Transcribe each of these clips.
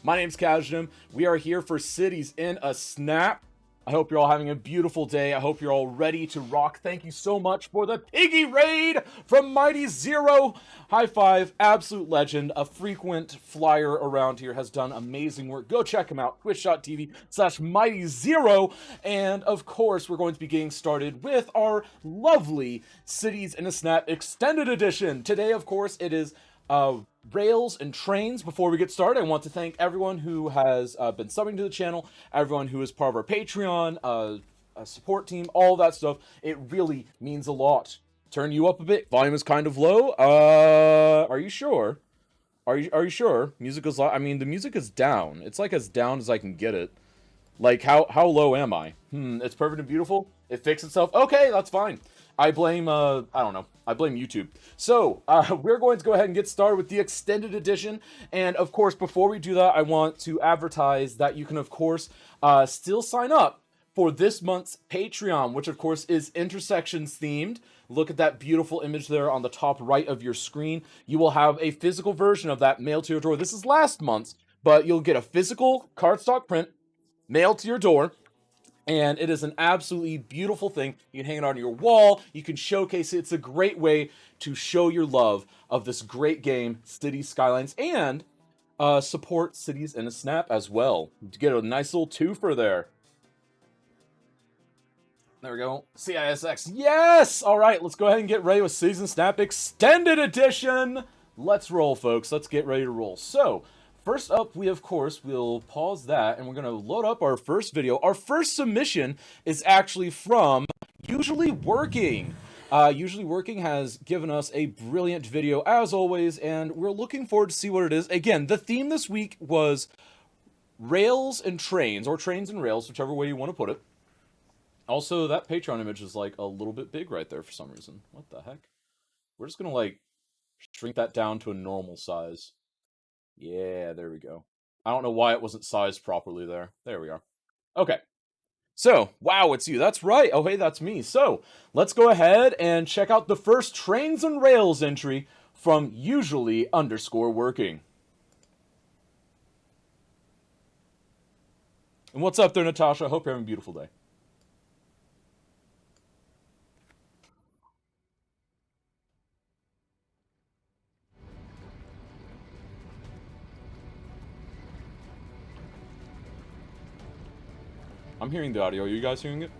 My name's Kajnim. We are here for Cities in a Snap. I hope you're all having a beautiful day. I hope you're all ready to rock. Thank you so much for the Piggy Raid from Mighty Zero. High five, absolute legend, a frequent flyer around here, has done amazing work. Go check him out, twitch.tv/Mighty Zero. And of course, we're going to be getting started with our lovely Cities in a Snap Extended Edition. Today, of course, it is rails and trains. Before we get started, I want to thank everyone who has been subbing to the channel, everyone who is part of our Patreon, a support team, all that stuff. It really means a lot. Turn you up a bit. Volume is kind of low. Are you sure? Are you sure? Music is loud. I mean, the music is down. It's like as down as I can get it. Like, how low am I? It's perfect and beautiful. It fixed itself. Okay, that's fine. I blame, I don't know. I blame YouTube. So, we're going to go ahead and get started with the extended edition. And, of course, before we do that, I want to advertise that you can, of course, still sign up for this month's Patreon, which, of course, is intersections themed. Look at that beautiful image there on the top right of your screen. You will have a physical version of that mailed to your door. This is last month's, but you'll get a physical cardstock print mailed to your door. And it is an absolutely beautiful thing. You can hang it on your wall. You can showcase it. It's a great way to show your love of this great game, Cities Skylines, and support Cities in a Snap as well. To get a nice little twofer there. There we go. CISX. Yes! All right, let's go ahead and get ready with Cities in a Snap Extended Edition. Let's roll, folks. Let's get ready to roll. So, first up, we, of course, will pause that, and we're going to load up our first video. Our first submission is actually from Usually Working. Usually Working has given us a brilliant video, as always, and we're looking forward to see what it is. Again, the theme this week was rails and trains, or trains and rails, whichever way you want to put it. Also, that Patreon image is, like, a little bit big right there for some reason. What the heck? We're just going to, like, shrink that down to a normal size. Yeah, there we go. I don't know why it wasn't sized properly there. There we are. Okay. So, wow, it's you. That's right. Oh, hey, that's me. So, let's go ahead and check out the first Trains and Rails entry from Usually_Working. And what's up there, Natasha? I hope you're having a beautiful day. I'm hearing the audio. Are you guys hearing it?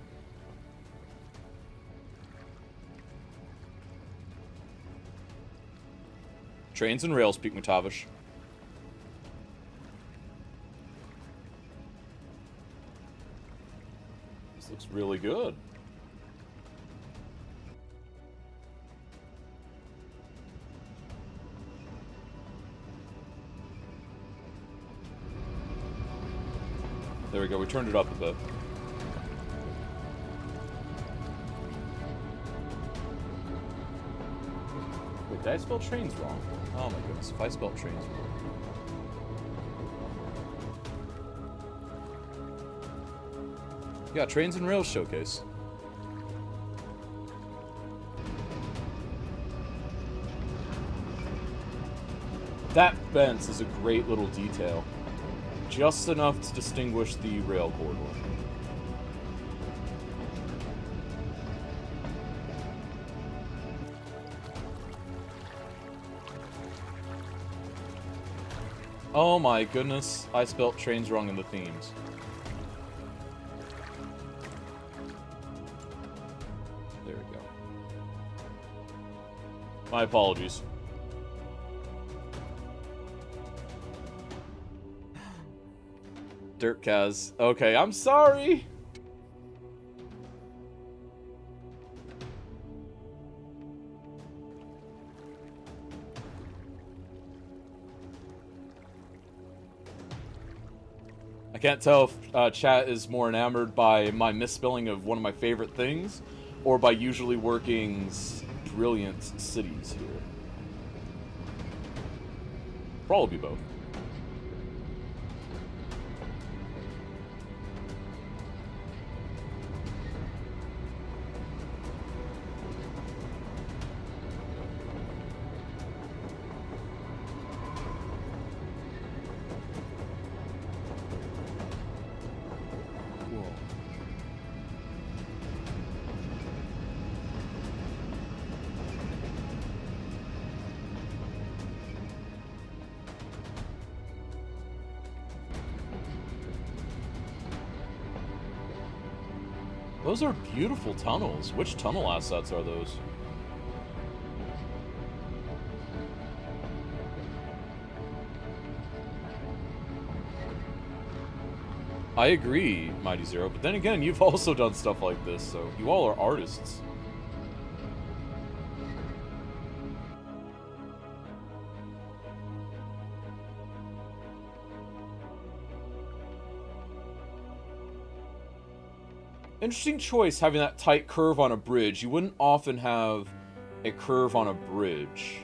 Trains and Rails, Peak Matavish. This looks really good. There we go, we turned it up a bit. Wait, did I spell trains wrong? Oh my goodness, if I spelled trains wrong. Yeah, Trains and Rails Showcase. That fence is a great little detail. Just enough to distinguish the rail corridor. Oh my goodness, I spelt trains wrong in the themes. There we go. My apologies. Dirt Kaz. Okay, I'm sorry. I can't tell if chat is more enamored by my misspelling of one of my favorite things, or by Usually Working's brilliant cities here. Probably both. Those are beautiful tunnels. Which tunnel assets are those? I agree, Mighty Zero, but then again, you've also done stuff like this, so you all are artists. Interesting choice having that tight curve on a bridge. You wouldn't often have a curve on a bridge.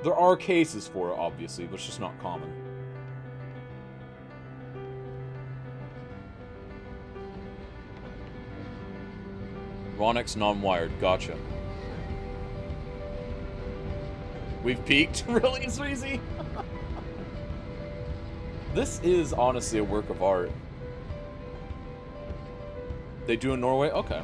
There are cases for it, obviously, but it's just not common. Ronix non-wired, gotcha. We've peaked? Really, Sweezy? This is honestly a work of art. They do in Norway? Okay.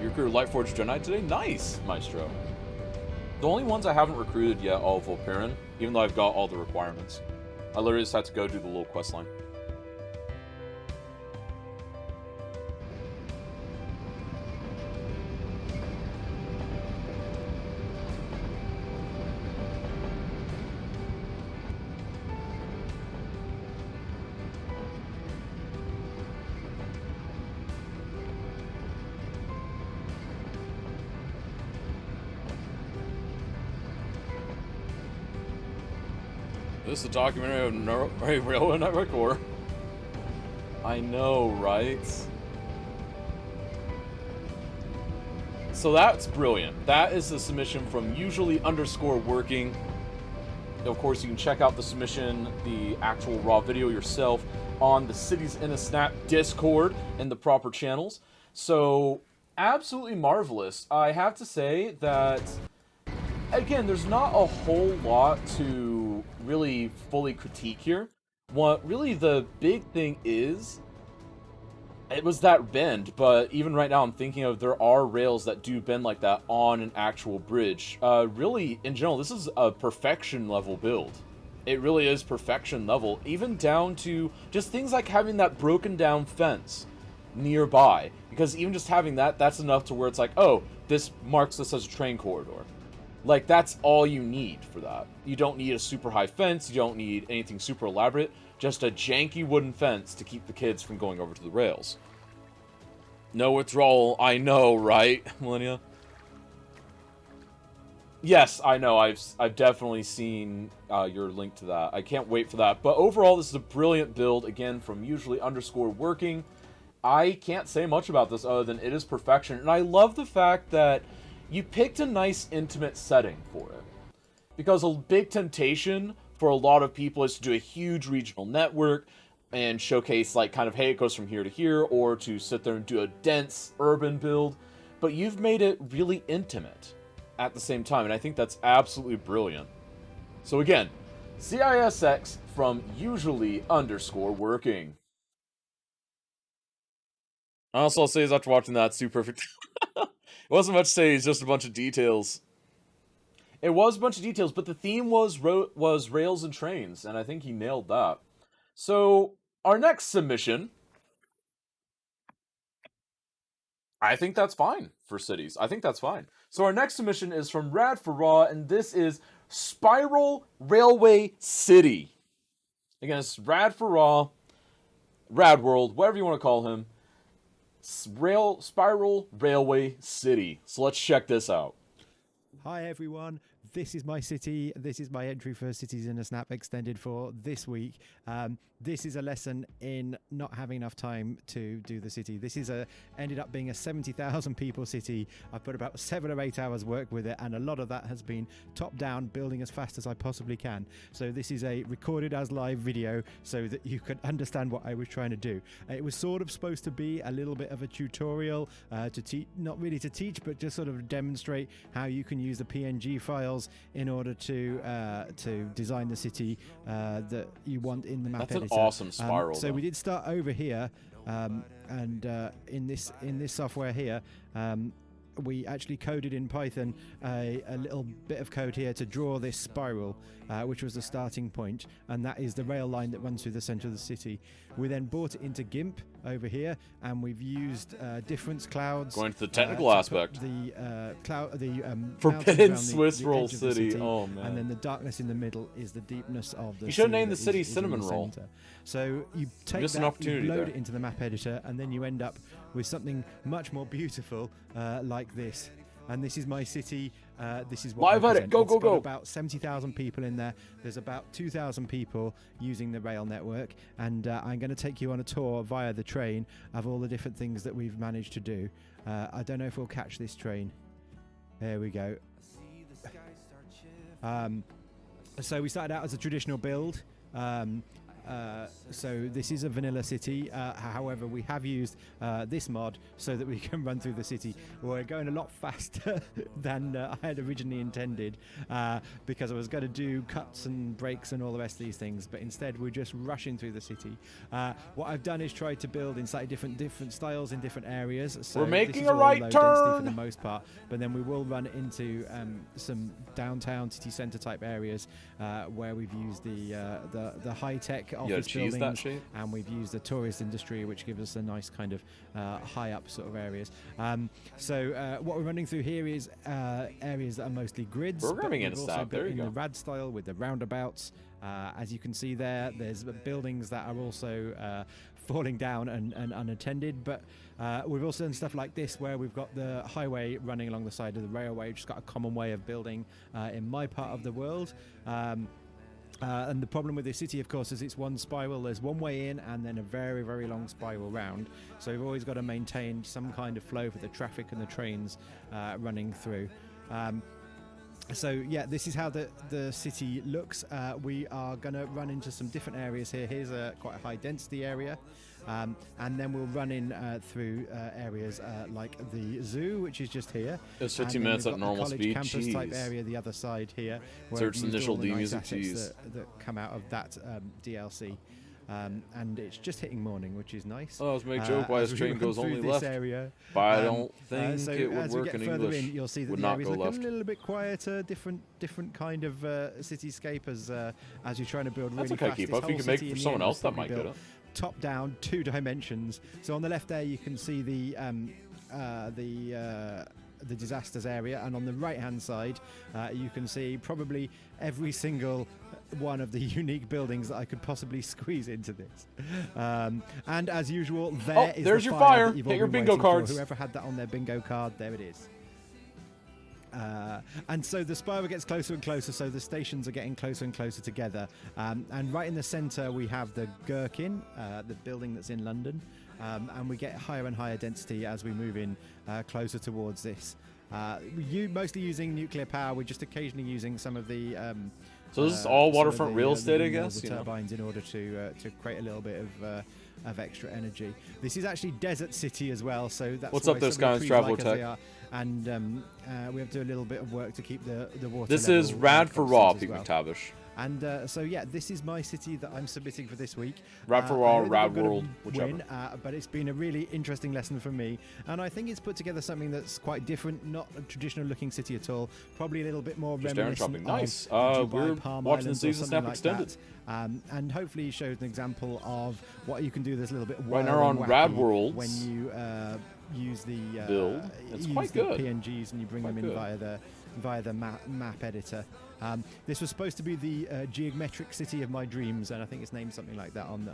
You recruited Lightforged Jedi today? Nice, Maestro. The only ones I haven't recruited yet are Volparen, even though I've got all the requirements. I literally just had to go do the little quest line. This is a documentary of Railway Network, or? I know, right? So that's brilliant. That is a submission from usually_working. Of course, you can check out the submission, the actual raw video yourself, on the Cities in a Snap Discord in the proper channels. So, absolutely marvelous. I have to say that, again, there's not a whole lot to really fully critique here. What really the big thing is, it was that bend, but even right now I'm thinking of there are rails that do bend like that on an actual bridge. Really, in general, this is a perfection level build. It really is perfection level, even down to just things like having that broken down fence nearby. Because even just having that, that's enough to where it's like, oh, this marks this as a train corridor. Like, that's all you need for that. You don't need a super high fence, you don't need anything super elaborate, just a janky wooden fence to keep the kids from going over to the rails. No withdrawal, I know, right, Millennia? Yes, I know, I've definitely seen your link to that. I can't wait for that. But overall, this is a brilliant build, again, from usually_working. I can't say much about this other than it is perfection, and I love the fact that you picked a nice intimate setting for it. Because a big temptation for a lot of people is to do a huge regional network and showcase, like, kind of, hey, it goes from here to here, or to sit there and do a dense urban build. But you've made it really intimate at the same time, and I think that's absolutely brilliant. So again, CISX from usually_working. Also, I'll say is after watching that, super perfect. It wasn't much to say, it's just a bunch of details. It was a bunch of details, but the theme was rails and trains, and I think he nailed that. So, our next submission, I think that's fine for cities. I think that's fine. So our next submission is from Rad for Raw, and this is Spiral Railway City. Again, it's Rad for Raw, Rad World, whatever you want to call him. Spiral Railway City. So let's check this out. Hi everyone, this is my city. This is my entry for Cities in a Snap extended for this week. This is a lesson in not having enough time to do the city. This is ended up being a 70,000 people city. I've put about 7 or 8 hours work with it, and a lot of that has been top down, building as fast as I possibly can. So this is a recorded as live video so that you can understand what I was trying to do. It was sort of supposed to be a little bit of a tutorial to teach, not really to teach, but just sort of demonstrate how you can use the PNG files in order to design the city that you want in the map editor. That's an awesome spiral. So we did start over here, and in this software here, we actually coded in Python a little bit of code here to draw this spiral, which was the starting point, and that is the rail line that runs through the center of the city. We then brought it into GIMP over here, and we've used difference clouds. Going to the technical aspect. The cloud, the Forbidden Swiss Roll City. Oh man! And then the darkness in the middle is the deepness of the. You should have named the city Cinnamon Roll. So you take Just that, an opportunity you load there. it into the map editor, and then you end up with something much more beautiful like this. And this is my city. This is what Live edit. Go, go, It's got go. about 70,000 people in there. There's about 2,000 people using the rail network. And I'm going to take you on a tour via the train of all the different things that we've managed to do. I don't know if we'll catch this train. There we go. So we started out as a traditional build. So this is a vanilla city. However, we have used this mod so that we can run through the city. We're going a lot faster than I had originally intended because I was going to do cuts and breaks and all the rest of these things, but instead we're just rushing through the city. What I've done is tried to build in slightly different styles in different areas. So we're making this is a all right low density turn for the most part, but then we will run into some downtown city centre type areas where we've used the high tech office buildings, and we've used the tourist industry, which gives us a nice kind of high up sort of areas. So what we're running through here is areas that are mostly grids. Programming but we've also built in go. the rad style with the roundabouts. As you can see there's buildings that are also falling down and unattended, but we've also done stuff like this where we've got the highway running along the side of the railway, which has got a common way of building in my part of the world. And the problem with this city, of course, is it's one spiral. There's one way in and then a very, very long spiral round. So we've always got to maintain some kind of flow for the traffic and the trains running through. So yeah, this is how the city looks. We are going to run into some different areas here. Here's quite a high density area. And then we'll run in through areas like the zoo, which is just here. It's 15 minutes at normal speed. Campus Jeez. type area the other side here. Search initial D music. That come out of that DLC. And it's just hitting morning, which is nice. Oh, I was making a joke why this train goes only left. Area. But I don't think so it would as we work get in further English. in, you'll see that Would the not areas go look left. a little bit quieter, different kind of cityscape as you're trying to build really That's okay, fast. keep This up. If you whole can make city it for in the someone end was else, that probably might get built it. top down, 2 dimensions. So on the left there you can see the disasters area, and on the right hand side you can see probably every single one of the unique buildings that I could possibly squeeze into this. And as usual, there's the your fire. fire. That you've Hit all your been bingo waiting for. cards. Whoever had that on their bingo card, there it is. And so the spiral gets closer and closer, so the stations are getting closer and closer together. And right in the centre we have the Gherkin, the building that's in London, and we get higher and higher density as we move in closer towards this. Mostly using nuclear power, we're just occasionally using some of the So this is all some waterfront of real the estate, I windmills, guess. the You know? turbines in order to create a little bit of extra energy. This is actually Desert City as well, so that's What's why up there, some of Skyland's the trees Traveler like as Tech? they are. And we have to do a little bit of work to keep the water. This level, is rad for constant raw, as Pete well. McTavish. And so yeah, this is my city that I'm submitting for this week. Rad for I raw, know that rad we're gonna world, whichever. win, but it's been a really interesting lesson for me, and I think it's put together something that's quite different, not a traditional looking city at all. Probably a little bit more Just reminiscent airdropping. of Nice. Dubai, We're Palm watching the Islands or Season something Snap like Extended. that. And hopefully shows an example of what you can do. There's a little bit Right wild now and on Rad wacky Worlds. when you use the Build. It's use quite the good. PNGs and you bring Quite them in good. via the map editor. This was supposed to be the geometric city of my dreams, and I think it's named something like that on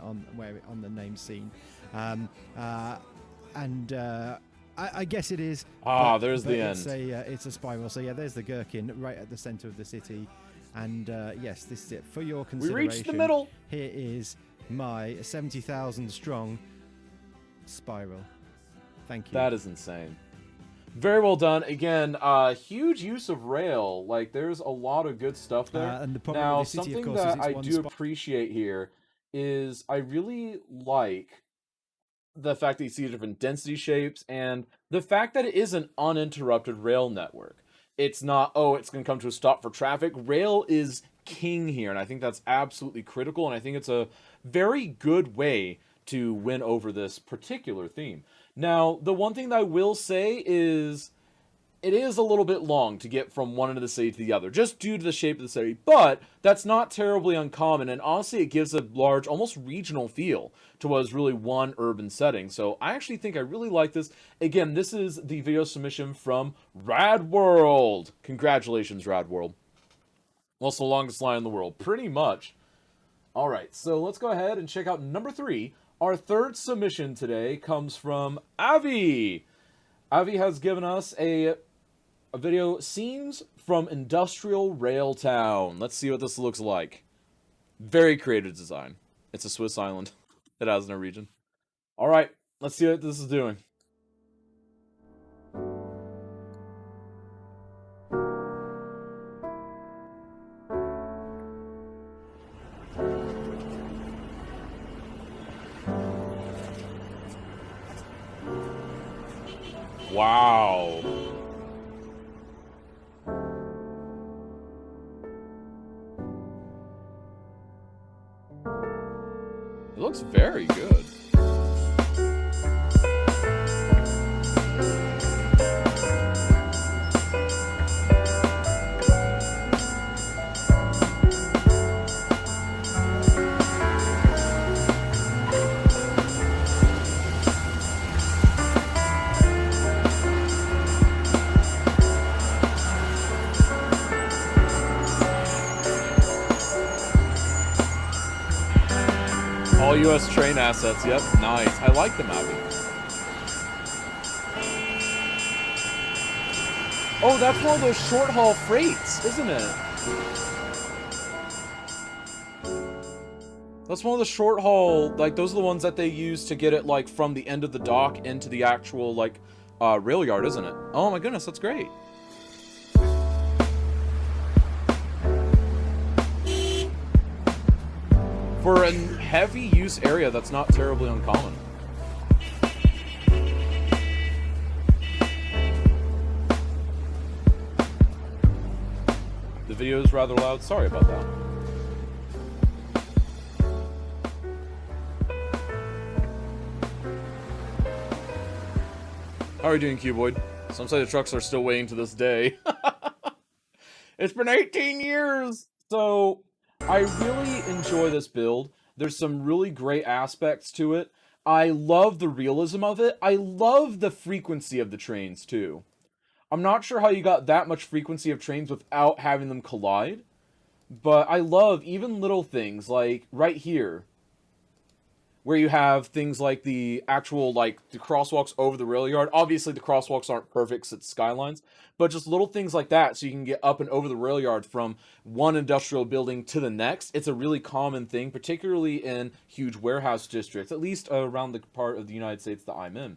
the name scene. I guess it is. There's the end. It's a spiral. So yeah, there's the Gherkin right at the center of the city, and yes, this is it for your We consideration. reached the middle. Here is my 70,000 strong spiral. Thank you. That is insane. Very well done. Again, huge use of rail. Like, there's a lot of good stuff there. And the problem Now, with this city, of something course, is that it's I one do spot. appreciate here is I really like the fact that you see different density shapes and the fact that it is an uninterrupted rail network. It's not, it's going to come to a stop for traffic. Rail is king here, and I think that's absolutely critical, and I think it's a very good way to win over this particular theme. Now, the one thing that I will say is it is a little bit long to get from one end of the city to the other, just due to the shape of the city, but that's not terribly uncommon, and honestly, it gives a large, almost regional feel to what is really one urban setting. So I actually think I really like this. Again, this is the video submission from Rad World. Congratulations, Rad World. Well, it's the longest line in the world, pretty much. All right, so let's go ahead and check out number 3. Our third submission today comes from Avi. Avi has given us a video, Scenes from Industrial Rail Town. Let's see what this looks like. Very creative design. It's a Swiss island. It has no region. All right, let's see what this is doing. Wow. It looks very good. All U.S. train assets, yep, nice. I like the mapping. Oh, that's one of those short haul freights, isn't it? That's one of the short haul, like, those are the ones that they use to get it, like, from the end of the dock into the actual, like, rail yard, isn't it? Oh my goodness, that's great. For a heavy use area, that's not terribly uncommon. The video is rather loud, sorry about that. How are you doing, Cuboid? Some say the trucks are still waiting to this day. It's been 18 years! So, I really enjoy this build. There's some really great aspects to it. I love the realism of it. I love the frequency of the trains, too. I'm not sure how you got that much frequency of trains without having them collide. But I love even little things, like right here, where you have things like the actual, like, the crosswalks over the rail yard. Obviously, the crosswalks aren't perfect 'cause it's skylines, but just little things like that so you can get up and over the rail yard from one industrial building to the next. It's a really common thing, particularly in huge warehouse districts, at least around the part of the United States that I'm in.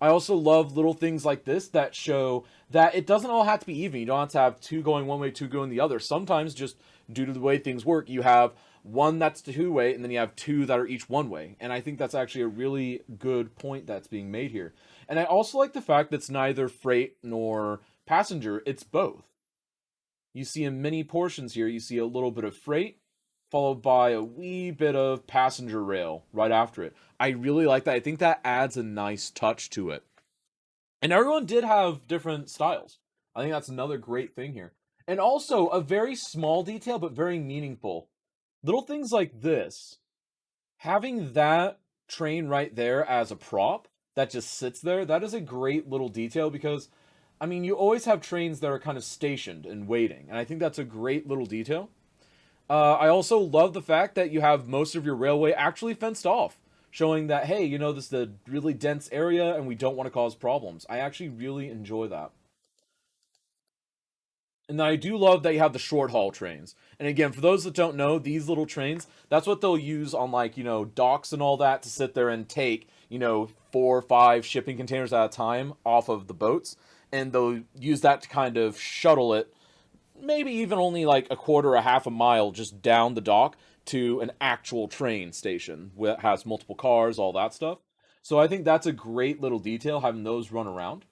I also love little things like this that show that it doesn't all have to be even. You don't have to have two going one way, two going the other. Sometimes, just due to the way things work, you have one that's two-way, and then you have two that are each one-way. And I think that's actually a really good point that's being made here. And I also like the fact that it's neither freight nor passenger, it's both. You see in many portions here, you see a little bit of freight, followed by a wee bit of passenger rail right after it. I really like that. I think that adds a nice touch to it. And everyone did have different styles. I think that's another great thing here. And also, a very small detail, but very meaningful. Little things like this. Having that train right there as a prop that just sits there, that is a great little detail because, I mean, you always have trains that are kind of stationed and waiting. And I think that's a great little detail. I also love the fact that you have most of your railway actually fenced off, showing that, hey, you know, this is a really dense area and we don't want to cause problems. I actually really enjoy that. And I do love that you have the short haul trains. And again, for those that don't know, these little trains, that's what they'll use on, like, you know, docks and all that to sit there and take, you know, 4 or 5 shipping containers at a time off of the boats. And they'll use that to kind of shuttle it, maybe even only like a quarter or half a mile just down the dock to an actual train station that has multiple cars, all that stuff. So I think that's a great little detail, having those run around.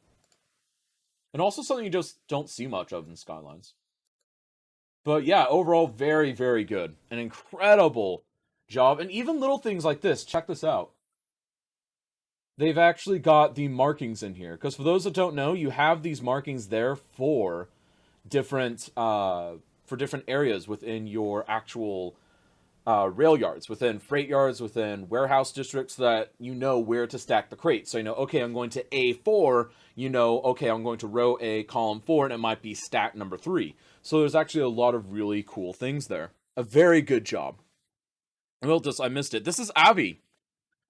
And also something you just don't see much of in Skylines. But yeah, overall, very, very good. An incredible job. And even little things like this. Check this out. they've actually got the markings in here. Because for those that don't know, you have these markings there different for different areas within your actual rail yards, within freight yards, within warehouse districts, so that you know where to stack the crates. So you know, okay, I'm going to A4. You know, okay, I'm going to row A, column 4, and it might be stack number 3. So there's actually a lot of really cool things there. A very good job. Well, I missed it. This is Abby.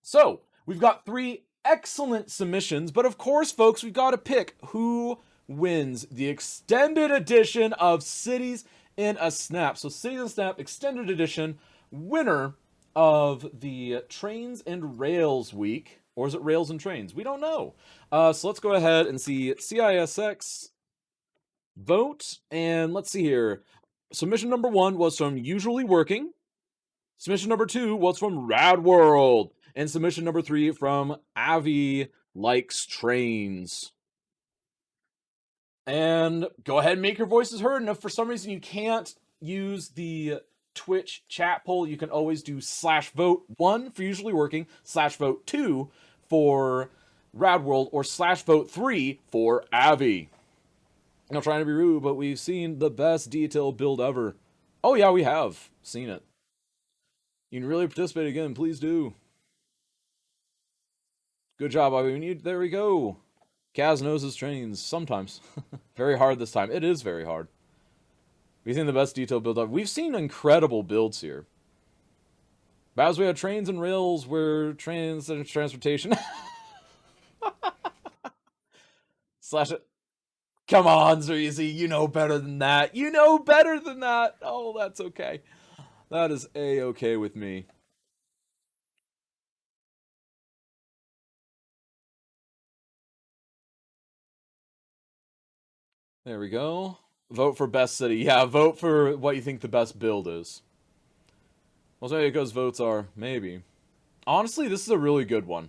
So we've got 3 excellent submissions, but of course, folks, we've got to pick who wins the extended edition of Cities in a Snap. So Cities in a Snap extended edition, winner of the Trains and Rails week. Or is it Rails and Trains? We don't know. So let's go ahead and see CISX vote. And let's see here. Submission number 1 was from Usually Working. Submission number 2 was from Rad World. And submission number 3 from Avi Likes Trains. And go ahead and make your voices heard. And if for some reason you can't use the Twitch chat poll, you can always do /vote1 for Usually Working, /vote2 for Rad World, or /vote3 for Avi. I'm not trying to be rude, but we've seen the best detail build ever. Oh yeah, we have seen it. You can really participate again, please do. Good job, Avi. There we go. Kaz knows his trains sometimes. Very hard this time. It is very hard. We've seen the best detail build up. We've seen incredible builds here. But as we had trains and rails where trains and transportation. Slash it. Come on, Zreezy. You know better than that. You know better than that. Oh, that's okay. That is A-okay with me. There we go. Vote for best city. Yeah, vote for what you think the best build is. Well, maybe it goes votes are. Maybe. Honestly, this is a really good one.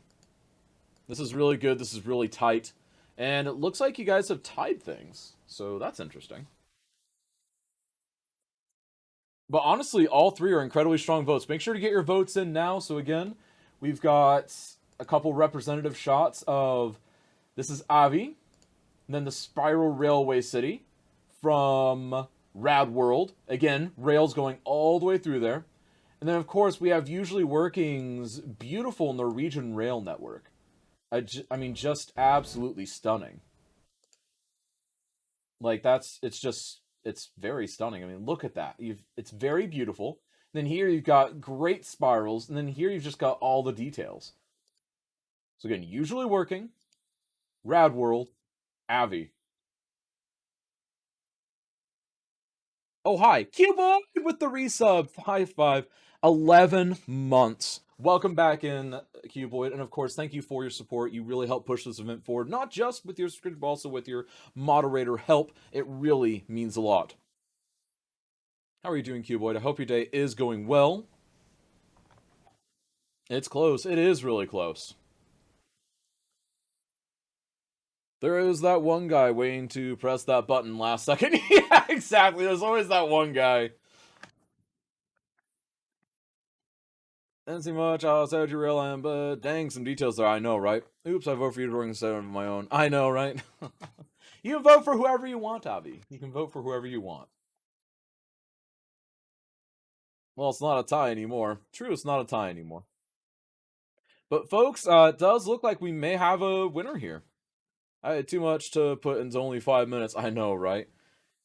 This is really good. This is really tight. And it looks like you guys have tied things. So that's interesting. But honestly, all 3 are incredibly strong votes. Make sure to get your votes in now. So again, we've got a couple representative shots of... This is Avi. And then the Spiral Railway City from Rad World. Again, rails going all the way through there. And then, of course, we have Usually Working's beautiful Norwegian rail network. I mean, just absolutely stunning. Like, it's very stunning. I mean, look at that. It's very beautiful. Then here you've got great spirals. And then here you've just got all the details. So again, Usually Working, Rad World, Avi. Oh, hi. Q-Boy with the resub. High five. 11 months. Welcome back in, Q-Boy. And of course, thank you for your support. You really help push this event forward, not just with your subscription, but also with your moderator help. It really means a lot. How are you doing, Q-Boy? I hope your day is going well. It's close. It is really close. There is that one guy waiting to press that button last second. Yeah, exactly. There's always that one guy. Didn't see much outside your real end, but dang, some details there. I know, right? Oops, I vote for you to instead of my own. I know, right? You can vote for whoever you want, Abby. You can vote for whoever you want. Well, it's not a tie anymore. True, it's not a tie anymore. But folks, it does look like we may have a winner here. I had too much to put into only 5 minutes. I know, right?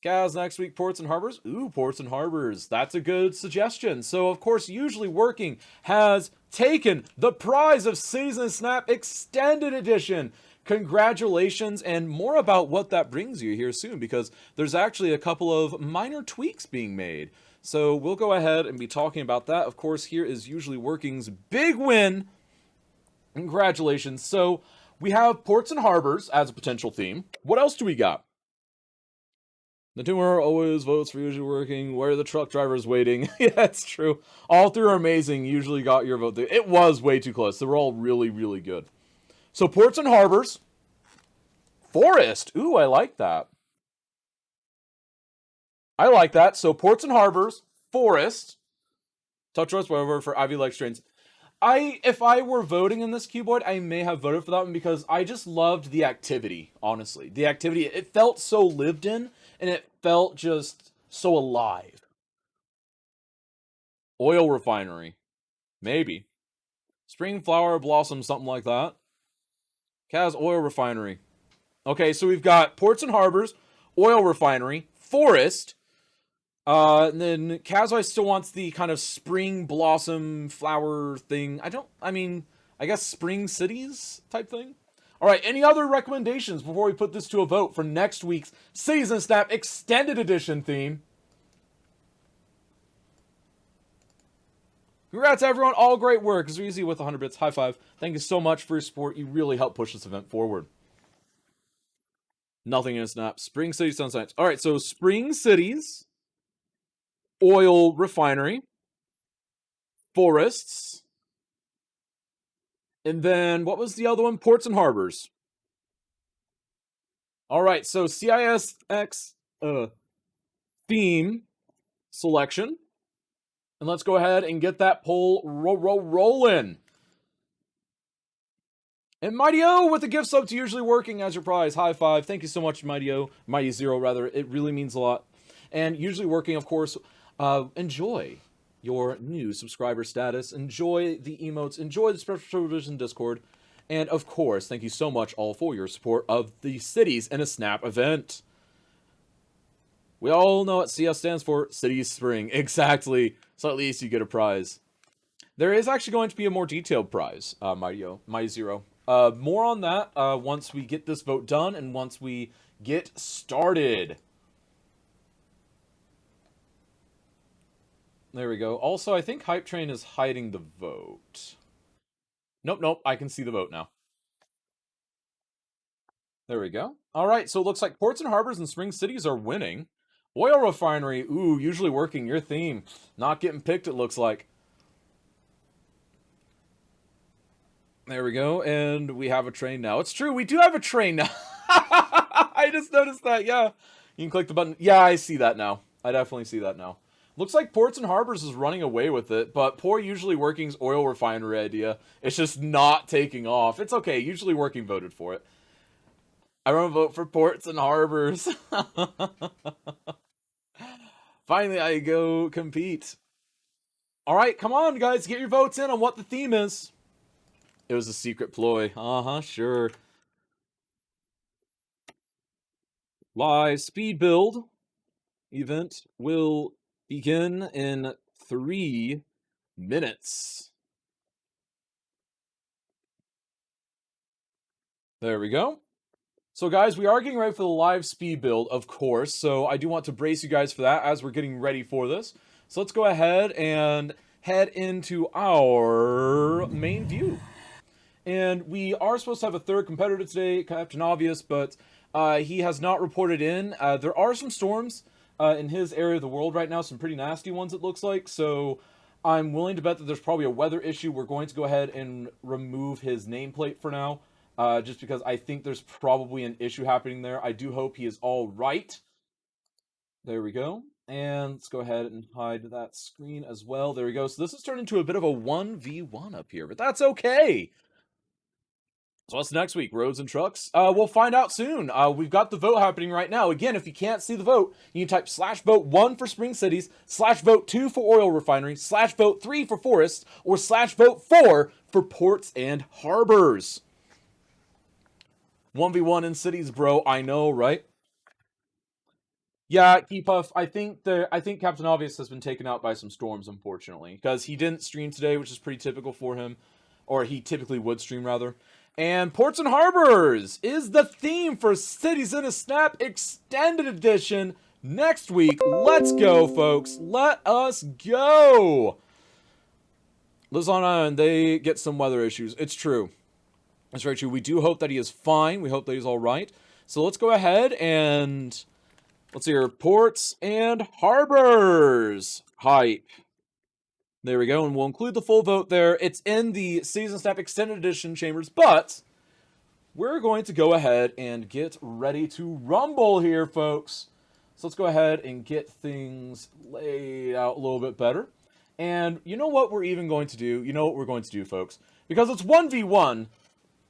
Gaz, next week, Ports and Harbors? Ooh, Ports and Harbors. That's a good suggestion. So, of course, Usually Working has taken the prize of Cities in a Snap Extended Edition. Congratulations, and more about what that brings you here soon, because there's actually a couple of minor tweaks being made. So we'll go ahead and be talking about that. Of course, here is Usually Working's big win. Congratulations. So we have Ports and Harbors as a potential theme. What else do we got? The tumor always votes for Usually Working. Where are the truck drivers waiting? Yeah, that's true. All 3 are amazing. Usually got your vote. It was way too close. They were all really, really good. So Ports and Harbors. Forest. Ooh, I like that. I like that. So Ports and Harbors. Forest. Touch us, whatever, for Ivy Likes Trains. If I were voting in this cuboid, I may have voted for that one because I just loved the activity, honestly. The activity, it felt so lived in, and it felt just so alive. Oil refinery. Maybe. Spring flower blossom, something like that. Kaz oil refinery. Okay, so we've got ports and harbors, oil refinery, forest, and then Kazai still wants the kind of spring blossom flower thing. I guess spring cities type thing. All right, any other recommendations before we put this to a vote for next week's Cities in a Snap Extended Edition theme? Congrats, everyone. All great work. Easy with 100 bits. High five. Thank you so much for your support. You really help push this event forward. Nothing in a snap. Spring City Sunscience. All right, so Spring Cities, oil refinery, forests, and then what was the other one? Ports and harbors. All right, so CISX theme selection. And let's go ahead and get that poll rolling. And Mighty O with the gift sub to usually working as your prize. High five. Thank you so much, Mighty O. Mighty Zero, rather. It really means a lot. And usually working, of course, enjoy your new subscriber status. Enjoy the emotes. Enjoy the special division Discord. And, of course, thank you so much all for your support of the Cities in a Snap event. We all know what CS stands for. Cities Spring. Exactly. So at least you get a prize. There is actually going to be a more detailed prize, Mighty Zero. More on that once we get this vote done and once we get started. There we go. Also, I think Hype Train is hiding the vote. Nope. I can see the vote now. There we go. All right, so it looks like ports and harbors and spring cities are winning. Oil refinery, ooh, usually working, your theme. Not getting picked, it looks like. There we go, and we have a train now. It's true, we do have a train now. I just noticed that, yeah. You can click the button. Yeah, I see that now. I definitely see that now. Looks like Ports and Harbors is running away with it, but poor Usually Working's oil refinery idea, it's just not taking off. It's okay, Usually Working voted for it. I want to vote for Ports and Harbors. Finally, I go compete. All right, come on, guys. Get your votes in on what the theme is. It was a secret ploy. Sure. Live speed build event will begin in 3 minutes. There we go. So guys, we are getting ready for the live speed build, of course, so I do want to brace you guys for that as we're getting ready for this. So let's go ahead and head into our main view. And we are supposed to have a third competitor today, Captain Obvious, but he has not reported in. There are some storms in his area of the world right now, some pretty nasty ones it looks like, so I'm willing to bet that there's probably a weather issue. We're going to go ahead and remove his nameplate for now. Just because I think there's probably an issue happening there. I do hope he is all right. There we go. And let's go ahead and hide that screen as well. There we go. So this has turned into a bit of a 1v1 up here, but that's okay. So what's next week? Roads and trucks? We'll find out soon. We've got the vote happening right now. Again, if you can't see the vote, you can type /vote1 for Spring Cities, /vote2 for Oil Refinery, /vote3 for Forests, or /vote4 for Ports and Harbors. 1v1 in cities, bro. I know, right? Yeah, Keepuff, I think Captain Obvious has been taken out by some storms, unfortunately. Because he didn't stream today, which is pretty typical for him. Or he typically would stream, rather. And Ports and Harbors is the theme for Cities in a Snap Extended Edition next week. Let's go, folks. Let us go! Luzon Island, they get some weather issues. It's true. That's very true. We do hope that he is fine. We hope that he's all right. So let's go ahead and let's see here. Ports and Harbors. Hype. There we go. And we'll include the full vote there. It's in the Season Snap Extended Edition chambers, but we're going to go ahead and get ready to rumble here, folks. So let's go ahead and get things laid out a little bit better. And you know what we're even going to do? You know what we're going to do, folks? Because it's 1v1,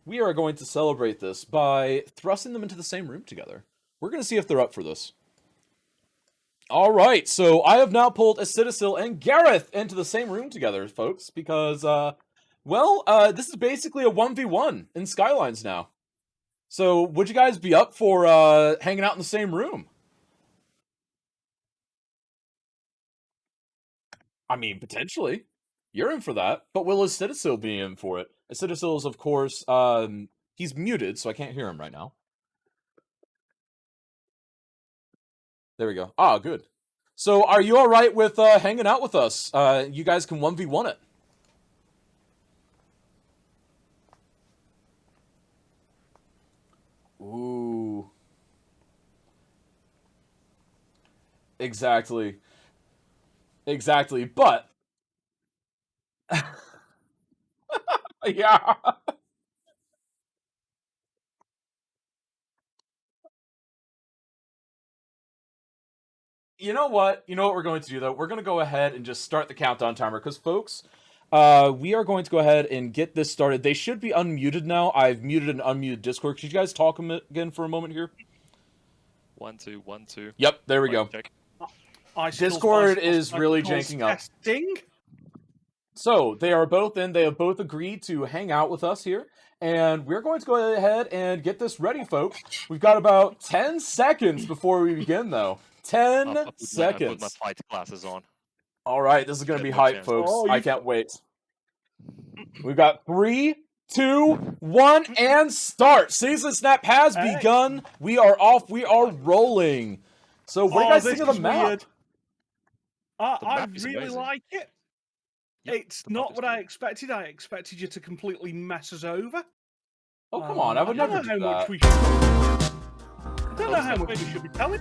we are going to celebrate this by thrusting them into the same room together. We're going to see if they're up for this. All right, so I have now pulled Acidosil and Gareth into the same room together, folks, because, this is basically a 1v1 in Skylines now. So, would you guys be up for hanging out in the same room? I mean, potentially. You're in for that, but will Acidosil be in for it? Acidosil is, of course, he's muted, so I can't hear him right now. There we go. Ah, good. So, are you alright with hanging out with us? You guys can 1v1 it. Ooh. Exactly. Exactly, but... yeah. You know what? You know what we're going to do, though? We're going to go ahead and just start the countdown timer, because, folks, we are going to go ahead and get this started. They should be unmuted now. I've muted and unmuted Discord. Could you guys talk again for a moment here? 1, 2, 1, 2. Yep, there we go. Check. Discord is really janking up. So, they are both in. They have both agreed to hang out with us here. And we're going to go ahead and get this ready, folks. We've got about 10 seconds before we begin, though. 10 seconds. I put my fight glasses on. All right, this is going to be hype, folks. I can't wait. We've got 3, 2, 1, and start. Season Snap has begun. We are off. We are rolling. So, what do you guys think of the map? I really like it. Yep, it's not what I expected. I expected you to completely mess us over. Oh, come on. I would never do that. I don't know how much we should be telling.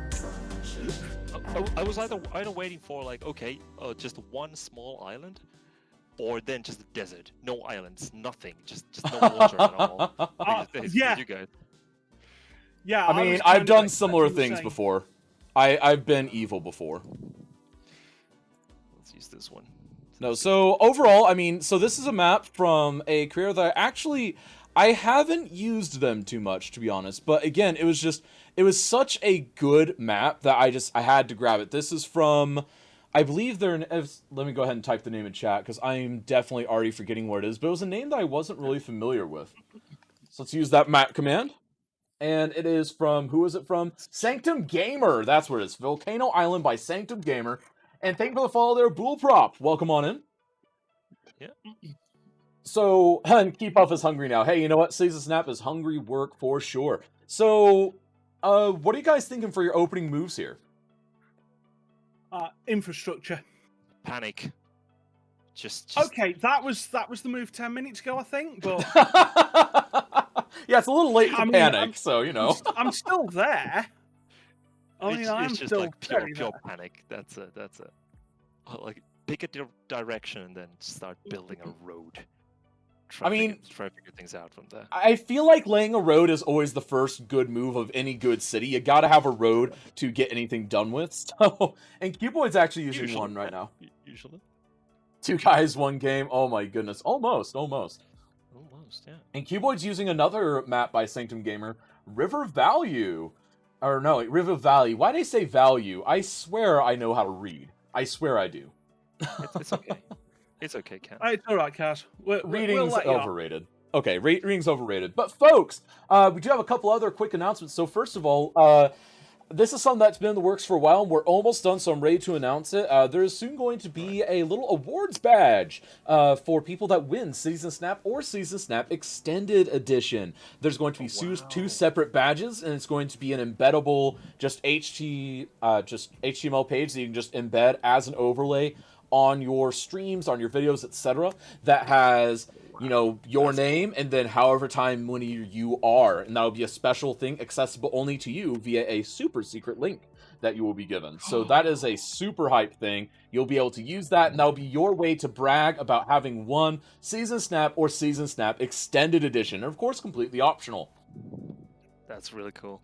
I was either waiting for, like, okay, just one small island, or then just a desert. No islands, nothing. Just no water at all. Yeah. You guys. Yeah, I mean, I've done similar things before. I've been evil before. Let's use this one. No, so overall, I mean, so this is a map from a creator that I haven't used them too much, to be honest. But again, it was such a good map that I had to grab it. This is from, I believe let me go ahead and type the name in chat, because I'm definitely already forgetting what it is. But it was a name that I wasn't really familiar with. So let's use that map command. And it is from, who is it from? Sanctum Gamer. That's where it is. Volcano Island by Sanctum Gamer. And thank you for the follow there, Bullprop. Welcome on in. Yeah. So, and Keep Off is hungry now. Hey, you know what? Season Snap is hungry work for sure. So, what are you guys thinking for your opening moves here? Infrastructure. Panic. Just... Okay, that was the move 10 minutes ago, I think, but... yeah, it's a little late for panic, so, you know. I'm still there. It's just like pure panic. That's a like pick a direction and then start building a road. Try to figure things out from there. I feel like laying a road is always the first good move of any good city. You gotta have a road to get anything done with. So, and Cuboid's actually using one right now. Usually. 2 guys, 1 game. Oh my goodness. Almost, yeah. And Cuboid's using another map by Sanctum Gamer, River Value. Or no, River Valley. Why did I say value? I swear I know how to read. I swear I do. It's okay. It's okay, Ken. It's all right, Cass. Reading's overrated. Okay, reading's overrated. But folks, we do have a couple other quick announcements. So first of all, this is something that's been in the works for a while, and we're almost done, so I'm ready to announce it. There's soon going to be a little awards badge for people that win Season Snap or Season Snap Extended Edition. There's going to be 2 separate badges, and it's going to be an embeddable, just HTML page that you can just embed as an overlay on your streams, on your videos, etc. That has, you know, your name and then however time when you are, and that'll be a special thing accessible only to you via a super secret link that you will be given. So that is a super hype thing. You'll be able to use that, and that'll be your way to brag about having won Season Snap or Season Snap Extended Edition, and of course completely optional. That's really cool.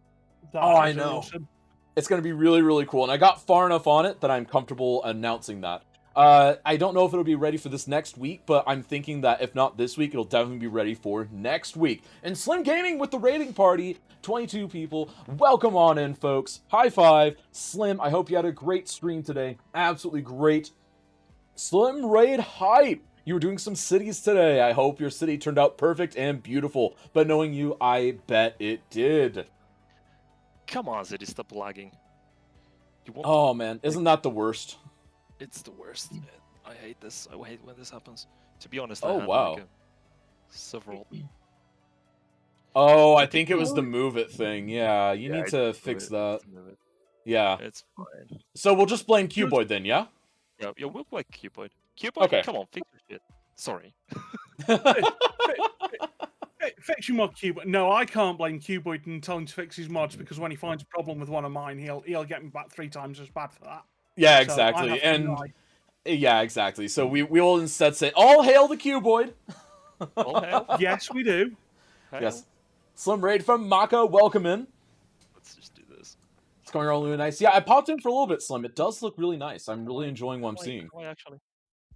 I know. Awesome. It's going to be really, really cool, and I got far enough on it that I'm comfortable announcing that. I don't know if it'll be ready for this next week, but I'm thinking that if not this week, it'll definitely be ready for next week. And Slim Gaming with the raiding party, 22 people. Welcome on in, folks. High five. Slim, I hope you had a great stream today. Absolutely great. Slim Raid Hype. You were doing some cities today. I hope your city turned out perfect and beautiful. But knowing you, I bet it did. Come on, city, stop lagging. Oh, man. Isn't that the worst? It's the worst. I hate this. I hate when this happens. To be honest, oh, I had wow. like several... Oh, I think it was the move it thing. Yeah, you need to fix that. Yeah. It's fine. So we'll just blame Cuboid then, yeah? Yeah, we'll play Cuboid. Cuboid, okay. Come on, fix your shit. Sorry. Fix your mod, Cuboid. No, I can't blame Cuboid and tell him to fix his mods because when he finds a problem with one of mine, he'll get me back 3 times as bad for that. Yeah, exactly. And yeah, exactly. So we will instead say, all hail the Cuboid. All hail. Yes, we do. Hail. Yes. Slim Raid from Maka, welcome in. Let's just do this. It's going on really nice. Yeah, I popped in for a little bit, Slim. It does look really nice. I'm really enjoying what I'm seeing. Actually,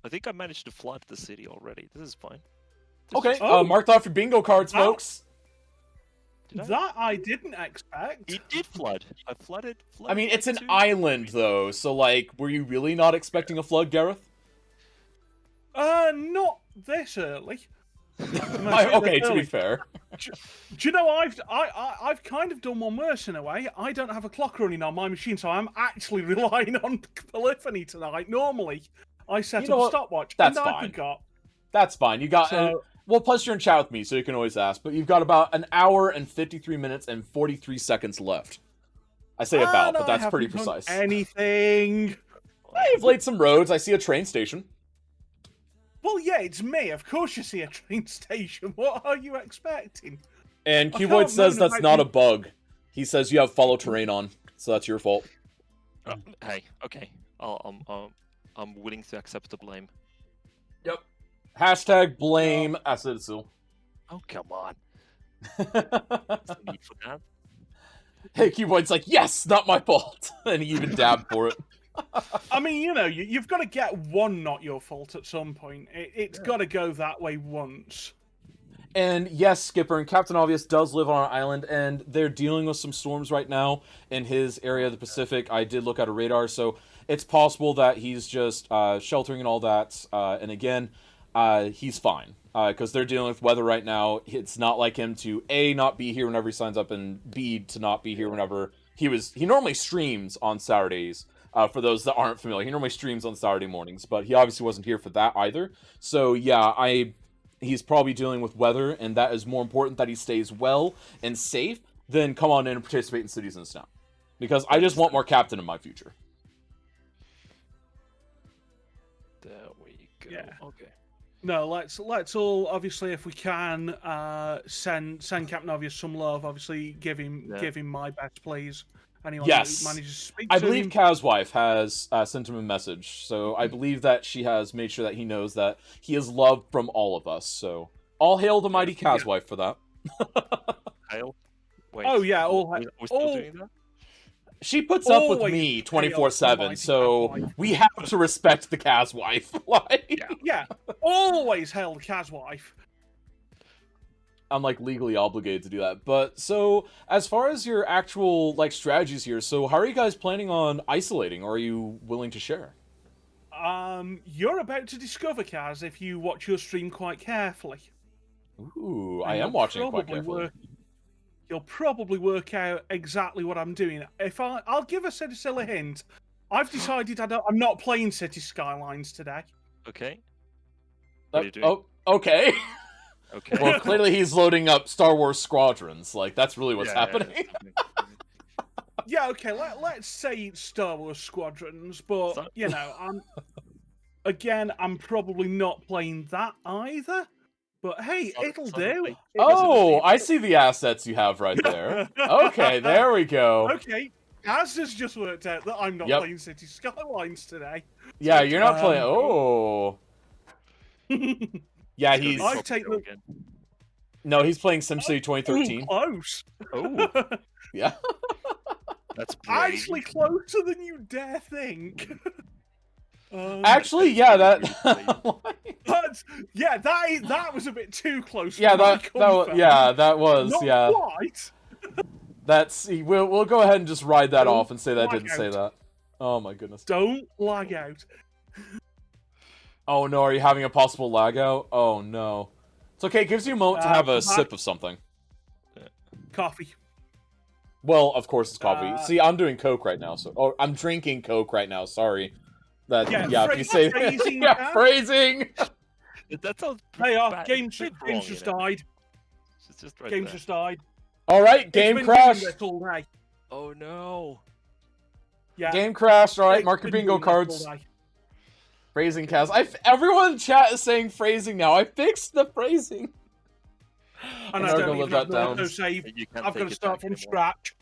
I think I managed to flood the city already. This is fine. Okay, marked off your bingo cards, folks. That I didn't expect. It did flood. I flooded. I mean, it's an island, though, so, like, were you really not expecting a flood, Gareth? Not this early. Okay, to be fair. Do you know, I've kind of done one worse in a way. I don't have a clock running on my machine, so I'm actually relying on polyphony tonight. Normally, I set up a stopwatch, That's and fine. I forgot. That's fine. You got... well, plus you're in chat with me, so you can always ask. But you've got about an hour and 53 minutes and 43 seconds left. I say about, but that's pretty precise. Anything. You've laid some roads. I see a train station. Well, yeah, it's me. Of course you see a train station. What are you expecting? And Cuboid says that's not a bug. He says you have follow terrain on, so that's your fault. Hey, okay. I'm willing to accept the blame. Yep. Hashtag blame Acidisil. Oh, come on. There's no need for that. Hey, Cuboid's like, yes, not my fault. And he even dabbed for it. I mean, you know, you've got to get one not your fault at some point. It's got to go that way once. And yes, Skipper and Captain Obvious does live on an island, and they're dealing with some storms right now in his area of the Pacific. I did look at a radar, so it's possible that he's just sheltering and all that. And again, he's fine, because they're dealing with weather right now. It's not like him to A, not be here whenever he signs up, and B, to not be here whenever he normally streams on Saturdays. For those that aren't familiar, he normally streams on Saturday mornings, but he obviously wasn't here for that either. So yeah, he's probably dealing with weather, and that is more important that he stays well and safe than come on in and participate in Cities in the Snap. Because I just want more Captain in my future. There we go. Yeah. Okay. No, let's all, obviously, if we can, send Captain Obvious some love. Obviously, give him my best, please. Anyone yes. who manages to speak I to believe him. Kaz's wife has sent him a message, so I believe that she has made sure that he knows that he is loved from all of us. So all hail the mighty Kaz's wife for that. Hail? Wait, oh yeah, all hail. We're still doing that? She puts up with me 24/7, so we have to respect the Kaz wife. Like, yeah, always hail the Kaz wife. I'm like legally obligated to do that. But so as far as your actual like strategies here, so how are you guys planning on isolating, or are you willing to share? You're about to discover, Kaz, if you watch your stream quite carefully. Ooh, I am watching it quite carefully. You'll probably work out exactly what I'm doing. I'll give a silly hint. I've decided I'm not playing City Skylines today. Okay. What are you doing? Oh, okay. Okay. Well, clearly he's loading up Star Wars Squadrons. Like, that's really what's happening. Yeah, okay, let's say it's Star Wars Squadrons, but, you know, I'm probably not playing that either. But hey, it'll do. Oh, I see the assets you have right there. Okay, there we go. Okay, As has just worked out that I'm not playing City Skylines today. Yeah, you're not playing. Oh. Yeah, he's. No, he's playing SimCity 2013. Ooh, close. Oh. Yeah. That's brave. Actually closer than you dare think. Actually, yeah, that that was a bit too close. Yeah, that was Not yeah. quite. We'll go ahead and just ride that Don't off and say that didn't lag say out. that. Oh my goodness. Don't lag out. Oh no, are you having a possible lag out? Oh no. It's okay, it gives you a moment to have a sip of something. Coffee. Well, of course it's coffee. See, I'm doing Coke right now, so I'm drinking Coke right now. Sorry. If you say phrasing, phrasing. That sounds Games just died. Just right Games there. just died. All right, game crashed. Oh no. Yeah. Game crashed. All right, mark your bingo cards. Phrasing cast. Everyone in chat is saying phrasing now. I fixed the phrasing. And I don't even have no save. I've got to start from scratch.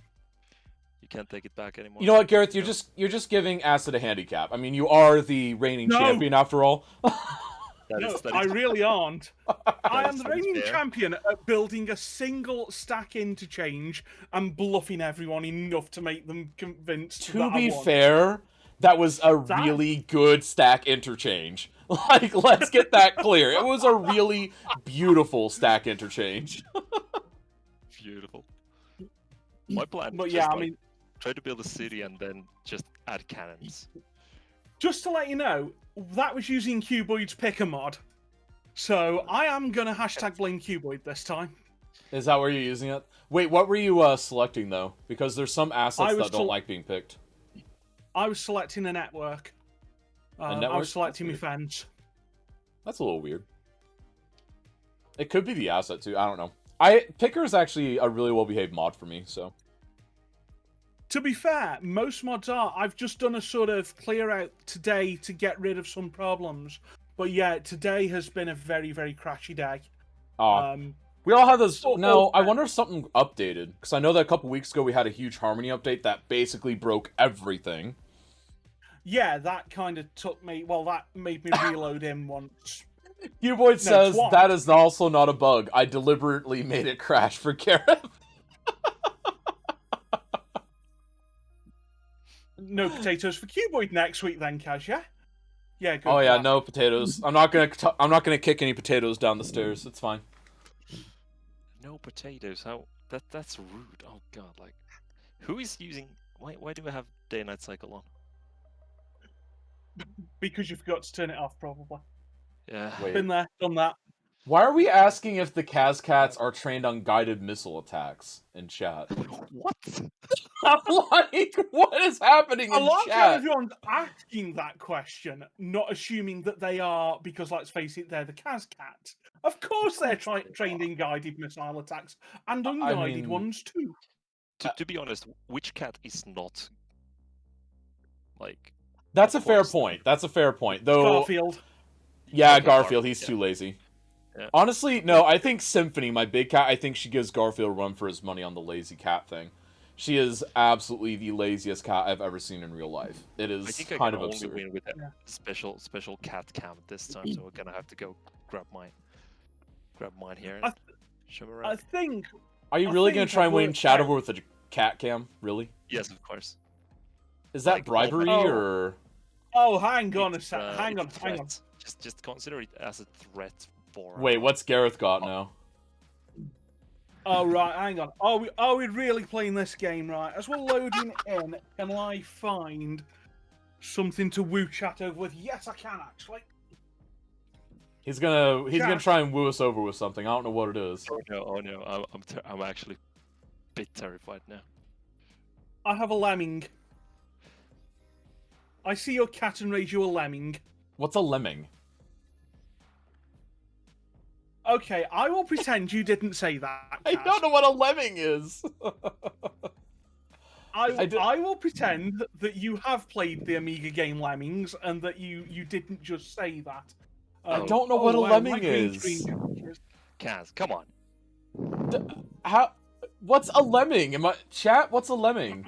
You can't take it back anymore. You know what, Gareth? You're just giving Acid a handicap. I mean, you are the reigning champion after all. I really aren't. I am the reigning champion at building a single stack interchange and bluffing everyone enough to make them convinced. To be fair, that was a really good stack interchange. Like, let's get that clear. It was a really beautiful stack interchange. Beautiful. My plan was try to build a city and then just add cannons. Just to let you know, that was using Cuboid's picker mod. So I am going to #blame Cuboid this time. Is that where you're using it? Wait, what were you selecting, though? Because there's some assets that don't like being picked. I was selecting a network. I was selecting my fence. That's a little weird. It could be the asset, too. I don't know. Picker is actually a really well-behaved mod for me, so... To be fair, most mods are. I've just done a sort of clear out today to get rid of some problems. But yeah, today has been a very, very crashy day. We all have this... No, I wonder if something updated. Because I know that a couple weeks ago we had a huge Harmony update that basically broke everything. Yeah, that kind of took me... Well, that made me reload in once. Cuboid says, that is also not a bug. I deliberately made it crash for Gareth. No potatoes for Cuboid next week then, Kaz, yeah? Yeah, good. Oh yeah, no potatoes. I'm not gonna kick any potatoes down the stairs. It's fine. No potatoes. That's rude. Oh god, like who is using why do we have day and night cycle on? Because you forgot to turn it off, probably. Yeah. Been there, done that. Why are we asking if the Kaz cats are trained on guided missile attacks in chat? What? I'm like, what is happening in chat? A lot of everyone's asking that question, not assuming that they are, because let's face it, they're the Kaz cats. Of course they're trained in guided missile attacks, and unguided ones too. To be honest, which cat is not, like... That's a fair point. That's a fair point. Though, Garfield. Yeah, okay, Garfield. He's too lazy. Yeah. Honestly, no, I think Symphony, my big cat, I think she gives Garfield a run for his money on the lazy cat thing. She is absolutely the laziest cat I've ever seen in real life. It is kind of absurd. I think I can only win with a special cat cam this time, so we're gonna have to go grab mine here. And show me around. I think... Are you really gonna try and win chat over with a cat cam? Really? Yes, of course. Is that bribery or... Oh, hang on a sec. Hang on. Just consider it as a threat for... Wait, what's Gareth got now? Oh, right, hang on. Are we really playing this game, right? As we're loading in, can I find something to woo chat over with? Yes, I can, actually. He's gonna try and woo us over with something. I don't know what it is. Oh no, I'm actually a bit terrified now. I have a lemming. I see your cat and raise you a lemming. What's a lemming? Okay, I will pretend you didn't say that. I don't know what a lemming is. I will pretend that you have played the Amiga game Lemmings and that you didn't just say that. I don't know what a lemming is. Kaz, come on. What's a lemming? Chat? What's a lemming?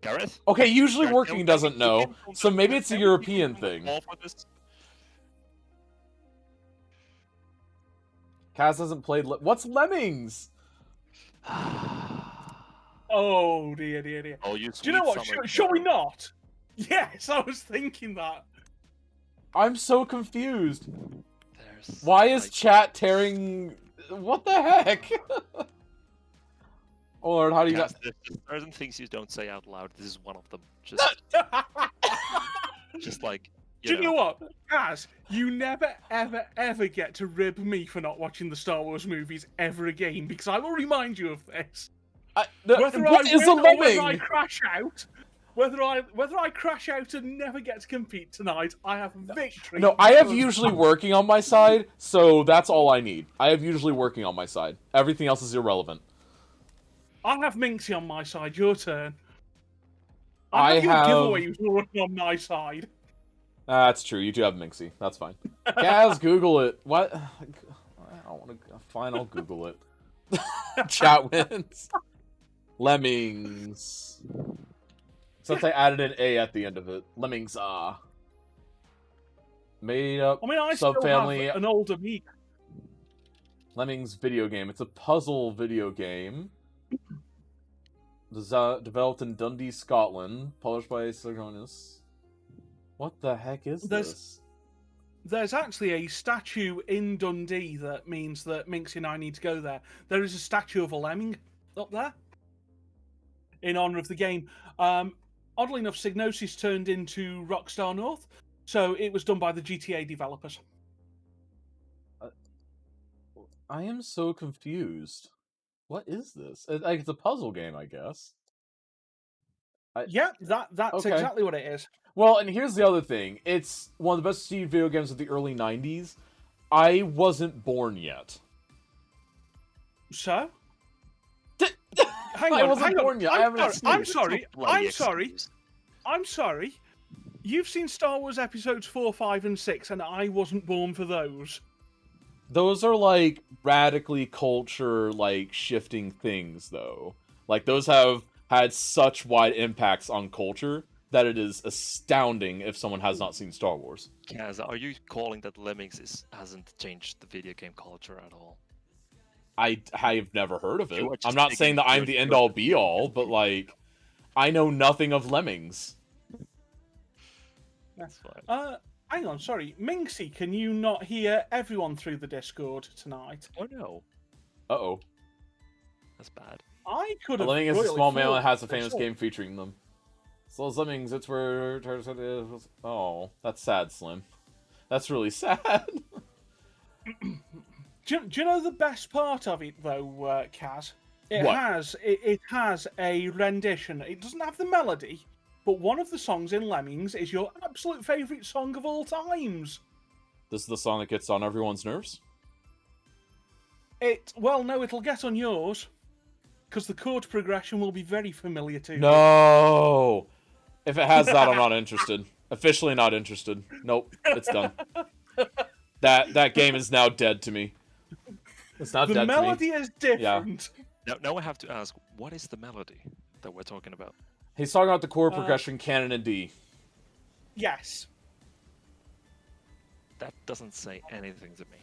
Gareth? Okay, usually Working doesn't know, so maybe it's a European thing. Kaz hasn't played... What's Lemmings? Oh, dear. Oh, do you know what? Shall we not? Yes, I was thinking that. I'm so confused. Why is chat tearing? What the heck? Oh Lord, how do you? There's certain things you don't say out loud. This is one of them. Just like. Do you know what, Kaz? You never, ever, ever get to rib me for not watching the Star Wars movies ever again, because I will remind you of this. Whether I crash out, whether I crash out and never get to compete tonight, I have victory. No, I have usually working on my side, so that's all I need. I have usually working on my side. Everything else is irrelevant. I have Minxie on my side. Your turn. I have giveaways working on my side. That's true. You do have Minxie. That's fine. Gaz, Google it. What? I don't want to. Fine, I'll Google it. Chat wins. Lemmings. Since I added an A at the end of it. Lemmings, made up I subfamily. Still have an older me. Lemmings video game. It's a puzzle video game. Developed in Dundee, Scotland. Published by Psychonus. What the heck is this? There's actually a statue in Dundee that means that Minxie and I need to go there. There is a statue of a lemming up there in honour of the game. Oddly enough, Psygnosis turned into Rockstar North, so it was done by the GTA developers. I am so confused. What is this? It's a puzzle game, I guess. Yeah, that's exactly what it is. Well, and here's the other thing. It's one of the best received video games of the early 90s. I wasn't born yet. So? Hang on, I wasn't born yet. I'm sorry. You've seen Star Wars episodes 4, 5, and 6, and I wasn't born for those. Those are, like, radically culture, like, shifting things, though. Like, those have had such wide impacts on culture that it is astounding if someone has not seen Star Wars. Kaz, are you calling that Lemmings hasn't changed the video game culture at all? I've never heard of it. I'm not saying that I'm the end-all be-all, but, like, I know nothing of Lemmings. That's fine. Hang on, sorry. Minxie, can you not hear everyone through the Discord tonight? Oh, no. Uh-oh. That's bad. I could have... Lemming is a small male and has a famous game featuring them. So Lemmings, it's where... Oh, that's sad, Slim. That's really sad. Do you know the best part of it, though, Kaz? It has a rendition. It doesn't have the melody, but one of the songs in Lemmings is your absolute favourite song of all times. This is the song that gets on everyone's nerves? Well, no, it'll get on yours, because the chord progression will be very familiar to you. No! If it has that, I'm not interested. Officially not interested. Nope, it's done. That game is now dead to me. It's not dead to me. The melody is different. Yeah. Now I have to ask, what is the melody that we're talking about? He's talking about the chord progression canon in D. Yes. That doesn't say anything to me.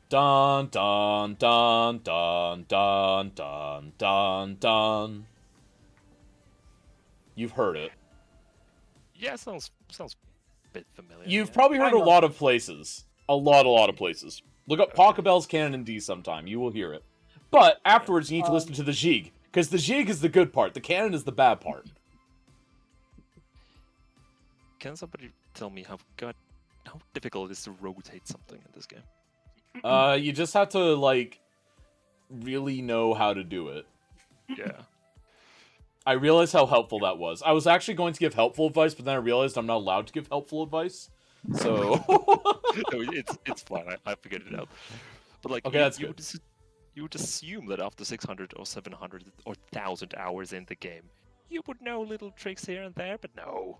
Dun dun dun dun dun dun dun dun. You've heard it. Yeah, it sounds a bit familiar. You've probably heard it a lot of places. A lot of places. Look up Pachelbel's canon in D sometime. You will hear it. But afterwards, you need to listen to the jig. Because the jig is the good part. The canon is the bad part. Can somebody tell me how difficult it is to rotate something in this game? You just have to, like, really know how to do it. Yeah. I realized how helpful that was. I was actually going to give helpful advice, but then I realized I'm not allowed to give helpful advice. So... No, it's fine. I figured it out. But, like, okay, that's good. You would assume that after 600 or 700 or 1,000 hours in the game, you would know little tricks here and there, but no.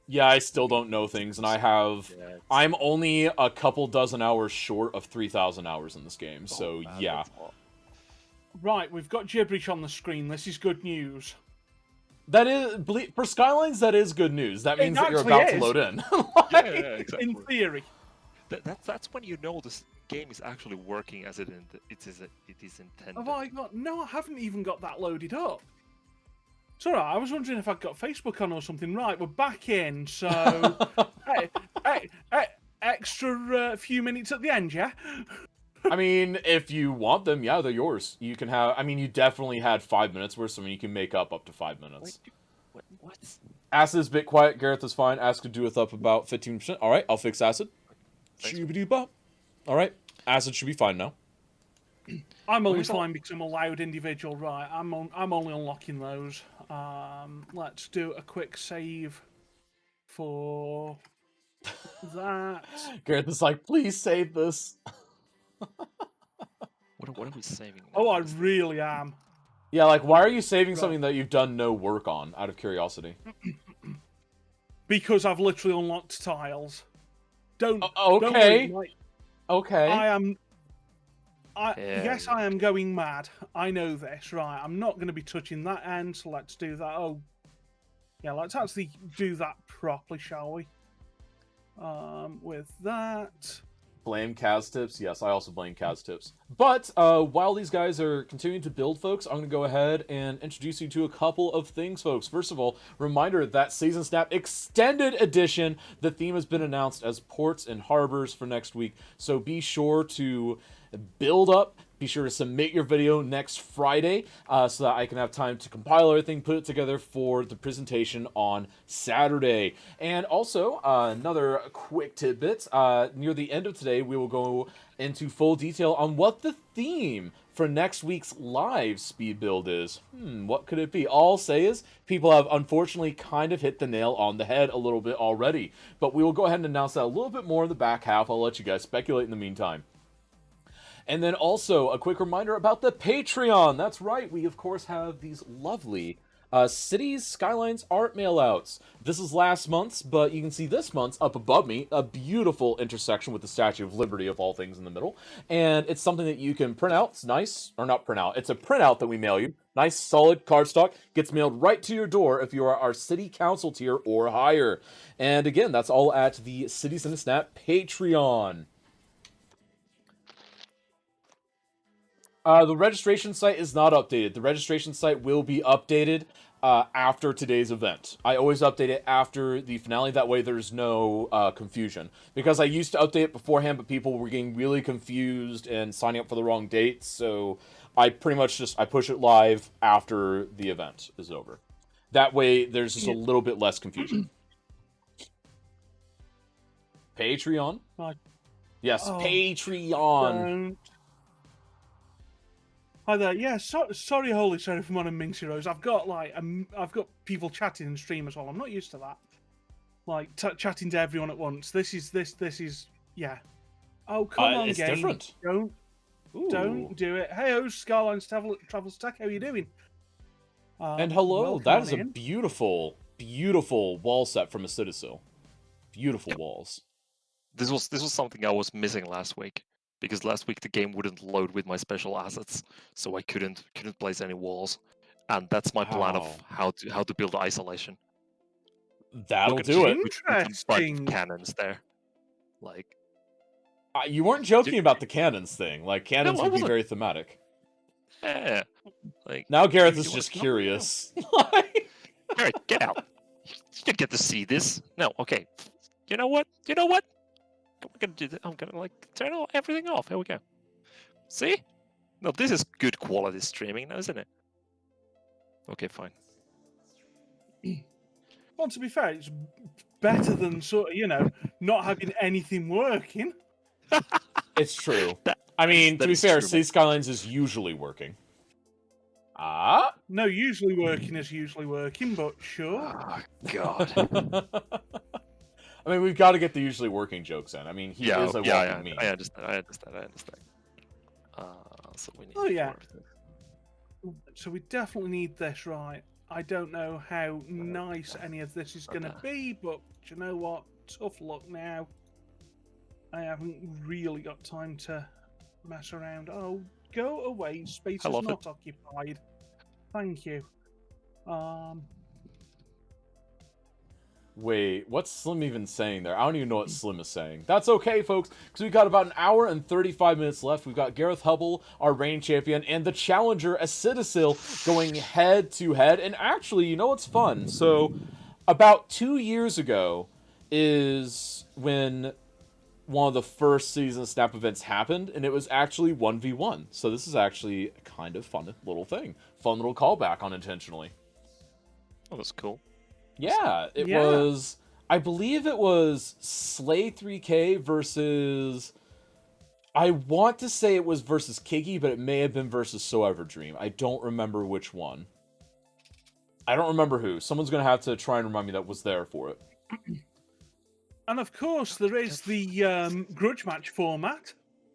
Yeah, I still don't know things, and I'm only a couple dozen hours short of 3,000 hours in this game, so man, yeah. Right, we've got gibberish on the screen. This is good news. That is, for Skylines, that is good news. That means that you're about to load in. Yeah, exactly. In theory. That's when you know this game is actually working as it is intended. Have I got... No, I haven't even got that loaded up. It's alright, I was wondering if I'd got Facebook on or something. Right, we're back in, so... extra few minutes at the end, yeah? I mean, if you want them, yeah, they're yours. You can have. I mean, you definitely had 5 minutes worth, so you can make up to 5 minutes. Wait, what? Acid is a bit quiet. Gareth is fine. Acid could do with up about 15%. All right, I'll fix Acid. All right, Acid should be fine now. I'm only fine because I'm a loud individual, right? I'm only unlocking those. Let's do a quick save for that. Gareth is like, please save this. What are we saving now? Oh, I really am. Yeah, like, why are you saving something that you've done no work on, out of curiosity? Because I've literally unlocked tiles. Okay. Don't worry, Okay. Yes, I am going mad. I know this, right? I'm not going to be touching that end, so let's do that. Oh, yeah, let's actually do that properly, shall we? With that... Blame Kaz Tips? Yes, I also blame Kaz Tips. But, while these guys are continuing to build, folks, I'm going to go ahead and introduce you to a couple of things, folks. First of all, reminder that Season Snap Extended Edition, the theme has been announced as Ports and Harbors for next week, so be sure to build up. Be sure to submit your video next Friday so that I can have time to compile everything, put it together for the presentation on Saturday. And also, another quick tidbit, near the end of today, we will go into full detail on what the theme for next week's live speed build is. What could it be? All I'll say is people have unfortunately kind of hit the nail on the head a little bit already. But we will go ahead and announce that a little bit more in the back half. I'll let you guys speculate in the meantime. And then also, a quick reminder about the Patreon. That's right, we of course have these lovely Cities Skylines art mailouts. This is last month's, but you can see this month's up above me, a beautiful intersection with the Statue of Liberty of all things in the middle. And it's something that you can print out. It's nice, or not print out, it's a printout that we mail you. Nice, solid cardstock. Gets mailed right to your door if you are our City Council tier or higher. And again, that's all at the Cities in a Snap Patreon. The registration site is not updated. The registration site will be updated after today's event. I always update it after the finale. That way there's no confusion. Because I used to update it beforehand, but people were getting really confused and signing up for the wrong dates. So I pretty much I push it live after the event is over. That way there's just a little bit less confusion. Patreon? Yes, Patreon. Hi there. Yeah, sorry, Holy Sheriff, I'm on a Minx Heroes. I've got I've got people chatting in stream as well. I'm not used to that. Like chatting to everyone at once. This is yeah. Oh come on, it's game. Different. Don't do it. Hey, Skylines Travel Stack. How are you doing? And hello. That is a beautiful, beautiful wall set from a Citadel. Beautiful walls. This was something I was missing last week. Because last week the game wouldn't load with my special assets, so I couldn't place any walls, and that's my plan of how to build isolation. That'll do it. Interesting. Cannons there, like you weren't joking about the cannons thing. Like cannons would be very thematic. Yeah, like now Gareth is just curious. Gareth, get out! You didn't get to see this. No, okay. You know what? I'm gonna do that. I'm gonna turn everything off. Here we go. See? No, this is good quality streaming now, isn't it? Okay, fine. Well, to be fair, it's better than not having anything working. It's true. I mean, to be fair, City Skylines is usually working. No, usually working is usually working, but sure. Oh, God. I mean, we've got to get the usually working jokes in. I mean, he is a walking meme. I understand. So we need more of this. So we definitely need this, right? I don't know how nice any of this is going to be, but do you know what? Tough luck now. I haven't really got time to mess around. Oh, go away. Space is not occupied. Thank you. Wait, what's Slim even saying there? I don't even know what Slim is saying. That's okay, folks, because we've got about an hour and 35 minutes left. We've got Gareth Hubble, our reigning champion, and the challenger, Acidosil, going head-to-head. And actually, you know what's fun? So, about 2 years ago is when one of the first Cities in a Snap events happened, and it was actually 1v1. So this is actually a kind of fun little thing. Fun little callback unintentionally. Oh, that's cool. Yeah, it was... I believe it was Slay 3K versus... I want to say it was versus Kiki, but it may have been versus So Ever Dream. I don't remember which one. I don't remember who. Someone's going to have to try and remind me that was there for it. And of course, there is the grudge match format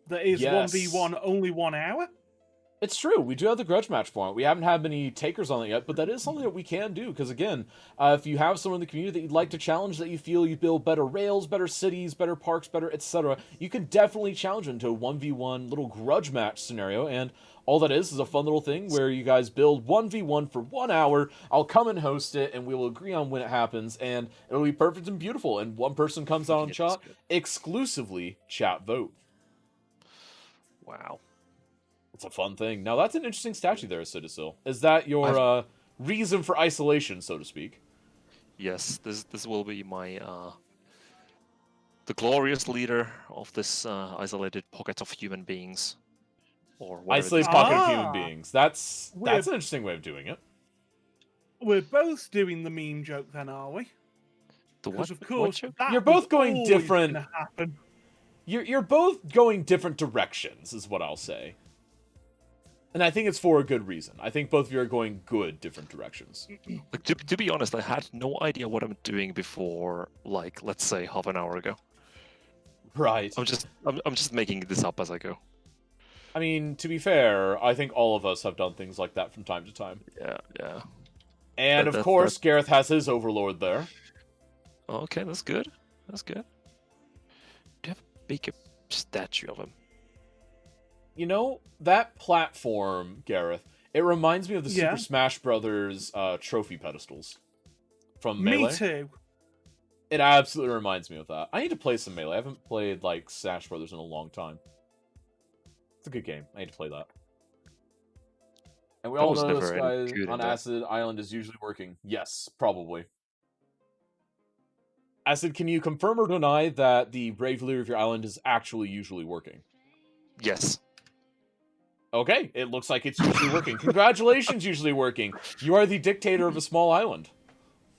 that is 1v1, only 1 hour. It's true. We do have the grudge match format. We haven't had many takers on it yet, but that is something that we can do. Because again, if you have someone in the community that you'd like to challenge, that you feel you build better rails, better cities, better parks, better etc., you can definitely challenge them to a 1v1 little grudge match scenario. And all that is a fun little thing where you guys build 1v1 for 1 hour. I'll come and host it, and we will agree on when it happens, and it'll be perfect and beautiful. And one person comes out on chat, exclusively chat vote. Wow. It's a fun thing. Now, that's an interesting statue there, Citisil. Is that your reason for isolation, so to speak? Yes, this will be my the glorious leader of this isolated pocket of human beings, or isolated pocket of human beings. That's an interesting way of doing it. We're both doing the meme joke, then, are we? Because of course, you're both going different. You're both going different directions, is what I'll say. And I think it's for a good reason. I think both of you are going good different directions. Like, to be honest, I had no idea what I'm doing before, like, let's say half an hour ago. Right. I'm just making this up as I go. I mean, to be fair, I think all of us have done things like that from time to time. Yeah. And of course, Gareth has his overlord there. Okay, that's good. That's good. Do you have a big statue of him? You know, that platform, Gareth, it reminds me of the Super Smash Brothers trophy pedestals from Melee. Me too. It absolutely reminds me of that. I need to play some Melee. I haven't played, like, Smash Brothers in a long time. It's a good game. I need to play that. And we all know this guy on Acid Island is usually working. Yes, probably. Acid, can you confirm or deny that the brave leader of your island is actually usually working? Yes. Okay, it looks like it's usually working. Congratulations, usually working. You are the dictator of a small island.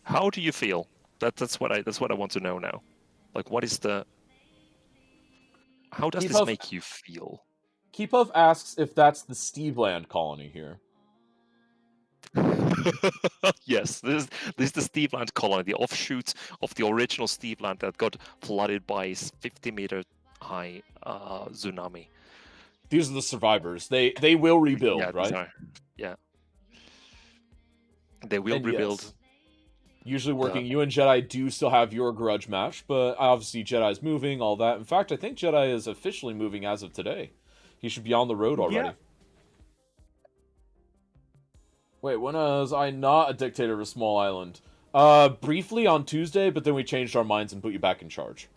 How do you feel? That's what I want to know now. Like, what is the... How does this make you feel? Keepuff asks if that's the Steveland colony here. Yes, this is the Steveland colony, the offshoot of the original Steveland that got flooded by a 50-meter high tsunami. These are the survivors. They will rebuild, right? Yeah. They will rebuild. Yes. Usually working. You and Jedi do still have your grudge match, but obviously Jedi's moving, all that. In fact, I think Jedi is officially moving as of today. He should be on the road already. Yeah. Wait, when was I not a dictator of a small island? Briefly on Tuesday, but then we changed our minds and put you back in charge.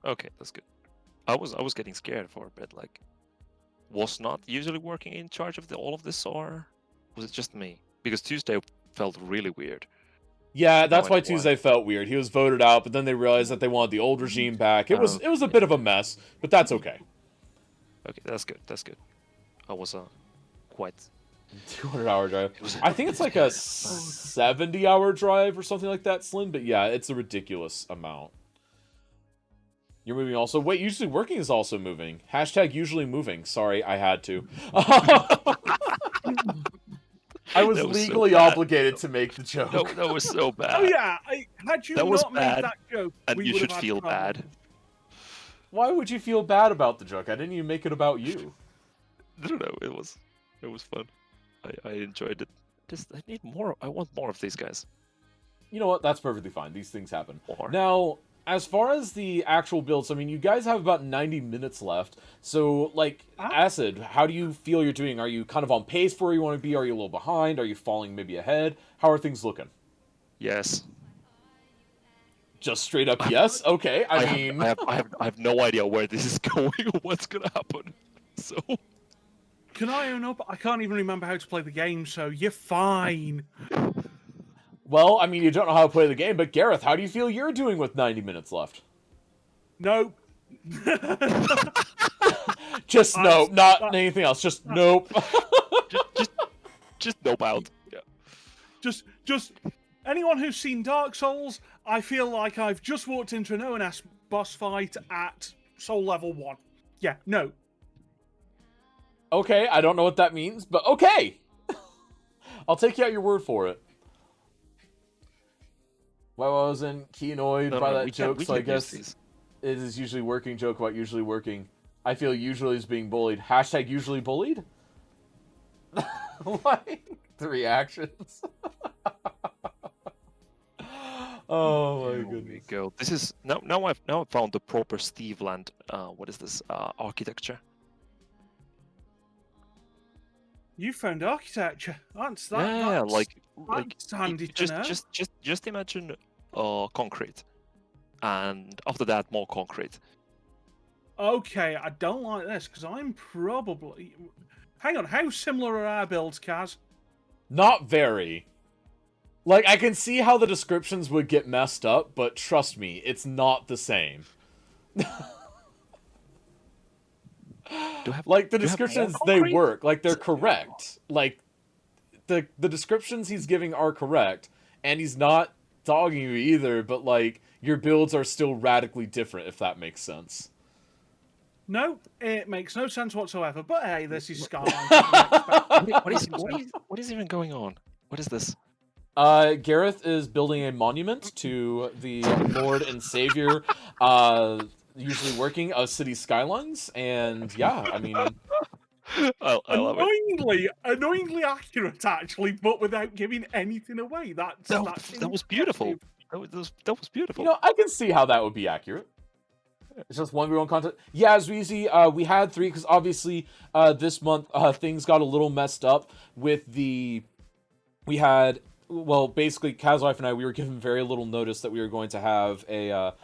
Okay, that's good. I was getting scared for a bit, like... Was not usually working in charge of all of this, or was it just me? Because Tuesday felt really weird. Yeah, that's why Tuesday felt weird. He was voted out, but then they realized that they wanted the old regime back. It was a bit of a mess, but that's okay. Okay, that's good. That's good. I was quite 200-hour drive. I think it's like a 70-hour drive or something like that, Slim. But yeah, it's a ridiculous amount. You're moving also. Wait, usually working is also moving. Hashtag usually moving. Sorry, I had to. I was legally obligated to make the joke. No, that was so bad. Oh yeah, had you not made that joke, and you should feel bad. Why would you feel bad about the joke? I didn't even make it about you. I don't know. It was fun. I enjoyed it. I need more. I want more of these guys. You know what? That's perfectly fine. These things happen. Now, as far as the actual builds, I mean, you guys have about 90 minutes left. So, like, Acid, how do you feel you're doing? Are you kind of on pace for where you want to be? Are you a little behind? Are you falling maybe ahead? How are things looking? Yes. Just straight up yes? Okay, I mean... I have no idea where this is going or what's going to happen. So... Can I own up? I can't even remember how to play the game, so you're fine. Well, I mean, you don't know how to play the game, but Gareth, how do you feel you're doing with 90 minutes left? Nope. Just nope, not anything else. Just nope. just nope out. Yeah. Just anyone who's seen Dark Souls, I feel like I've just walked into an ONS boss fight at Soul Level 1. Yeah, no. Okay, I don't know what that means, but okay. I'll take you at your word for it. Well, I wasn't keynoyed by that joke, so I guess it is usually working joke about usually working. I feel usually is being bullied. Hashtag usually bullied? Like, the reactions. Oh my goodness. We go. This is now I've found the proper Steveland. What is this architecture? You found architecture. That's that. Yeah, that's handy to know. Just imagine concrete, and after that more concrete. Okay, I don't like this because I'm probably. Hang on, how similar are our builds, Kaz? Not very. Like, I can see how the descriptions would get messed up, but trust me, it's not the same. Like, the descriptions, they work. Like, they're correct. Like, the descriptions he's giving are correct, and he's not dogging you either, but, like, your builds are still radically different, if that makes sense. No, it makes no sense whatsoever, but hey, this is Skyline. What is even going on? What is this? Gareth is building a monument to the Lord and Savior, usually working of City Skylines, and yeah, I mean... I love it. Annoyingly accurate, actually, but without giving anything away. That was beautiful. That was beautiful. You know, I can see how that would be accurate. It's just 1v1 content. Yeah, Zweezy, we had 3, because obviously this month things got a little messed up with the... We had... Well, basically, Kazwife and I, we were given very little notice that we were going to have a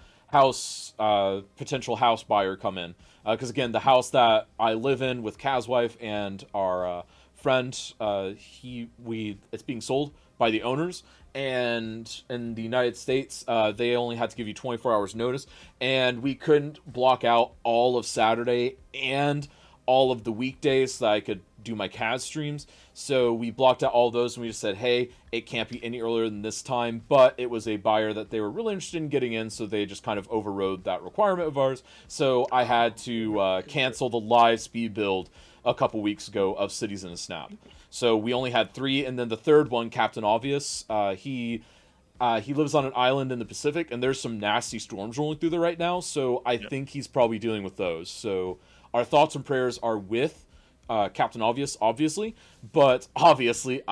potential house buyer come in. Because, again, the house that I live in with Kazwife and our friend, it's being sold by the owners. And in the United States, they only had to give you 24 hours notice. And we couldn't block out all of Saturday and all of the weekdays so that I could do my Kaz streams. So we blocked out all those, and we just said, hey, it can't be any earlier than this time. But it was a buyer that they were really interested in getting in, so they just kind of overrode that requirement of ours. So I had to cancel the live speed build a couple weeks ago of Cities in a Snap. So we only had 3, and then the third one, Captain Obvious, he lives on an island in the Pacific, and there's some nasty storms rolling through there right now, so I think he's probably dealing with those. So our thoughts and prayers are with Captain Obvious, obviously, but obviously,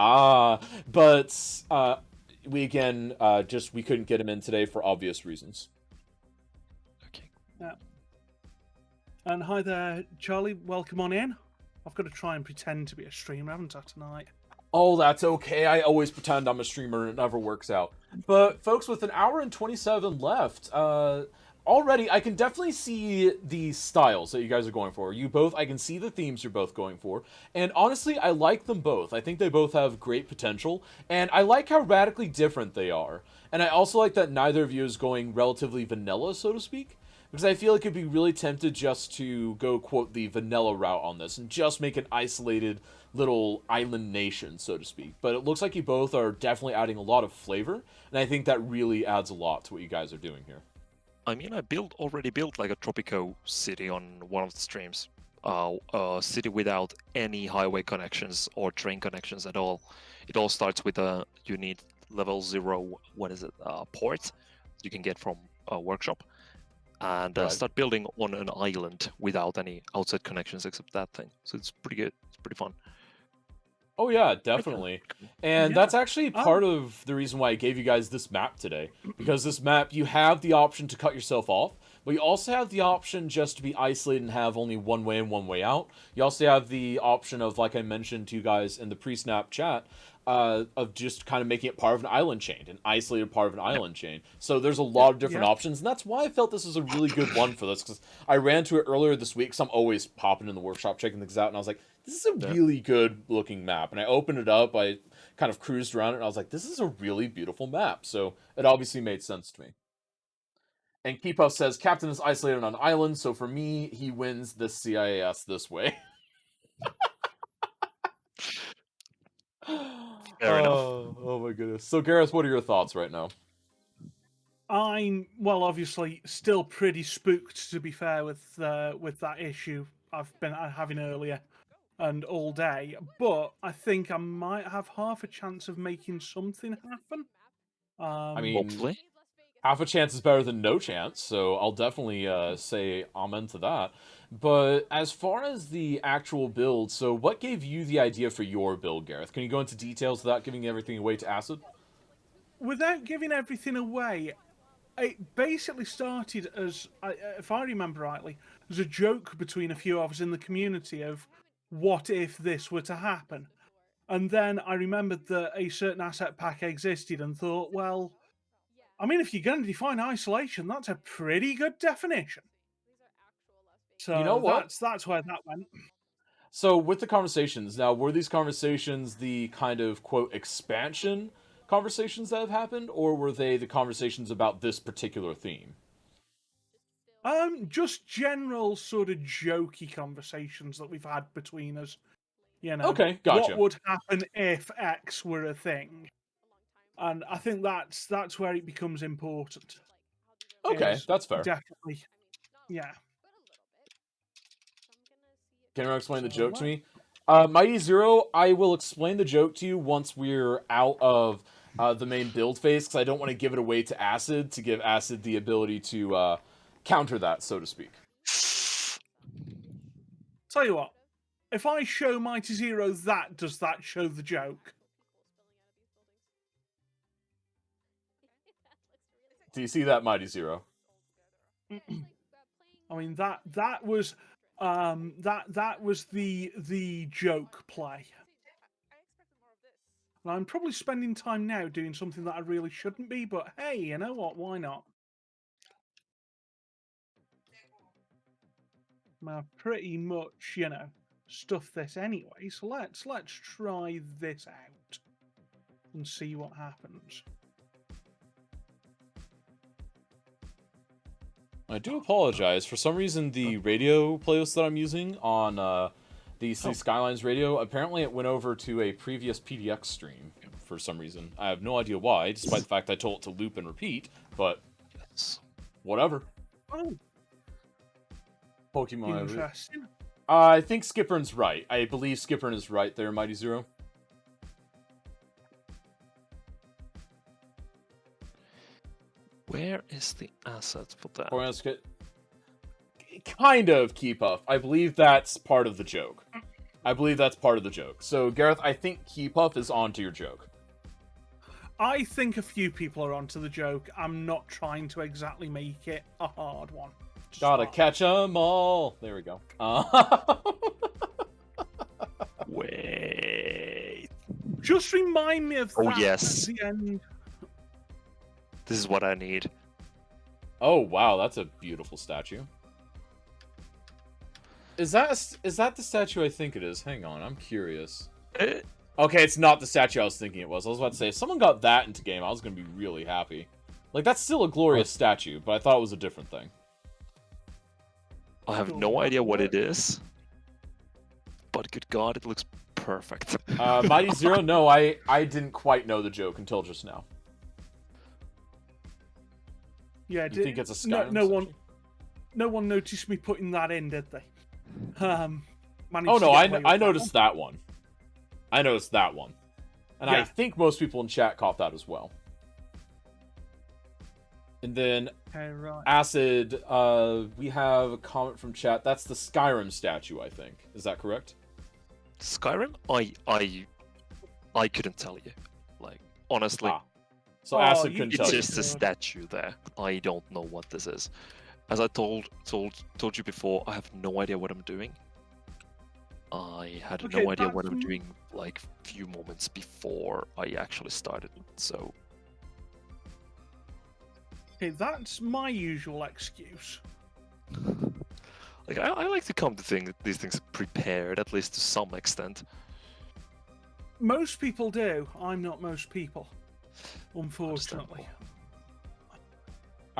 we again, we couldn't get him in today for obvious reasons. Okay. Yeah. And hi there, Charlie, welcome on in. I've got to try and pretend to be a streamer, haven't I, tonight? Oh, that's okay. I always pretend I'm a streamer and it never works out. But folks, with an hour and 27 left, already I can definitely see the styles that you guys are going for. I can see the themes you're both going for. And honestly, I like them both. I think they both have great potential. And I like how radically different they are. And I also like that neither of you is going relatively vanilla, so to speak. Because I feel like it'd be really tempted just to go, quote, the vanilla route on this and just make an isolated little island nation, so to speak. But it looks like you both are definitely adding a lot of flavor, and I think that really adds a lot to what you guys are doing here. I mean, I already built like a Tropico city on one of the streams. A city without any highway connections or train connections at all. It all starts with you need level 0, port you can get from a workshop. And start building on an island without any outside connections except that thing. So it's pretty good. It's pretty fun. Oh yeah, definitely. And that's actually part of the reason why I gave you guys this map today. Because this map, you have the option to cut yourself off, but you also have the option just to be isolated and have only one way in, one way out. You also have the option of, like I mentioned to you guys in the pre-snap chat, of just kind of making it part of an island chain, an isolated part of an island chain. So there's a lot of different options, and that's why I felt this was a really good one for this, because I ran to it earlier this week, because I'm always popping in the workshop, checking things out, and I was like, this is a really good looking map. And I opened it up, I kind of cruised around it, and I was like, this is a really beautiful map. So it obviously made sense to me. And Keepuff says, Captain is isolated on an island, so for me, he wins this CIS this way. Fair enough. Oh my goodness. So Gareth, what are your thoughts right now? I'm, well, obviously still pretty spooked, to be fair, with that issue I've been having earlier and all day. But I think I might have half a chance of making something happen. I mean, hopefully. Half a chance is better than no chance, so I'll definitely say amen to that. But as far as the actual build, so what gave you the idea for your build, Gareth? Can you go into details without giving everything away to Acid? Without giving everything away, it basically started as, if I remember rightly, as a joke between a few of us in the community of what if this were to happen. And then I remembered that a certain asset pack existed and thought, well, I mean, if you're going to define isolation, that's a pretty good definition. So you know what? That's where that went. So with the conversations, now, were these conversations the kind of, quote, expansion conversations that have happened, or were they the conversations about this particular theme? Just general sort of jokey conversations that we've had between us. You know, okay, gotcha. What would happen if X were a thing? And I think that's where it becomes important. Okay, that's fair. Definitely, yeah. Can you explain the joke to me? Mighty Zero, I will explain the joke to you once we're out of the main build phase, because I don't want to give it away to Acid, to give Acid the ability to counter that, so to speak. Tell you what, if I show Mighty Zero that, does that show the joke? Do you see that, Mighty Zero? I mean, that was that was the joke play. And I'm probably spending time now doing something that I really shouldn't be, but hey, you know what? Why not? I've pretty much, stuffed this anyway, so let's try this out and see what happens. I do apologize. For some reason, the radio playlist that I'm using on the City Skylines radio, apparently it went over to a previous PDX stream for some reason. I have no idea why, despite the fact I told it to loop and repeat, but whatever. Oh. Pokemon. Interesting. I think Skippern's right. I believe Skippern is right there, Mighty Zero. Where is the asset for that? Kind of Keepuff. I believe that's part of the joke. So, Gareth, I think Keepuff is onto your joke. I think a few people are onto the joke. I'm not trying to exactly make it a hard one. Gotta catch 'em all. There we go. Wait. Just remind me of that yes. at the end. This is what I need. Oh wow, that's a beautiful statue. Is that the statue I think it is? Hang on, I'm curious. Okay, it's not the statue I was thinking it was. I was about to say, if someone got that into game, I was gonna be really happy. Like, that's still a glorious statue, but I thought it was a different thing. I have no idea what it is, but good God, it looks perfect. Mighty Zero, no, I didn't quite know the joke until just now. Yeah, you think it's a Skyrim no one noticed me putting that in, did they? Oh no, I noticed that one. I noticed that one. And I think most people in chat caught that as well. And then, right. Acid, we have a comment from chat. That's the Skyrim statue, I think. Is that correct? Skyrim? I couldn't tell you. Like, honestly. So Acid couldn't tell you. It's just a statue there. I don't know what this is. As I told you before, I have no idea what I'm doing. I had no idea what I'm doing, like, few moments before I actually started, so... Okay, that's my usual excuse. Like, I like to come to these things prepared, at least to some extent. Most people do. I'm not most people, unfortunately.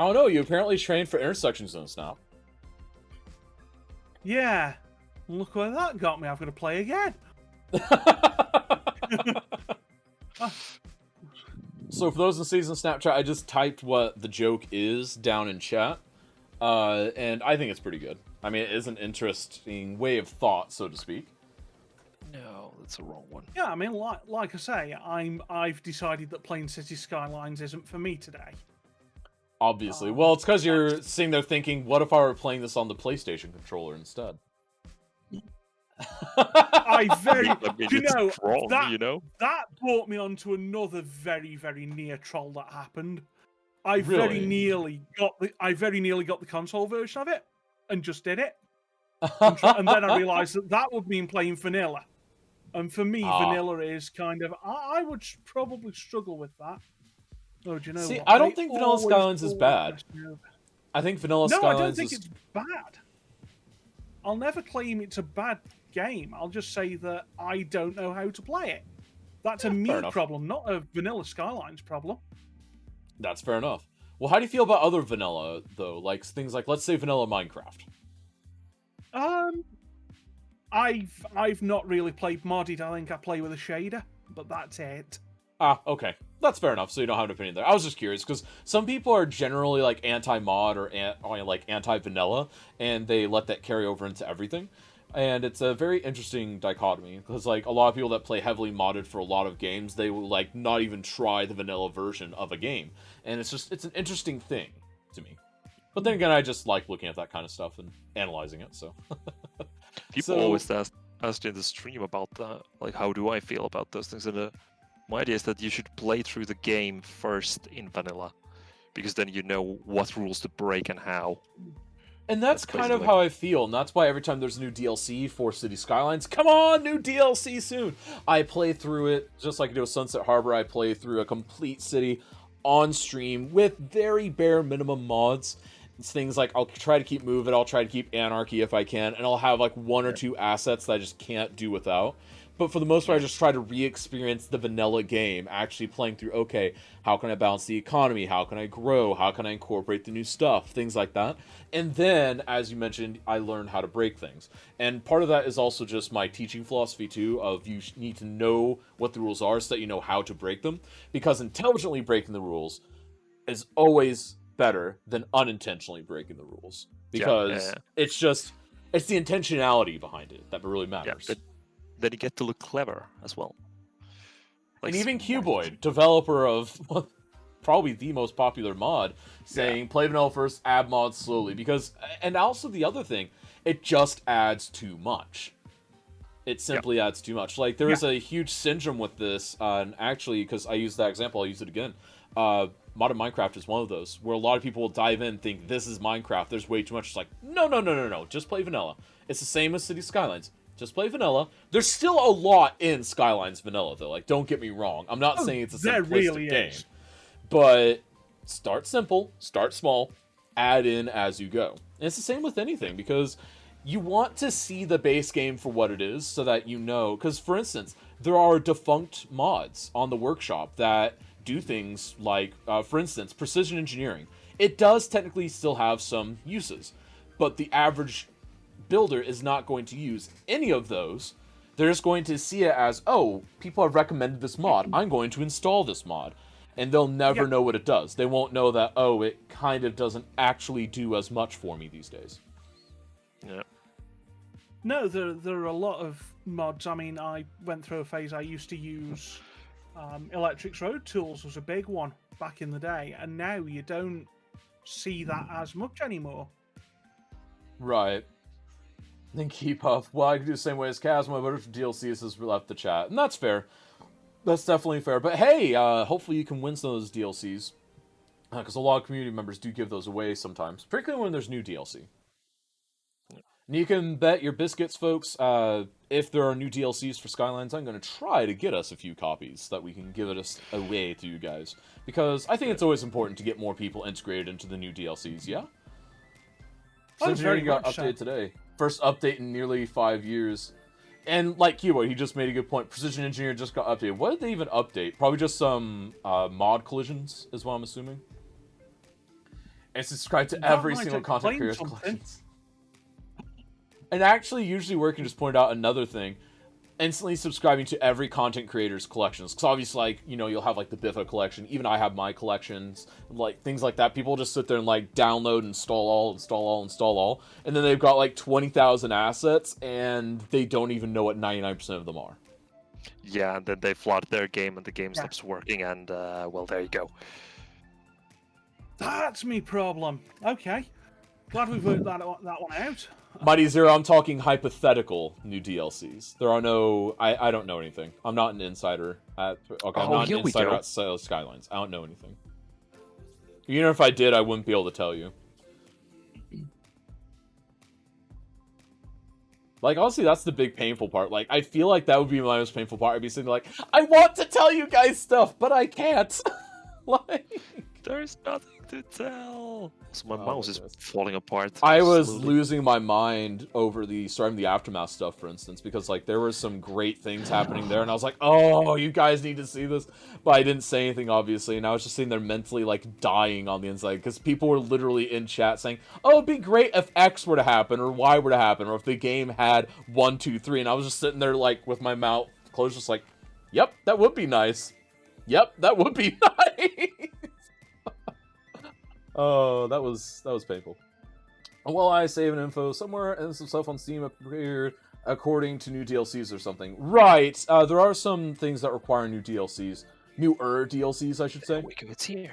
I don't know. You apparently trained for intersection zones now. Yeah. Look where that got me. I've got to play again. So for those in Season Snapchat, I just typed what the joke is down in chat. And I think it's pretty good. I mean, it is an interesting way of thought, so to speak. No, that's a wrong one. Yeah, I mean, like I say, I've decided that playing City Skylines isn't for me today. Obviously. Well, it's because you're sitting there thinking, what if I were playing this on the PlayStation controller instead? That brought me onto another very, very near troll that happened. I very nearly got the console version of it and just did it. And then I realised that would mean playing vanilla. And for me, vanilla is kind of... I would probably struggle with that. Oh, do you know what? I don't think Vanilla Skylines is bad. I think Vanilla Skylines No, I don't think it's bad. I'll never claim it's a bad game. I'll just say that I don't know how to play it. That's a me problem, not a Vanilla Skylines problem. That's fair enough. Well, how do you feel about other vanilla, though? Like, things like, let's say, vanilla Minecraft. I've not really played modded. I think I play with a shader, but that's it. Ah, okay. That's fair enough, so you don't have an opinion there. I was just curious, because some people are generally, like, anti-mod or like, anti-vanilla, and they let that carry over into everything. And it's a very interesting dichotomy, because, like, a lot of people that play heavily modded for a lot of games, they will, like, not even try the vanilla version of a game. And it's an interesting thing to me. But then again, I just like looking at that kind of stuff and analyzing it, so... People always ask in the stream about that, like, how do I feel about those things? And my idea is that you should play through the game first in vanilla, because then you know what rules to break and how. And that's kind of how I feel, and that's why every time there's a new DLC for City Skylines, come on, new DLC soon! I play through it, just like I do with Sunset Harbor, I play through a complete city on stream with very bare minimum mods. It's things like, I'll try to keep moving, I'll try to keep Anarchy if I can, and I'll have like one or two assets that I just can't do without. But for the most part, I just try to re-experience the vanilla game, actually playing through, okay, how can I balance the economy? How can I grow? How can I incorporate the new stuff? Things like that. And then, as you mentioned, I learned how to break things. And part of that is also just my teaching philosophy, too, of you need to know what the rules are so that you know how to break them. Because intelligently breaking the rules is always better than unintentionally breaking the rules. Because it's the intentionality behind it that really matters. Yeah, then you get to look clever as well. Like, and even Cuboid, developer of probably the most popular mod, saying play vanilla first, add mods slowly. Because, and also the other thing, it just adds too much. It simply adds too much. Like, there is a huge syndrome with this, and actually, because I used that example, I'll use it again. Modded Minecraft is one of those, where a lot of people will dive in and think, this is Minecraft, there's way too much. It's like, no, just play vanilla. It's the same as City Skylines. Just play vanilla. There's still a lot in Skylines vanilla, though. Like, don't get me wrong. I'm not saying it's a simplistic game. But start simple, start small, add in as you go. And it's the same with anything, because you want to see the base game for what it is so that you know. Because, for instance, there are defunct mods on the workshop that do things like, for instance, precision engineering. It does technically still have some uses, but the average builder is not going to use any of those. They're just going to see it as, oh, people have recommended this mod, I'm going to install this mod. And they'll never know what it does. They won't know that, oh, it kind of doesn't actually do as much for me these days. Yeah. No, there are a lot of mods. I mean, I went through a phase I used to use Electric's Road Tools was a big one back in the day, and now you don't see that as much anymore. Right. Then keep up. Well, I can do the same way as Kazma, but if DLCs has left the chat. And that's fair. That's definitely fair. But hey, hopefully you can win some of those DLCs. Because a lot of community members do give those away sometimes. Particularly when there's new DLC. And you can bet your biscuits, folks, if there are new DLCs for Skylines, I'm going to try to get us a few copies so that we can give it away to you guys. Because I think it's always important to get more people integrated into the new DLCs, yeah? Engineering got updated today. First update in nearly 5 years. And like Kiwa, he just made a good point. Precision Engineer just got updated. What did they even update? Probably just some mod collisions, is what I'm assuming. and subscribe to every single content creator's collections. And actually, usually where I can just point out another thing, instantly subscribing to every content creator's collections. Because obviously, like, you know, you'll have, like, the Biffa collection. Even I have my collections. Like, things like that. People just sit there and, like, download, install all. And then they've got, like, 20,000 assets, and they don't even know what 99% of them are. Yeah, and then they flood their game, and the game stops working, and, well, there you go. That's me problem. Okay. Glad we've worked that one out. Mighty Zero, I'm talking hypothetical new DLCs. There are no... I don't know anything. I'm not an insider at... Okay, I'm not an insider at Skylines. I don't know anything. Even if I did, I wouldn't be able to tell you. Like, honestly, that's the big painful part. Like, I feel like that would be my most painful part. I'd be sitting like, I want to tell you guys stuff, but I can't. Like... There's nothing to tell. So my mouse is falling apart. I was losing my mind over the Storm the Aftermath stuff, for instance, because, like, there were some great things happening there, and I was like, oh, you guys need to see this. But I didn't say anything, obviously, and I was just sitting there mentally, like, dying on the inside, because people were literally in chat saying, oh, it'd be great if X were to happen, or Y were to happen, or if the game had 1, 2, 3, and I was just sitting there, like, with my mouth closed, just like, yep, that would be nice. Yep, that would be nice. Oh, that was painful. Well, I save an info somewhere and some stuff on Steam appeared according to new DLCs or something. Right, there are some things that require new DLCs. Newer DLCs, I should say. We go, it's here.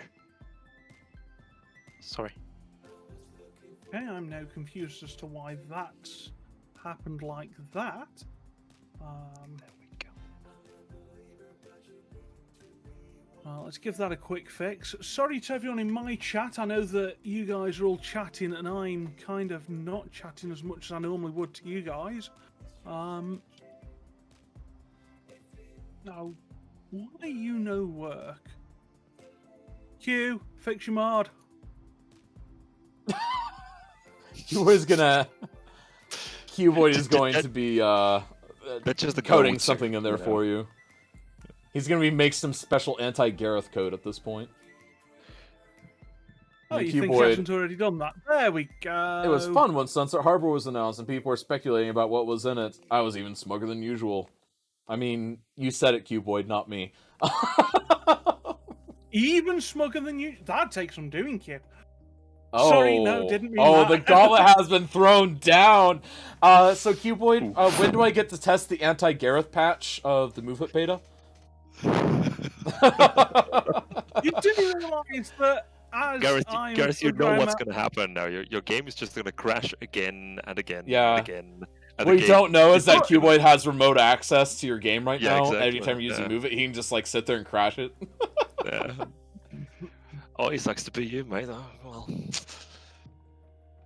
Sorry. Okay, I'm now confused as to why that happened like that. There we go. Let's give that a quick fix. Sorry to everyone in my chat. I know that you guys are all chatting and I'm kind of not chatting as much as I normally would to you guys. Now, why you no work? Q, fix your mod. Q-Boyd is going to be that's just the coding something in there for you. He's going to make some special anti-Gareth code at this point. Oh, you think he hasn't already done that? There we go. It was fun when Sunset Harbor was announced and people were speculating about what was in it. I was even smoother than usual. I mean, you said it, Q-Boyd, not me. Even smoother than you? That takes some doing, kid. Oh. Sorry, no, didn't mean that. The gauntlet has been thrown down. So, Q-Boyd, when do I get to test the anti-Gareth patch of the movement beta? You didn't realize that as Gareth, you know what's going to happen now. Your game is just going to crash again and again and again. And what you don't know is that Q-Boyd has remote access to your game right now. Exactly. Every time you use a move it, he can just, like, sit there and crash it. Yeah. Oh, he sucks to be you, mate. Oh, well.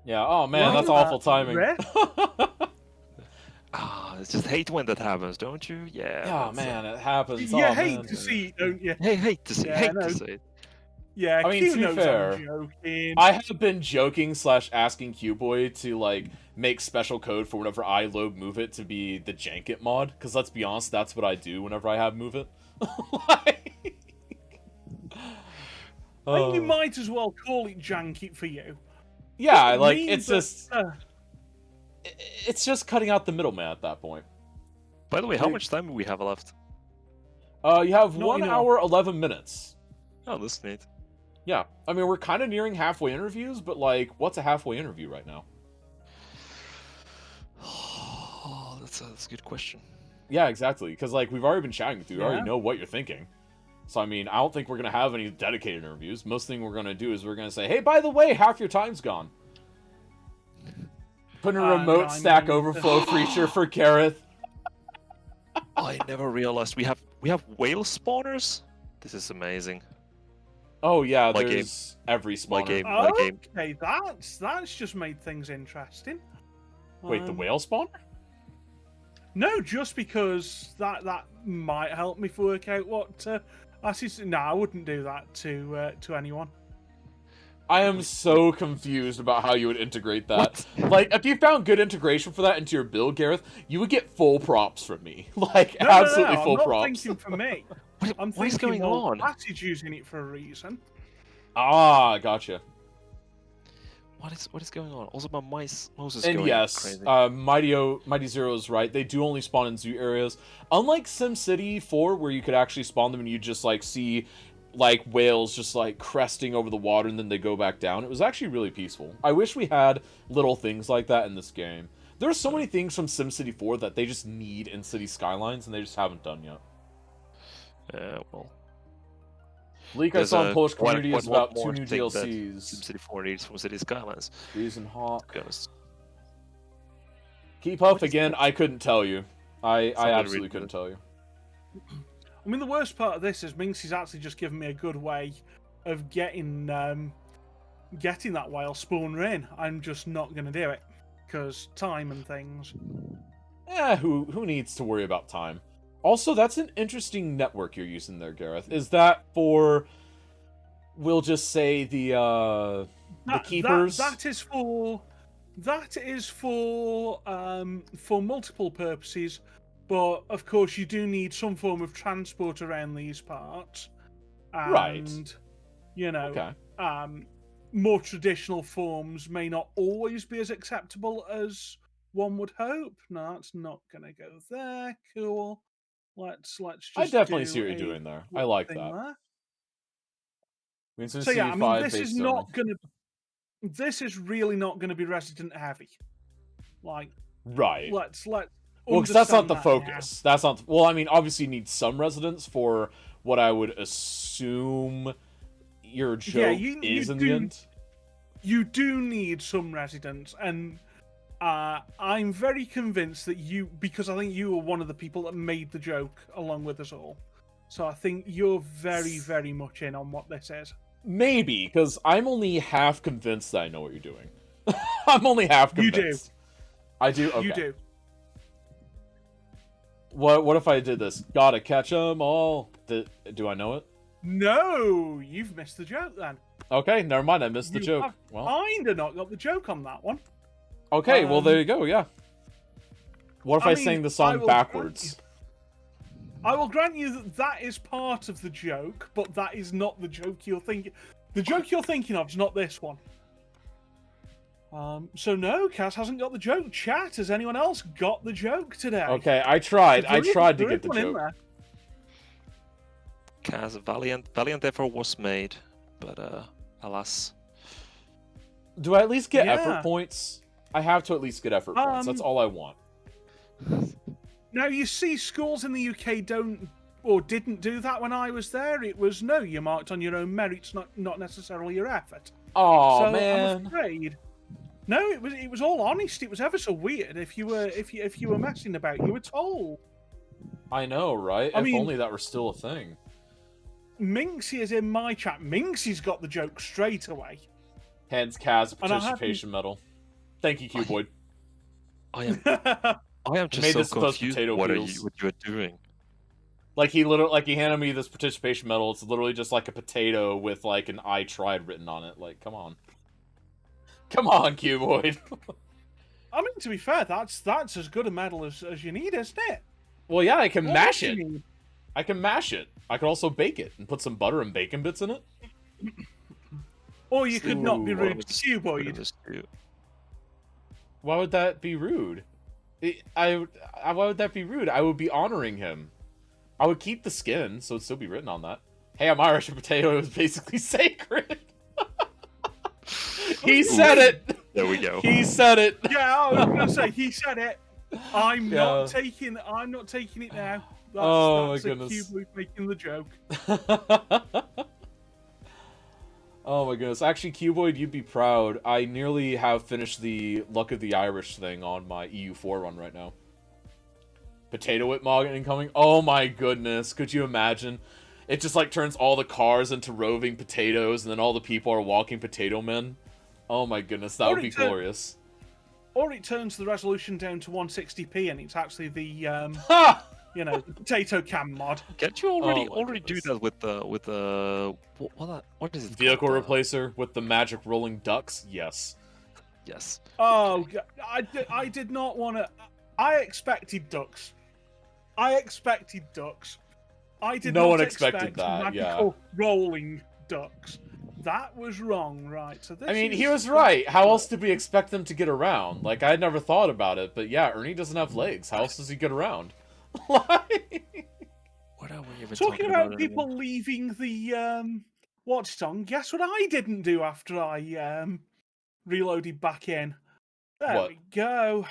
Yeah, oh man, that's awful timing. It's just hate when that happens, don't you? Yeah. Oh man, it happens. You hate to see it, don't you? Hate to see it. Yeah, I mean, to be fair, I have been joking / asking Q-Boy to, like, make special code for whenever I load Move It to be the Jank It mod, because let's be honest, that's what I do whenever I have Move It. I think you might as well call it Jank It for you. Yeah, like, it's just... It's just cutting out the middleman at that point. By the way, how much time do we have left? You have 1 hour, 11 minutes. Oh, that's neat. Yeah, I mean, we're kind of nearing halfway interviews, but, like, what's a halfway interview right now? Oh, that's a good question. Yeah, exactly, because, like, we've already been chatting through. We already know what you're thinking. So, I mean, I don't think we're going to have any dedicated interviews. Most thing we're going to do is we're going to say, hey, by the way, half your time's gone. Put in a remote Stack Overflow feature for Gareth. I never realized we have whale spawners. This is amazing. Oh yeah, there's every spawner. My game. Okay, that's just made things interesting. Wait, the whale spawner? No, just because that might help me work out what. No, I wouldn't do that to anyone. I am so confused about how you would integrate that. Like, if you found good integration for that into your build, Gareth, you would get full props from me. Like, absolutely full props. I'm not thinking for me. What is going on? Passage using it for a reason. Ah, gotcha. what is going on? Also, my mouse is And going yes, crazy. Mighty Zero is right. They do only spawn in zoo areas. Unlike SimCity 4, where you could actually spawn them and you just like see like whales just like cresting over the water and then they go back down. It was actually really peaceful. I wish we had little things like that in this game. There are so many things from SimCity 4 that they just need in City Skylines and they just haven't done yet. Well. Leak I saw in Polish community is about 2 new thing DLCs. SimCity 4 needs from City Skylines. Reason Hawk. To be honest. Keep up again, I couldn't tell you. I absolutely couldn't tell you. I mean, the worst part of this is Minxie's actually just given me a good way of getting that whale spawner in. I'm just not going to do it, because time and things. Yeah, who needs to worry about time? Also, that's an interesting network you're using there, Gareth. Is that for, we'll just say, the keepers? That is for multiple purposes, but of course you do need some form of transport around these parts. And, right. You know, okay. More traditional forms may not always be as acceptable as one would hope. No, it's not going to go there. Cool. Let's just. I definitely see what you're doing there. I like that. So yeah, I mean, this is not going to. This is really not going to be resident heavy. Like, right. Let's. Well, because that's not the focus. Now. That's not. Well, I mean, obviously, you need some residents for what I would assume your joke is in the end. You do need some residents, and I'm very convinced that because I think you were one of the people that made the joke along with us all. So I think you're very, very much in on what this is. Maybe, because I'm only half convinced that I know what you're doing. I'm only half convinced. You do. I do? Okay. You do. What if I did this? Gotta catch 'em all. Do I know it? No, you've missed the joke then. Okay, never mind. I missed the joke. Well, kinda not got the joke on that one. Okay, well there you go. Yeah. What if I sang the song backwards? I will grant you that is part of the joke, but that is not the joke you're thinking. The joke you're thinking of is not this one. So no, Kaz hasn't got the joke. Chat, has anyone else got the joke today? Okay, I tried. I tried to get the joke. Kaz, valiant effort was made, but alas. Do I at least get effort points? I have to at least get effort points. That's all I want. Now, you see, schools in the UK don't or didn't do that when I was there. It was, no, you're marked on your own merits, not necessarily your effort. Oh, so man. I'm afraid. No, it was all honest. It was ever so weird. If you were messing about, you were told. I know, right? If only that were still a thing. Minxie is in my chat. Minxie's got the joke straight away. Hands Kaz a participation medal. Thank you, Cuboid. I am just so confused what you are doing. Like he handed me this participation medal. It's literally just like a potato with like an "I tried" written on it. Like, come on. Come on, Cuboid. I mean, to be fair, that's as good a medal as you need, isn't it? Well, yeah, I can mash it. I can mash it. I could also bake it and put some butter and bacon bits in it. Or you could not be rude to Cuboid. Why would that be rude? Why would that be rude? I would be honoring him. I would keep the skin, so it'd still be written on that. Hey, I'm Irish, a potato is basically sacred. He said it! There we go. He said it! Yeah, I was gonna say, he said it. I'm not taking it now. That's my goodness. Cuboid making the joke. Oh my goodness. Actually, Cuboid, you'd be proud. I nearly have finished the Luck of the Irish thing on my EU4 run right now. Potato whip mod incoming. Oh my goodness. Could you imagine? It just like turns all the cars into roving potatoes and then all the people are walking potato men. Oh my goodness. That would be glorious. Or it turns the resolution down to 160p and it's actually the potato cam mod. Can't you already do that with the what is it? Vehicle replacer with the magic rolling ducks? Yes. Yes. Oh, I did not want to. I expected ducks. I did no not one expected expect that. magical rolling ducks. That was wrong, right? So this I mean, he was right. How else did we expect them to get around? Like, I had never thought about it, but yeah, Ernie doesn't have legs. How else does he get around? Like... What are we even talking about people anymore? leaving the watch song? Guess what I didn't do after I reloaded back in? There we go.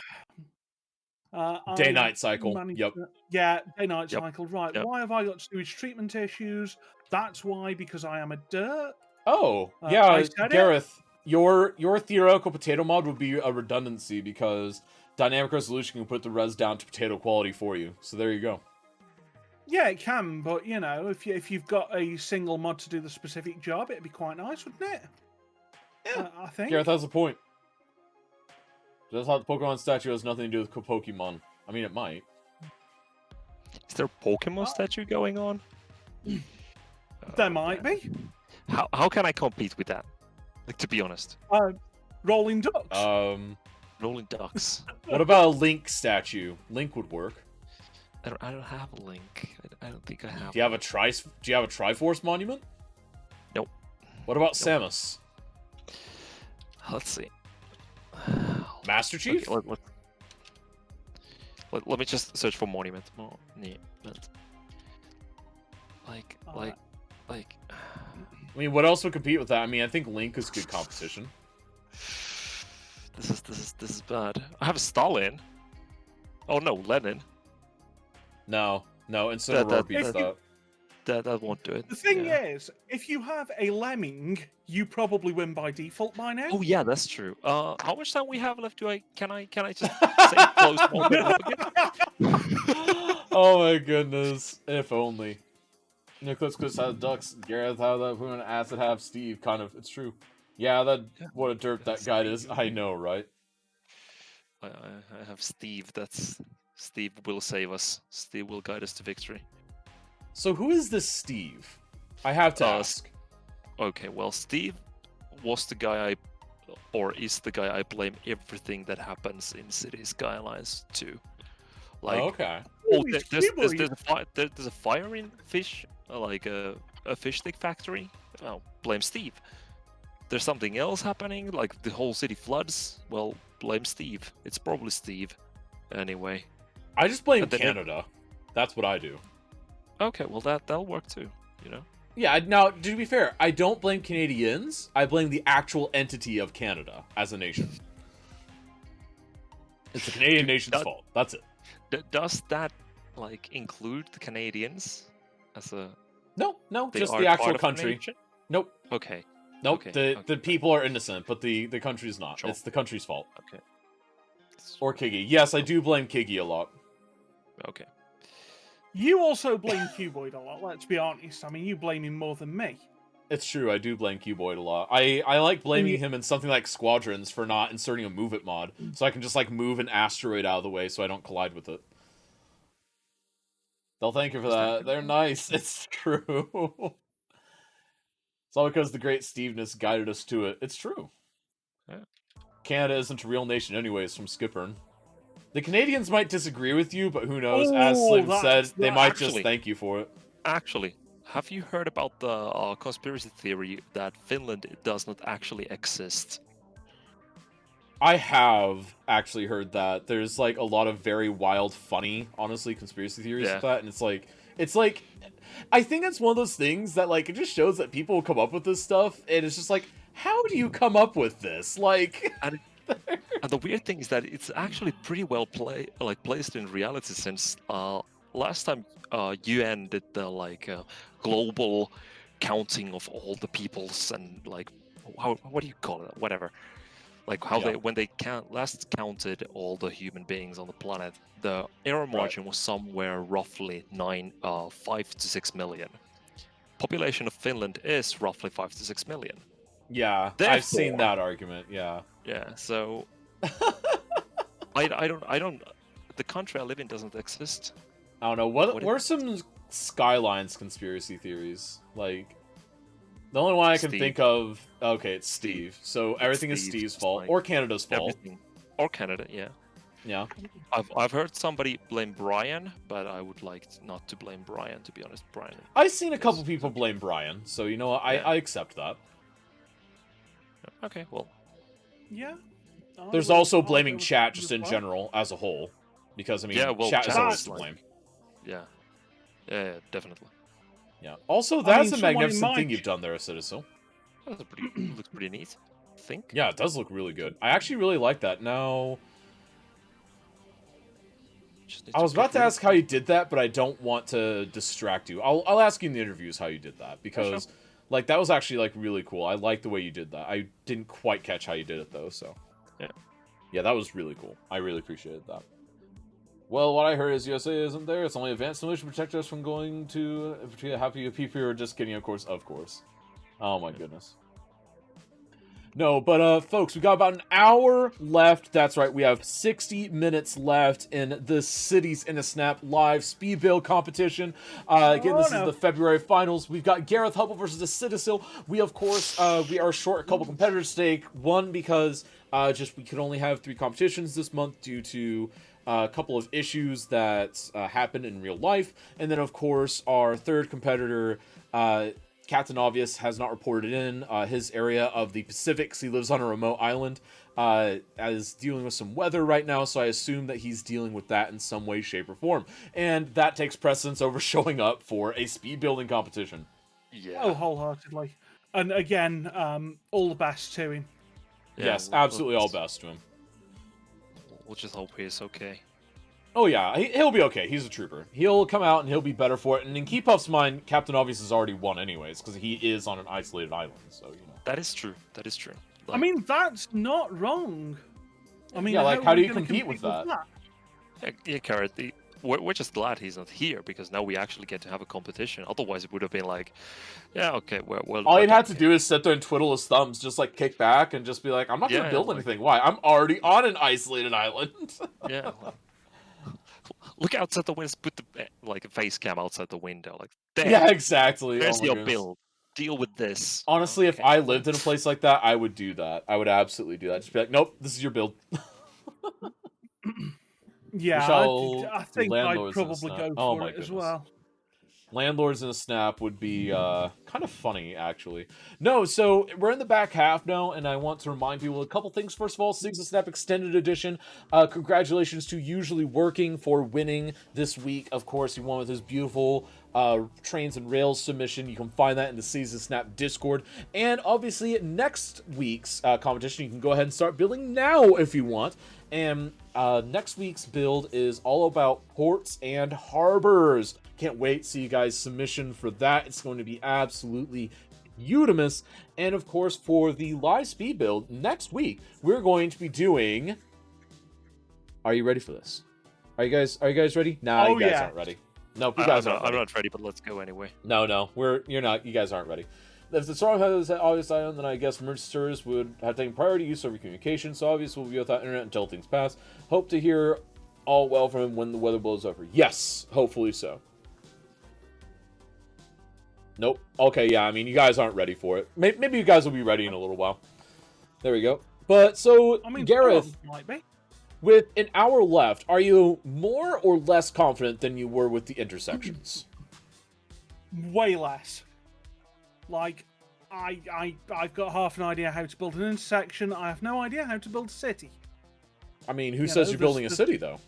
Day-night cycle. Yep. Yeah, day-night cycle. Right. Yep. Why have I got sewage treatment issues? That's why, because I am a dirt. Oh, yeah, Gareth, your theoretical potato mod would be a redundancy because dynamic resolution can put the res down to potato quality for you. So there you go. Yeah, it can, but you know, if you've got a single mod to do the specific job, it'd be quite nice, wouldn't it? Yeah, I think. Gareth has a point. That's how the Pokemon statue has nothing to do with Pokemon. I mean, it might. Is there a Pokemon statue going on? There might be. How can I compete with that? Like, to be honest. Rolling ducks. Rolling ducks. What about a Link statue? Link would work. I don't have a Link. I don't think I have. Do you have a Triforce monument? Nope. What about Samus? Let's see. Master Chief? Okay, let me just search for monument. Like. I mean, what else would compete with that? I mean, I think Link is good competition. This is bad. I have Stalin. Oh no, Lenin. No, Incineroar beats that. That won't do it. The thing is, if you have a lemming, you probably win by default by now. Oh yeah, that's true. How much time we have left? Can I just say close moment again? Oh my goodness! If only. Nicholas Chris has ducks. Gareth how that woman acid have Steve. Kind of, it's true. Yeah, what a derp that guy is. I know, right? I have Steve. Steve will save us. Steve will guide us to victory. So who is this Steve? I have to ask. Okay, well, Steve was the guy is the guy I blame everything that happens in City Skylines to. Like, okay. Oh, there's a fire in fish, like a fish stick factory. Oh, blame Steve. There's something else happening, like the whole city floods. Well, blame Steve. It's probably Steve. Anyway. I just blame Canada. That's what I do. Okay, well that'll work too, you know? Yeah, now, to be fair, I don't blame Canadians. I blame the actual entity of Canada as a nation. It's the Canadian nation's fault. That's it. Does that, like, include the Canadians as a... No, just the actual country. Nope. Okay. Nope, okay. The people are innocent, but the country's not. Sure. It's the country's fault. Okay. Or Kiggy. Yes, I do blame Kiggy a lot. Okay. You also blame Cuboid a lot, let's be honest. I mean, you blame him more than me. It's true, I do blame Cuboid a lot. I like blaming him in something like Squadrons for not inserting a Move It mod, so I can just, like, move an asteroid out of the way so I don't collide with it. They'll thank you for that. They're nice. It's true. It's all because the great Steveness guided us to it. It's true. Yeah. Canada isn't a real nation anyways, from Skippern. The Canadians might disagree with you, but who knows? As Slim said, they might just thank you for it. Actually, have you heard about the conspiracy theory that Finland does not actually exist? I have actually heard that. There's, like, a lot of very wild, funny, honestly, conspiracy theories with that, and it's like, I think it's one of those things that, like, it just shows that people come up with this stuff, and it's just like, how do you come up with this? Like... And the weird thing is that it's actually pretty well placed in reality, since last time UN did the global counting of all the peoples and what do you call it? Whatever. Like how when they last counted all the human beings on the planet, the error margin was somewhere roughly 5 to 6 million. Population of Finland is roughly 5 to 6 million. Yeah, therefore, I've seen that argument. Yeah. Yeah. So I don't. The country I live in doesn't exist. I don't know. What are some Skylines conspiracy theories? Like, the only one I can think of. Okay, it's Steve. So everything is Steve's fault, or Canada's fault. Everything. Or Canada, yeah. Yeah. I've heard somebody blame Brian, but I would like not to blame Brian, to be honest. Brian. I've seen a couple people blame Brian, so you know what? I accept that. Okay, well. Yeah. There's also blaming chat just in general as a whole, because I mean, chat is always to blame. Yeah. Yeah, definitely. Yeah. Also, that's a magnificent thing you've done there, Citadel. Looks pretty neat, I think. Yeah, it does look really good. I actually really like that. Now, I was about to ask how you did that, but I don't want to distract you. I'll ask you in the interviews how you did that, because like that was actually like really cool. I like the way you did that. I didn't quite catch how you did it though, so yeah, that was really cool. I really appreciated that. Well, what I heard is USA isn't there. It's only advanced solution to protect us from going to happy people. Or just kidding, of course. Oh my goodness. No, but folks, we got about an hour left. That's right, we have 60 minutes left in the Cities in a Snap live speed build competition. Again, this is the February finals. We've got Gareth Hubble versus the Citadel. We, of course, we are short a couple competitors today. One, because we could only have 3 competitions this month due to a couple of issues that happened in real life. And then, of course, our third competitor, Captain Obvious, has not reported in his area of the Pacific, because he lives on a remote island, is dealing with some weather right now, so I assume that he's dealing with that in some way, shape, or form. And that takes precedence over showing up for a speed building competition. Yeah. Oh, wholeheartedly. And again, all the best to him. Yeah, yes, absolutely all best to him. We'll just hope he's okay. Oh yeah, he'll be okay. He's a trooper. He'll come out and he'll be better for it. And in Keepuff's mind, Captain Obvious has already won anyways, because he is on an isolated island, so, you know. That is true. That is true. Like, I mean, that's not wrong. I mean, yeah, like, how do you compete with that? Yeah, Carrot, we're just glad he's not here, because now we actually get to have a competition. Otherwise, it would have been like, yeah, okay, well... All he'd have to do is sit there and twiddle his thumbs, just, like, kick back and just be like, I'm not going to build anything. Why? I'm already on an isolated island. Yeah, look outside the window. Put the a face cam outside the window. Like, damn, yeah, exactly. There's your build. Deal with this. Honestly, if I lived in a place like that, I would do that. I would absolutely do that. Just be like, nope, this is your build. Yeah, I think I'd probably go for it as well. Landlords in a Snap would be kind of funny, actually. No, so we're in the back half now, and I want to remind people a couple things. First of all, Cities in a Snap Extended Edition. Congratulations to Usually Working for winning this week. Of course, he won with his beautiful Trains and Rails submission. You can find that in the Cities in a Snap Discord. And obviously, next week's competition, you can go ahead and start building now if you want. And next week's build is all about ports and harbors. Can't wait to see you guys' submission for that. It's going to be absolutely beautimous. And of course, for the live speed build next week, we're going to be doing... Are you ready for this? Are you guys ready? Nah, you guys aren't ready. No, you guys aren't ready. I'm not ready, but let's go anyway. No, you're not. You guys aren't ready. If the storm has obvious island, then I guess emergency service would have taken priority use over communication, so obvious will be without internet until things pass. Hope to hear all well from him when the weather blows over. Yes, hopefully so. Nope. Okay, yeah, I mean, you guys aren't ready for it. Maybe you guys will be ready in a little while. There we go. But, so, I mean, Gareth, might be. With an hour left, are you more or less confident than you were with the intersections? Way less. Like, I've got half an idea how to build an intersection. I have no idea how to build a city. I mean, who says you're building a city, though?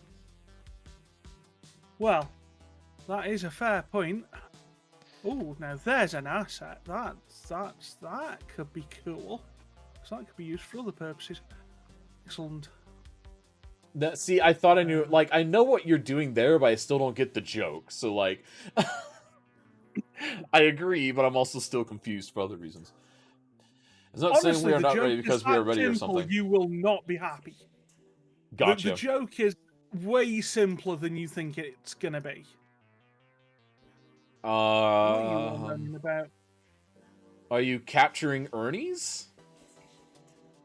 Well, that is a fair point. Oh, now there's an asset. That could be cool. So that could be used for other purposes. Excellent. See, I thought I knew. Like, I know what you're doing there, but I still don't get the joke. So, like, I agree, but I'm also still confused for other reasons. It's not Honestly, saying we are not ready because we are ready or something. You will not be happy. Gotcha. The joke is way simpler than you think it's gonna be. What are you wondering about? Are you capturing Ernie's?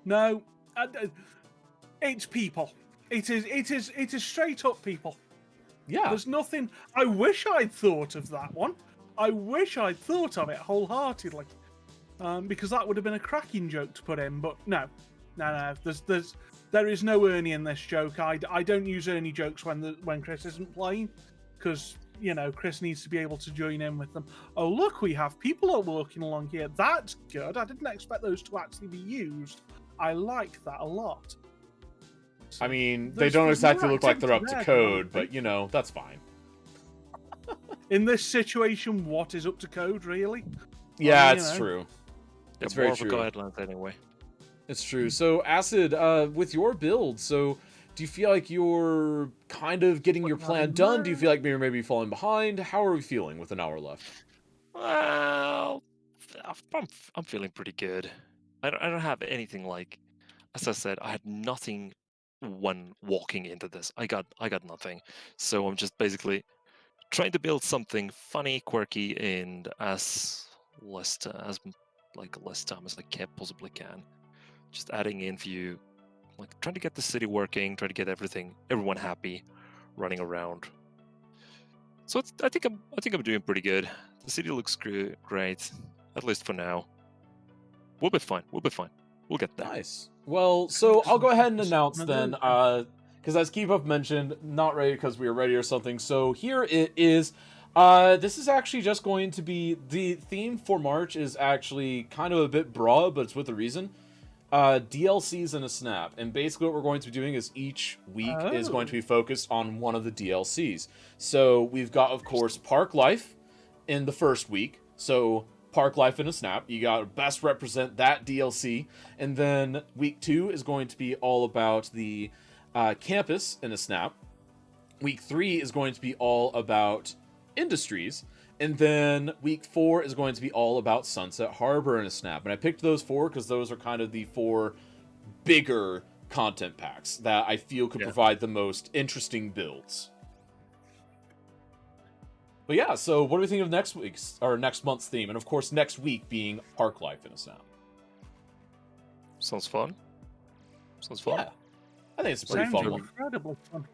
No, it's people. It is straight up people. Yeah. There's nothing. I wish I'd thought of that one. I wish I'd thought of it wholeheartedly, because that would have been a cracking joke to put in. But no. There is no Ernie in this joke. I don't use Ernie jokes when Chris isn't playing, because Chris needs to be able to join in with them. Oh, look, we have people walking along here. That's good. I didn't expect those to actually be used. I like that a lot. So I mean, they don't exactly look like they're up to code, but, that's fine. In this situation, what is up to code, really? Yeah, it's true. It's very true. Guidelines anyway. It's true. So, Acid, with your build, do you feel like you're kind of getting your plan done? Do you feel like you're maybe falling behind? How are we feeling with an hour left? Well, I'm feeling pretty good. I don't have anything like, as I said, I had nothing when walking into this. I got nothing. So I'm just basically trying to build something funny, quirky, and as less time as I possibly can. Just adding in few, like trying to get the city working, trying to get everyone happy, running around. So I think I'm doing pretty good. The city looks great, at least for now. We'll be fine. We'll get there. Nice. Well, so I'll go ahead and announce then, because as Keepup mentioned, not ready because we were ready or something. So here it is. This is actually just going to be, the theme for March is actually kind of a bit broad, but it's with a reason. DLCs in a snap. And basically what we're going to be doing is each week is going to be focused on one of the DLCs. So we've got, of course, Park Life in the first week. So Park Life in a snap. You got to best represent that DLC. And then week 2 is going to be all about the campus in a snap. Week 3 is going to be all about industries. And then week 4 is going to be all about Sunset Harbor in a snap. And I picked those 4 because those are kind of the 4 bigger content packs that I feel could provide the most interesting builds. But yeah, so what do we think of next month's theme? And of course, next week being Park Life in a snap. Sounds fun. Yeah, I think it's a pretty fun one. Incredibly fun.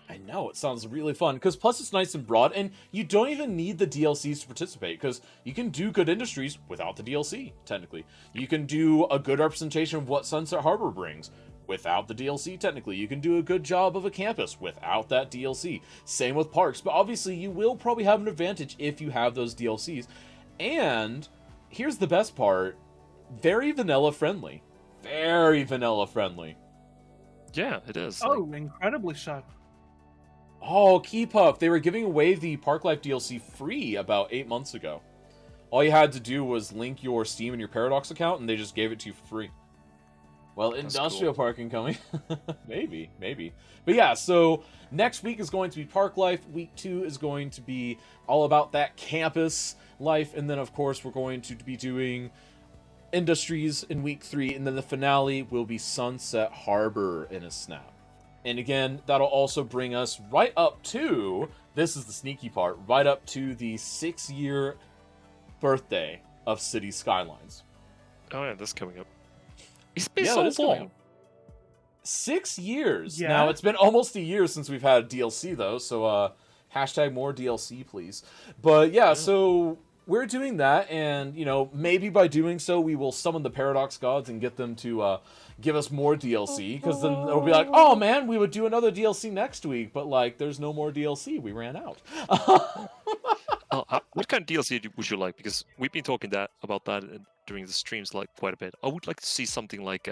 I know, it sounds really fun, because plus it's nice and broad, and you don't even need the DLCs to participate, because you can do good industries without the DLC, technically. You can do a good representation of what Sunset Harbor brings without the DLC, technically. You can do a good job of a campus without that DLC. Same with parks, but obviously you will probably have an advantage if you have those DLCs. And here's the best part, very vanilla friendly. Very vanilla friendly. Yeah, it is. Oh, incredibly so. Oh, Keepup, they were giving away the Park Life DLC free about 8 months ago. All you had to do was link your Steam and your Paradox account, and they just gave it to you for free. Well, that's industrial cool. Parking coming. maybe. But yeah, so next week is going to be Park Life. Week 2 is going to be all about that campus life. And then, of course, we're going to be doing industries in week 3. And then the finale will be Sunset Harbor in a snap. And again, that'll also bring us right up to, this is the sneaky part, right up to the 6-year birthday of City Skylines. Oh yeah, that's coming up. It's been so long. 6 years. Yeah. Now, it's been almost a year since we've had a DLC, though, so hashtag more DLC, please. But yeah, so we're doing that, and, maybe by doing so, we will summon the Paradox Gods and get them to give us more DLC, because then it'll be like, oh man, we would do another DLC next week, but there's no more DLC. We ran out. What kind of DLC would you like? Because we've been talking about that during the streams quite a bit. I would like to see something like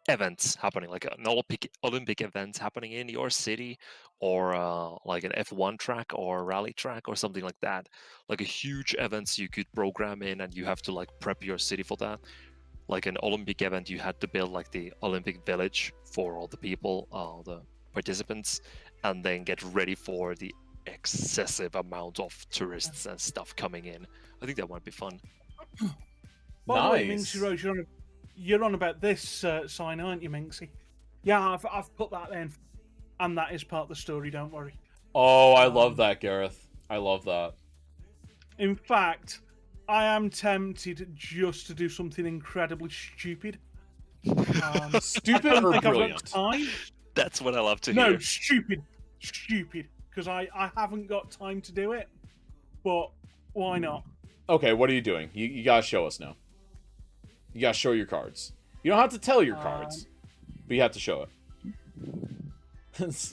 events happening, like an Olympic event happening in your city, or like an F1 track or rally track or something like that. Like a huge events you could program in, and you have to prep your city for that. Like an Olympic event, you had to build the Olympic village for all the people, the participants, and then get ready for the excessive amount of tourists and stuff coming in. I think that might be fun. By the way, Minxie Rose, you're on about this sign, aren't you, Minxie? Yeah, I've put that in, and that is part of the story, don't worry. Oh, I love that, Gareth. I love that. In fact, I am tempted just to do something incredibly stupid. Stupid or brilliant? That's what I love to hear. No, stupid, because I haven't got time to do it. But why not? Okay, what are you doing? You gotta show us now. You gotta show your cards. You don't have to tell your cards, but you have to show it.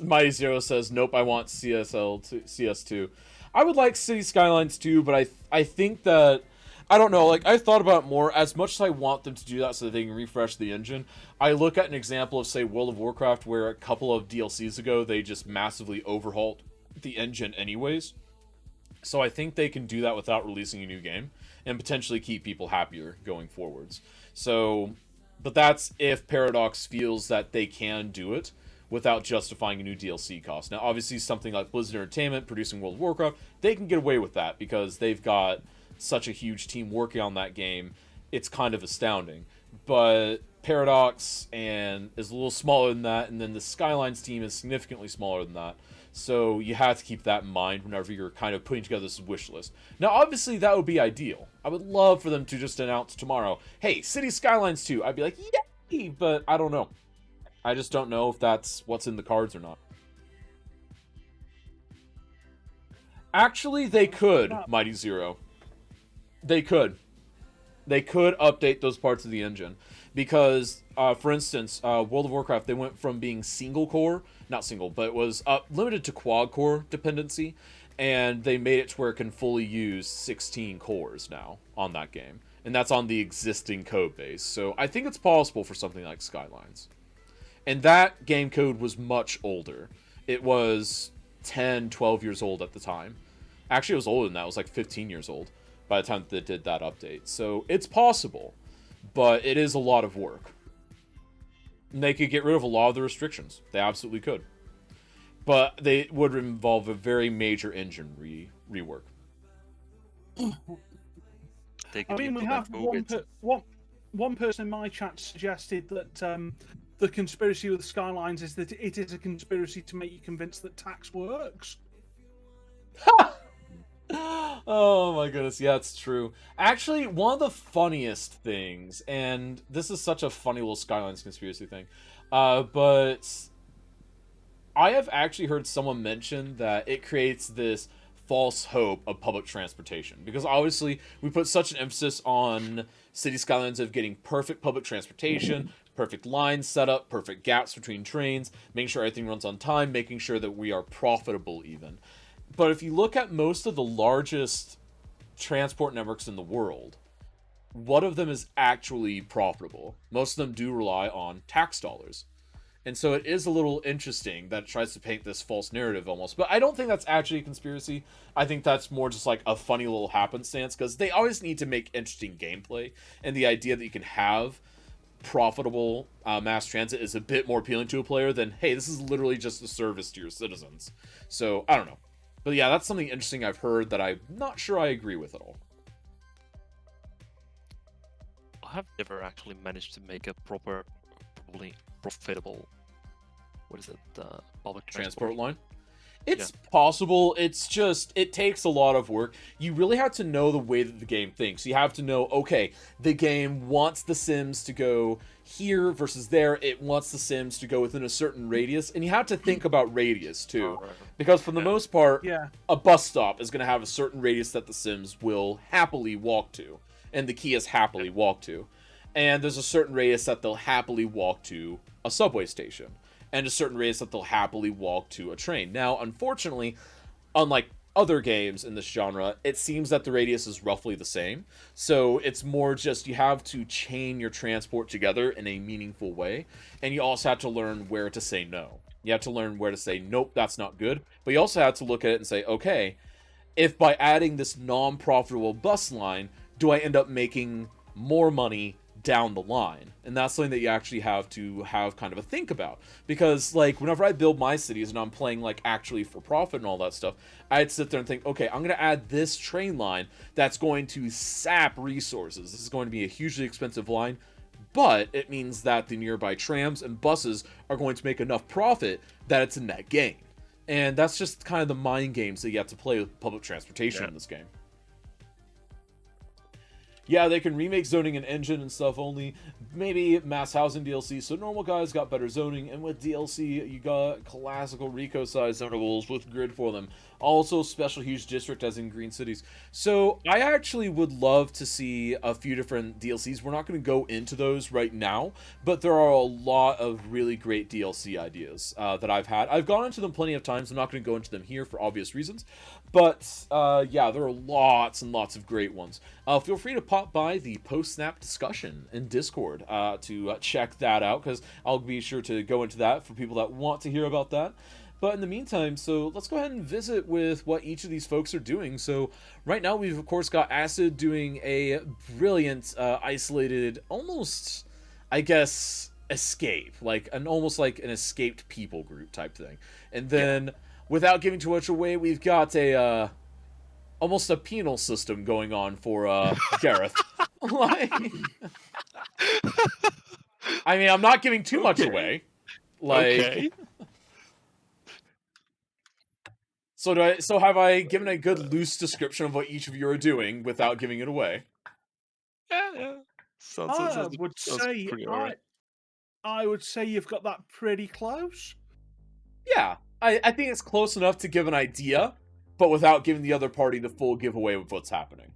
Mighty Zero says, nope, I want CS2. I would like City Skylines 2, but I think that, I don't know, like, I've thought about it more. As much as I want them to do that so that they can refresh the engine, I look at an example of, say, World of Warcraft, where a couple of DLCs ago, they just massively overhauled the engine anyways. So I think they can do that without releasing a new game, and potentially keep people happier going forwards. So, but that's if Paradox feels that they can do it without justifying a new DLC cost. Now, obviously, something like Blizzard Entertainment producing World of Warcraft, they can get away with that because they've got such a huge team working on that game. It's kind of astounding. But Paradox and is a little smaller than that, and then the Skylines team is significantly smaller than that. So you have to keep that in mind whenever you're kind of putting together this wish list. Now, obviously, that would be ideal. I would love for them to just announce tomorrow, hey, City Skylines 2. I'd be like, yay! But I don't know. I just don't know if that's what's in the cards or not. Actually, they could, Mighty Zero. They could. They could update those parts of the engine. Because, for instance, World of Warcraft, they went from being single core, not single, but it was limited to quad core dependency, and they made it to where it can fully use 16 cores now on that game. And that's on the existing code base. So I think it's possible for something like Skylines. And that game code was much older. It was 10, 12 years old at the time. Actually, it was older than that. It was like 15 years old by the time they did that update. So it's possible, but it is a lot of work. And they could get rid of a lot of the restrictions. They absolutely could. But they would involve a very major engine rework. I mean, we have one person in my chat suggested that the conspiracy with Skylines is that it is a conspiracy to make you convinced that tax works. Oh my goodness, yeah, it's true. Actually, one of the funniest things, and this is such a funny little Skylines conspiracy thing, but I have actually heard someone mention that it creates this false hope of public transportation, because obviously we put such an emphasis on City Skylines of getting perfect public transportation, perfect lines set up, perfect gaps between trains, making sure everything runs on time, making sure that we are profitable even. But if you look at most of the largest transport networks in the world, what of them is actually profitable? Most of them do rely on tax dollars. And so it is a little interesting that it tries to paint this false narrative almost. But I don't think that's actually a conspiracy. I think that's more just like a funny little happenstance, because they always need to make interesting gameplay. And the idea that you can have profitable mass transit is a bit more appealing to a player than, hey, this is literally just a service to your citizens. So, I don't know. But yeah, that's something interesting I've heard that I'm not sure I agree with at all. I have never actually managed to make a properly profitable, what is it, public transport line? It's possible. It's just, it takes a lot of work. You really have to know the way that the game thinks. You have to know, okay, the game wants the Sims to go here versus there. It wants the Sims to go within a certain radius. And you have to think about radius, too. Because for the most part, a bus stop is going to have a certain radius that the Sims will happily walk to. And the key is happily walk to. And there's a certain radius that they'll happily walk to a subway station. And a certain radius that they'll happily walk to a train. Now, unfortunately, unlike other games in this genre, it seems that the radius is roughly the same. So it's more just you have to chain your transport together in a meaningful way. And you also have to learn where to say no. You have to learn where to say, nope, that's not good. But you also have to look at it and say, okay, if by adding this non-profitable bus line, do I end up making more money down the line? And that's something that you actually have to have kind of a think about, because like whenever I build my cities and I'm playing like actually for profit and all that stuff, I'd sit there and think, okay, I'm going to add this train line that's going to sap resources. This is going to be a hugely expensive line, but it means that the nearby trams and buses are going to make enough profit that it's a net gain. And that's just kind of the mind games that you have to play with public transportation in this game. Yeah, they can remake zoning and engine and stuff only. Maybe mass housing DLC, so normal guys got better zoning, and with DLC, you got classical Rico-sized zonables with grid for them. Also, special huge district as in Green Cities. So, I actually would love to see a few different DLCs. We're not going to go into those right now, but there are a lot of really great DLC ideas that I've had. I've gone into them plenty of times. I'm not going to go into them here for obvious reasons. But, yeah, there are lots and lots of great ones. Feel free to pop by the post-snap discussion in Discord to check that out, because I'll be sure to go into that for people that want to hear about that. But in the meantime, so let's go ahead and visit with what each of these folks are doing. So right now we've, of course, got Acid doing a brilliant, isolated, almost, I guess, escape. Almost like an escaped people group type thing. And then, without giving too much away, we've got a... almost a penal system going on for Gareth. I mean, I'm not giving too much away. Okay. So have I given a good loose description of what each of you are doing without giving it away? Yeah. I would say you've got that pretty close. Yeah, I think it's close enough to give an idea, but without giving the other party the full giveaway of what's happening.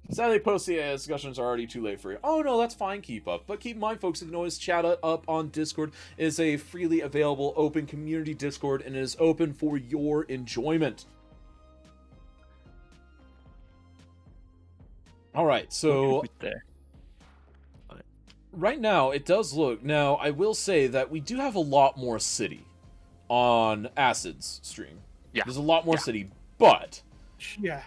Sadly, post-CA discussions are already too late for you. Oh no, that's fine, keep up. But keep in mind, folks, you can always chat up on Discord. It is a freely available, open community Discord, and it is open for your enjoyment. Alright, so... right now, it does look... Now, I will say that we do have a lot more city on Acid's stream. Yeah. There's a lot more city, but... yeah.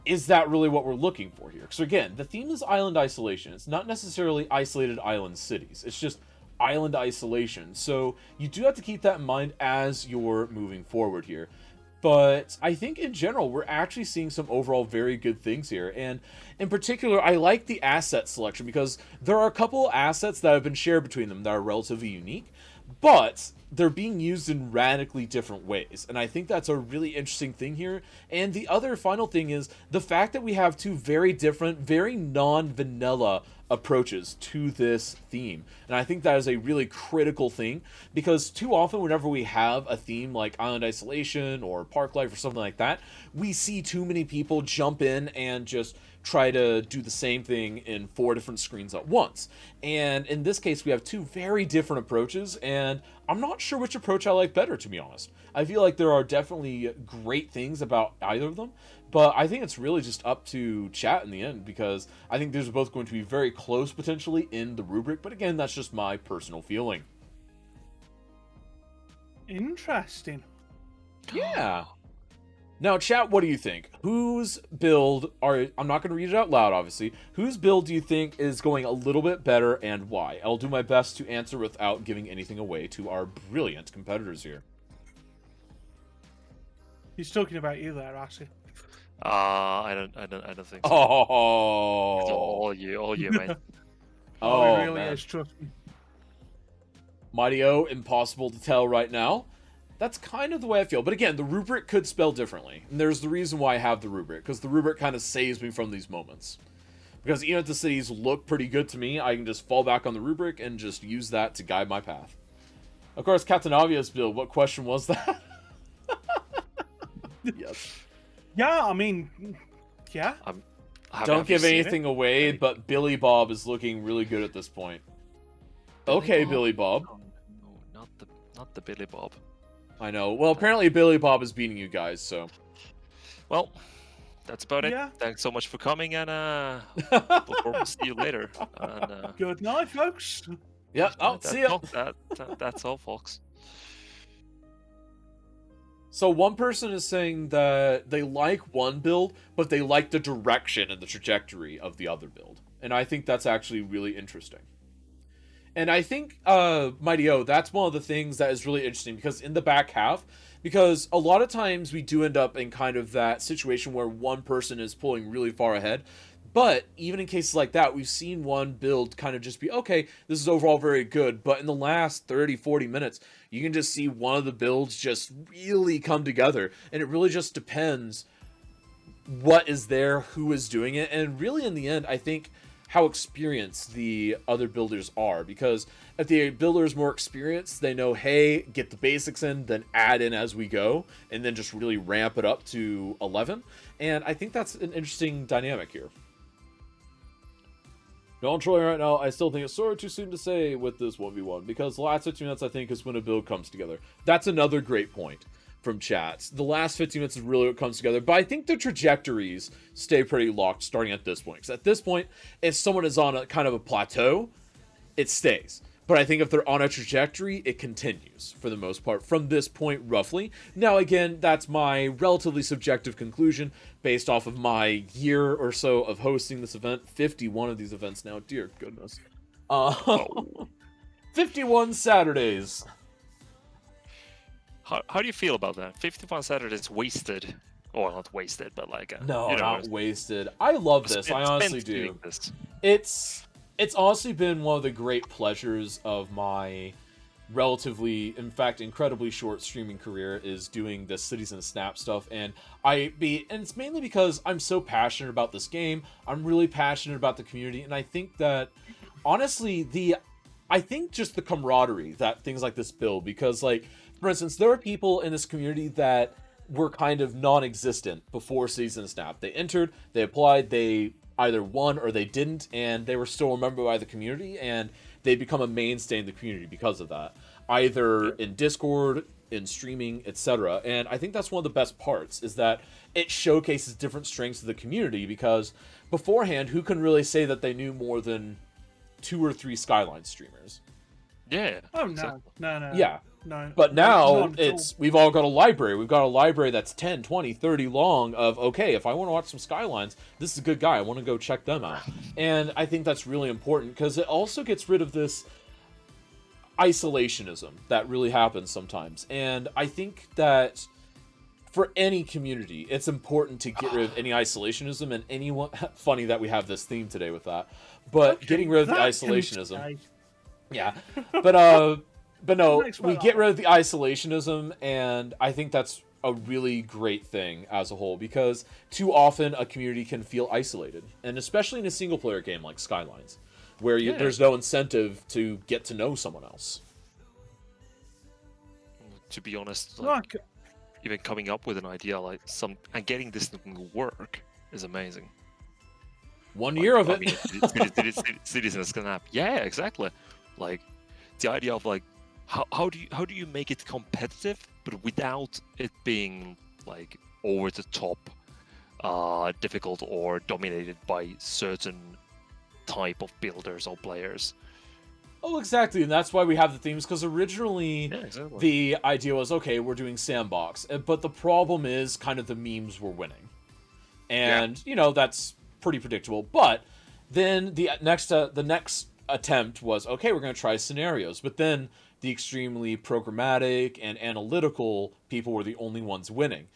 Is that really what we're looking for here? So again, the theme is island isolation. It's not necessarily isolated island cities. It's just island isolation. So you do have to keep that in mind as you're moving forward here. But I think in general, we're actually seeing some overall very good things here. And in particular, I like the asset selection because there are a couple assets that have been shared between them that are relatively unique, but they're being used in radically different ways. And I think that's a really interesting thing here. And the other final thing is the fact that we have two very different, very non-vanilla approaches to this theme. And I think that is a really critical thing, because too often whenever we have a theme like Island Isolation or Park Life or something like that, we see too many people jump in and just try to do the same thing in 4 different screens at once. And in this case, we have two very different approaches, and I'm not sure which approach I like better, to be honest. I feel like there are definitely great things about either of them, but I think it's really just up to chat in the end, because I think these are both going to be very close potentially in the rubric, but again, that's just my personal feeling. Interesting. Yeah. Now, chat, what do you think? Whose build I'm not going to read it out loud, obviously. Whose build do you think is going a little bit better, and why? I'll do my best to answer without giving anything away to our brilliant competitors here. He's talking about you there, Ashley. I don't think so. Oh, It's all you, mate. Oh, it really man. is, trust me. Mighty O, impossible to tell right now. That's kind of the way I feel. But again, the rubric could spell differently. And there's the reason why I have the rubric, because the rubric kind of saves me from these moments. Because even if the cities look pretty good to me, I can just fall back on the rubric and just use that to guide my path. Of course, Captain Obvious build, what question was that? Yes. Yeah, I mean, yeah. Don't give anything away, but Billy Bob is looking really good at this point. Okay, Billy Bob. No, not the Billy Bob. I know. Well, apparently Billy Bob is beating you guys, so. Well, that's about Yeah. it. Thanks so much for coming, and we'll see you later. And, Good night, folks. Yeah, I'll see ya. That's all, folks. So one person is saying that they like one build, but they like the direction and the trajectory of the other build. And I think that's actually really interesting. And I think, Mighty O, that's one of the things that is really interesting, because in the back half, because a lot of times we do end up in kind of that situation where one person is pulling really far ahead. But even in cases like that, we've seen one build kind of just be, okay, this is overall very good. But in the last 30, 40 minutes, you can just see one of the builds just really come together. And it really just depends what is there, who is doing it, and really in the end, I think how experienced the other builders are, because if the builder is more experienced, they know, hey, get the basics in, then add in as we go, and then just really ramp it up to 11. And I think that's an interesting dynamic here. No, I'm trolling right now. I still think it's sort of too soon to say with this 1v1, because the last 15 minutes, I think, is when a build comes together. That's another great point from chats. The last 15 minutes is really what comes together, but I think the trajectories stay pretty locked starting at this point. Because at this point, if someone is on a kind of a plateau, it stays. But I think if they're on a trajectory, it continues for the most part from this point roughly. Now, again, that's my relatively subjective conclusion based off of my year or so of hosting this event. 51 of these events now, dear goodness. 51 Saturdays. How do you feel about that? 51 Saturdays wasted. Or not wasted, but like... no, not wasted. I love this. I honestly do. It's honestly been one of the great pleasures of my relatively, in fact, incredibly short streaming career is doing the Cities in a Snap stuff. And it's mainly because I'm so passionate about this game. I'm really passionate about the community. And I think that, honestly, I think just the camaraderie that things like this build, because, like, for instance, there are people in this community that were kind of non-existent before Cities in a Snap. They entered, they applied, they either won or they didn't, and they were still remembered by the community, and they become a mainstay in the community because of that. Either in Discord, in streaming, etc. And I think that's one of the best parts, is that it showcases different strengths of the community, because beforehand, who can really say that they knew more than 2 or 3 Skyline streamers? Yeah. Oh, no. No. Yeah. No. But now we've all got a library. We've got a library that's 10, 20, 30 long of, okay, if I want to watch some Skylines, this is a good guy. I want to go check them out. And I think that's really important because it also gets rid of this isolationism that really happens sometimes. And I think that for any community, it's important to get rid of any isolationism, and anyone... Funny that we have this theme today with that. But okay, getting rid of the isolationism... Yeah. But no, we get rid of the isolationism, and I think that's a really great thing as a whole, because too often a community can feel isolated, and especially in a single-player game like Skylines, where there's no incentive to get to know someone else. To be honest, like, even coming up with an idea like and getting this to work is amazing. 1 year of it. I mean, Cities in a Snap. Yeah, exactly. Like the idea of like how do you make it competitive, but without it being like over the top, difficult or dominated by certain type of builders or players. Oh, exactly, and that's why we have the themes, because originally the idea was, okay, we're doing sandbox, but the problem is kind of the memes were winning. And, you know, that's pretty predictable. But then the next attempt was, okay, we're going to try scenarios. But then the extremely programmatic and analytical people were the only ones winning.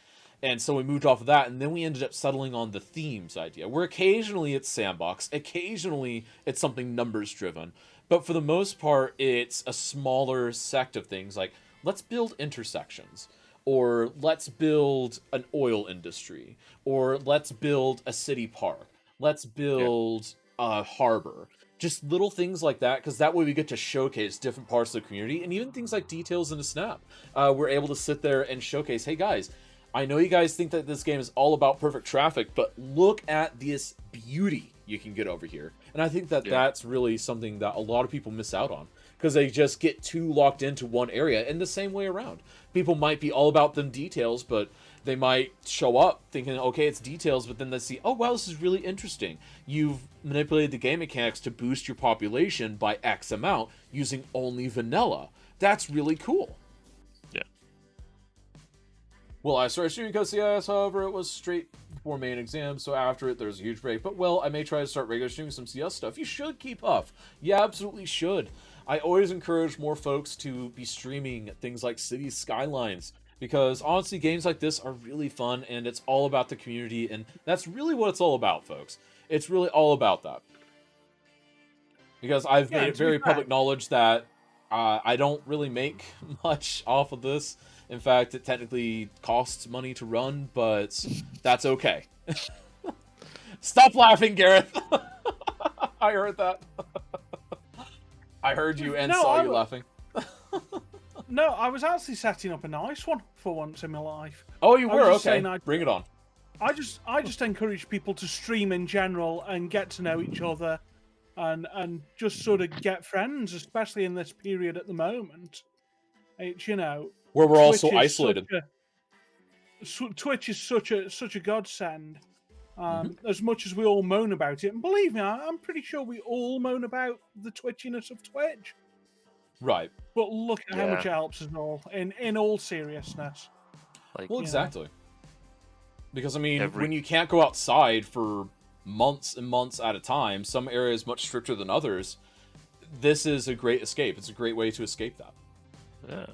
And so we moved off of that, and then we ended up settling on the themes idea, where occasionally it's sandbox, occasionally it's something numbers-driven. But for the most part, it's a smaller sect of things, like, let's build intersections, or let's build an oil industry, or let's build a city park, let's build a harbor. Just little things like that, because that way we get to showcase different parts of the community, and even things like details in a Snap. We're able to sit there and showcase, hey guys, I know you guys think that this game is all about perfect traffic, but look at this beauty you can get over here. And I think that that's really something that a lot of people miss out on, because they just get too locked into one area, and the same way around. People might be all about them details, but they might show up thinking, okay, it's details, but then they see, oh, wow, this is really interesting. You've manipulated the game mechanics to boost your population by X amount using only vanilla. That's really cool. Yeah. Well, I started shooting CIS, however, it was straight before main exam, so after it, there's a huge break. But, well, I may try to start regular streaming some CS stuff. You should keep up. You absolutely should. I always encourage more folks to be streaming things like Cities Skylines, because honestly, games like this are really fun, and it's all about the community, and that's really what it's all about, folks. It's really all about that. Because I've made it very public knowledge that I don't really make much off of this. In fact, it technically costs money to run, but that's okay. Stop laughing, Gareth. I heard that. I heard you and saw you laughing. No, I was actually setting up a nice one for once in my life. Oh, you were? Okay, bring it on. I just encourage people to stream in general and get to know each other, and just sort of get friends, especially in this period at the moment. It's, you know, where we're all so isolated. Twitch is such a godsend. As much as we all moan about it, and believe me, I'm pretty sure we all moan about the twitchiness of Twitch. Right. But look at how much it helps us all, in all seriousness. Like, well, exactly. Because, I mean, when you can't go outside for months and months at a time, some areas much stricter than others, this is a great escape. It's a great way to escape that. Yeah.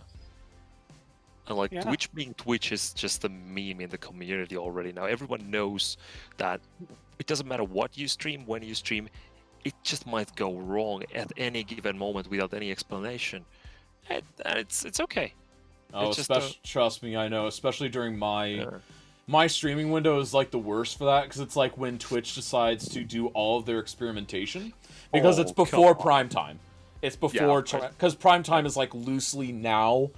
And like Twitch being Twitch is just a meme in the community already now. Everyone knows that it doesn't matter what you stream, when you stream, it just might go wrong at any given moment without any explanation. And it's okay. Oh, trust me, I know. Especially during my streaming window is like the worst for that, because it's like when Twitch decides to do all of their experimentation, because it's before prime time. It's before because prime time is like loosely now.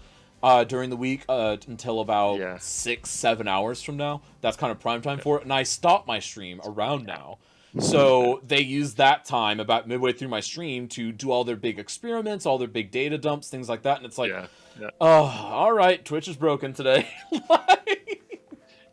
During the week until about 6-7 hours from now. That's kind of prime time for it. And I stop my stream around now. So they use that time about midway through my stream to do all their big experiments, all their big data dumps, things like that. And it's like, oh, all right, Twitch is broken today.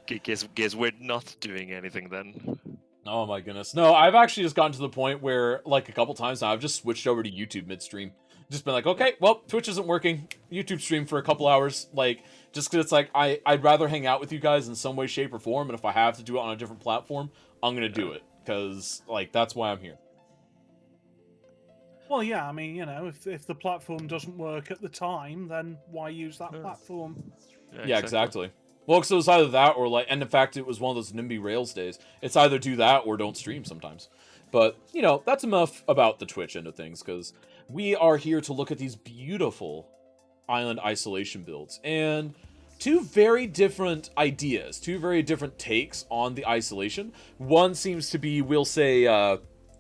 Guess we're not doing anything then. Oh my goodness. No, I've actually just gotten to the point where, like, a couple times now, I've just switched over to YouTube midstream. Just been like, okay, well, Twitch isn't working. YouTube stream for a couple hours, like, just because it's like, I'd rather hang out with you guys in some way, shape, or form, and if I have to do it on a different platform, I'm gonna do it, because, like, that's why I'm here. Well, yeah, I mean, you know, if the platform doesn't work at the time, then why use that platform? Yeah, exactly. Well, because it was either that or, like, and in fact, it was one of those NIMBY Rails days. It's either do that or don't stream sometimes. But, you know, that's enough about the Twitch end of things, because we are here to look at these beautiful island isolation builds. And two very different ideas, two very different takes on the isolation. One seems to be, we'll say,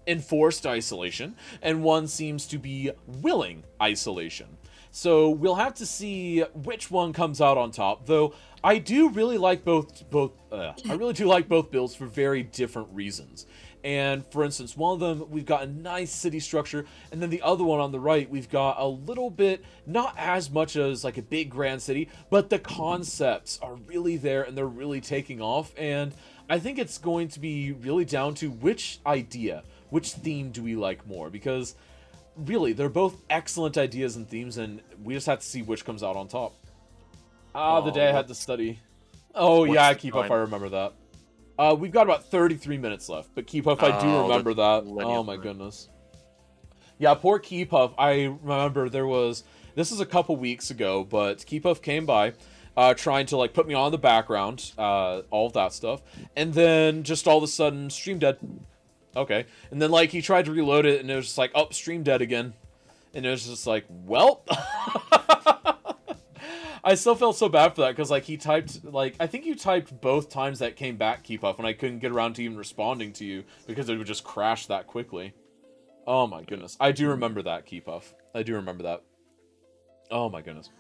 enforced isolation, and one seems to be willing isolation. So we'll have to see which one comes out on top, though I do really like I really do like both builds for very different reasons. And for instance, one of them, we've got a nice city structure, and then the other one on the right, we've got a little bit, not as much as like a big grand city, but the concepts are really there and they're really taking off. And I think it's going to be really down to which idea, which theme do we like more, because really, they're both excellent ideas and themes, and we just have to see which comes out on top. The day I had to study. Oh, yeah, Keep Up, I remember that. We've got about 33 minutes left, but Keep Up, I do remember that. Oh, my goodness. Yeah, poor Keep Up. I remember this was a couple weeks ago, but Keep Up came by, trying to, like, put me on the background, all of that stuff, and then just all of a sudden, stream dead. Okay. And then, like, he tried to reload it, and it was just like, oh, stream dead again. And it was just like, well. I still felt so bad for that, because, like, he typed, like, I think you typed both times that came back, Keep Up, and I couldn't get around to even responding to you, because it would just crash that quickly. Oh, my goodness. I do remember that, Keep Up. I do remember that. Oh, my goodness.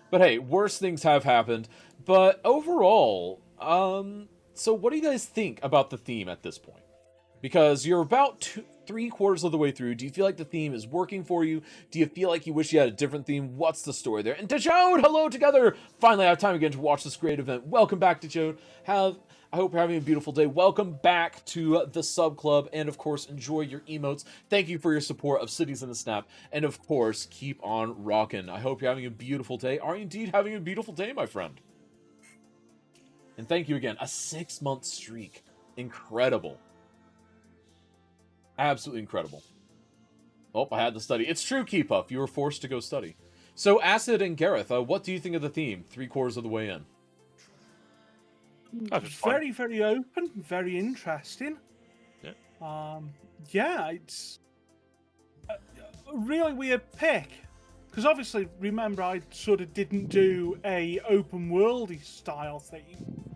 But hey, worse things have happened. But overall, so what do you guys think about the theme at this point? Because you're about 3/4 of the way through. Do you feel like the theme is working for you? Do you feel like you wish you had a different theme? What's the story there? And Dejode, hello together! Finally, I have time again to watch this great event. Welcome back, Dejode. I hope you're having a beautiful day. Welcome back to the Sub Club. And of course, enjoy your emotes. Thank you for your support of Cities in a Snap. And of course, keep on rocking. I hope you're having a beautiful day. Are you indeed having a beautiful day, my friend? And thank you again. A 6-month streak. Incredible. Absolutely incredible. Oh, I had to study. It's true, Keep Up. You were forced to go study. So, Acid and Gareth, what do you think of the theme? 3/4 of the way in. Very, very open. Very interesting. Yeah. Yeah, it's a really weird pick. Because obviously, remember, I sort of didn't do a open worldy style theme.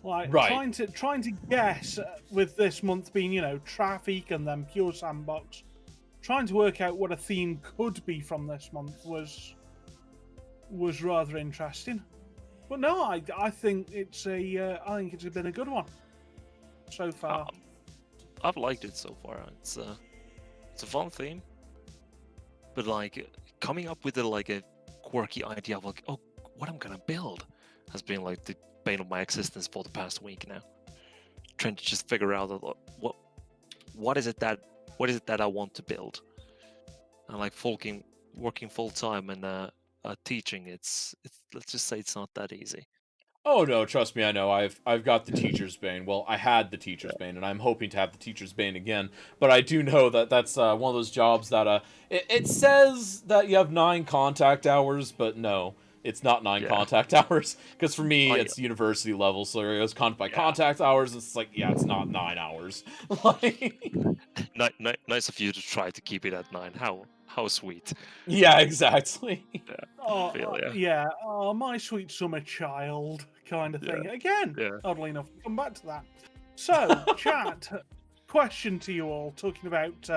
Like right. trying to guess with this month being traffic and then pure sandbox, trying to work out what a theme could be from this month was rather interesting. But no, I think it's been a good one so far. I've liked it so far. It's a fun theme, but like coming up with a quirky idea of like, oh, what I'm gonna build has been like the bane of my existence for the past week now. Trying to just figure out what is it that I want to build. And like working full time and teaching, it's let's just say it's not that easy. Oh no, trust me, I know. I've got the teacher's bane. Well, I had the teacher's bane, and I'm hoping to have the teacher's bane again. But I do know that that's one of those jobs that it says that you have 9 contact hours, but no, it's not 9 contact hours. Because for me, it's university level, so it goes by contact hours. It's like, yeah, it's not 9 hours. Like, nice of you to try to keep it at 9. How sweet. Yeah, exactly. Oh, my sweet summer child kind of thing. Again, oddly enough, we'll come back to that. So, chat, question to you all, talking about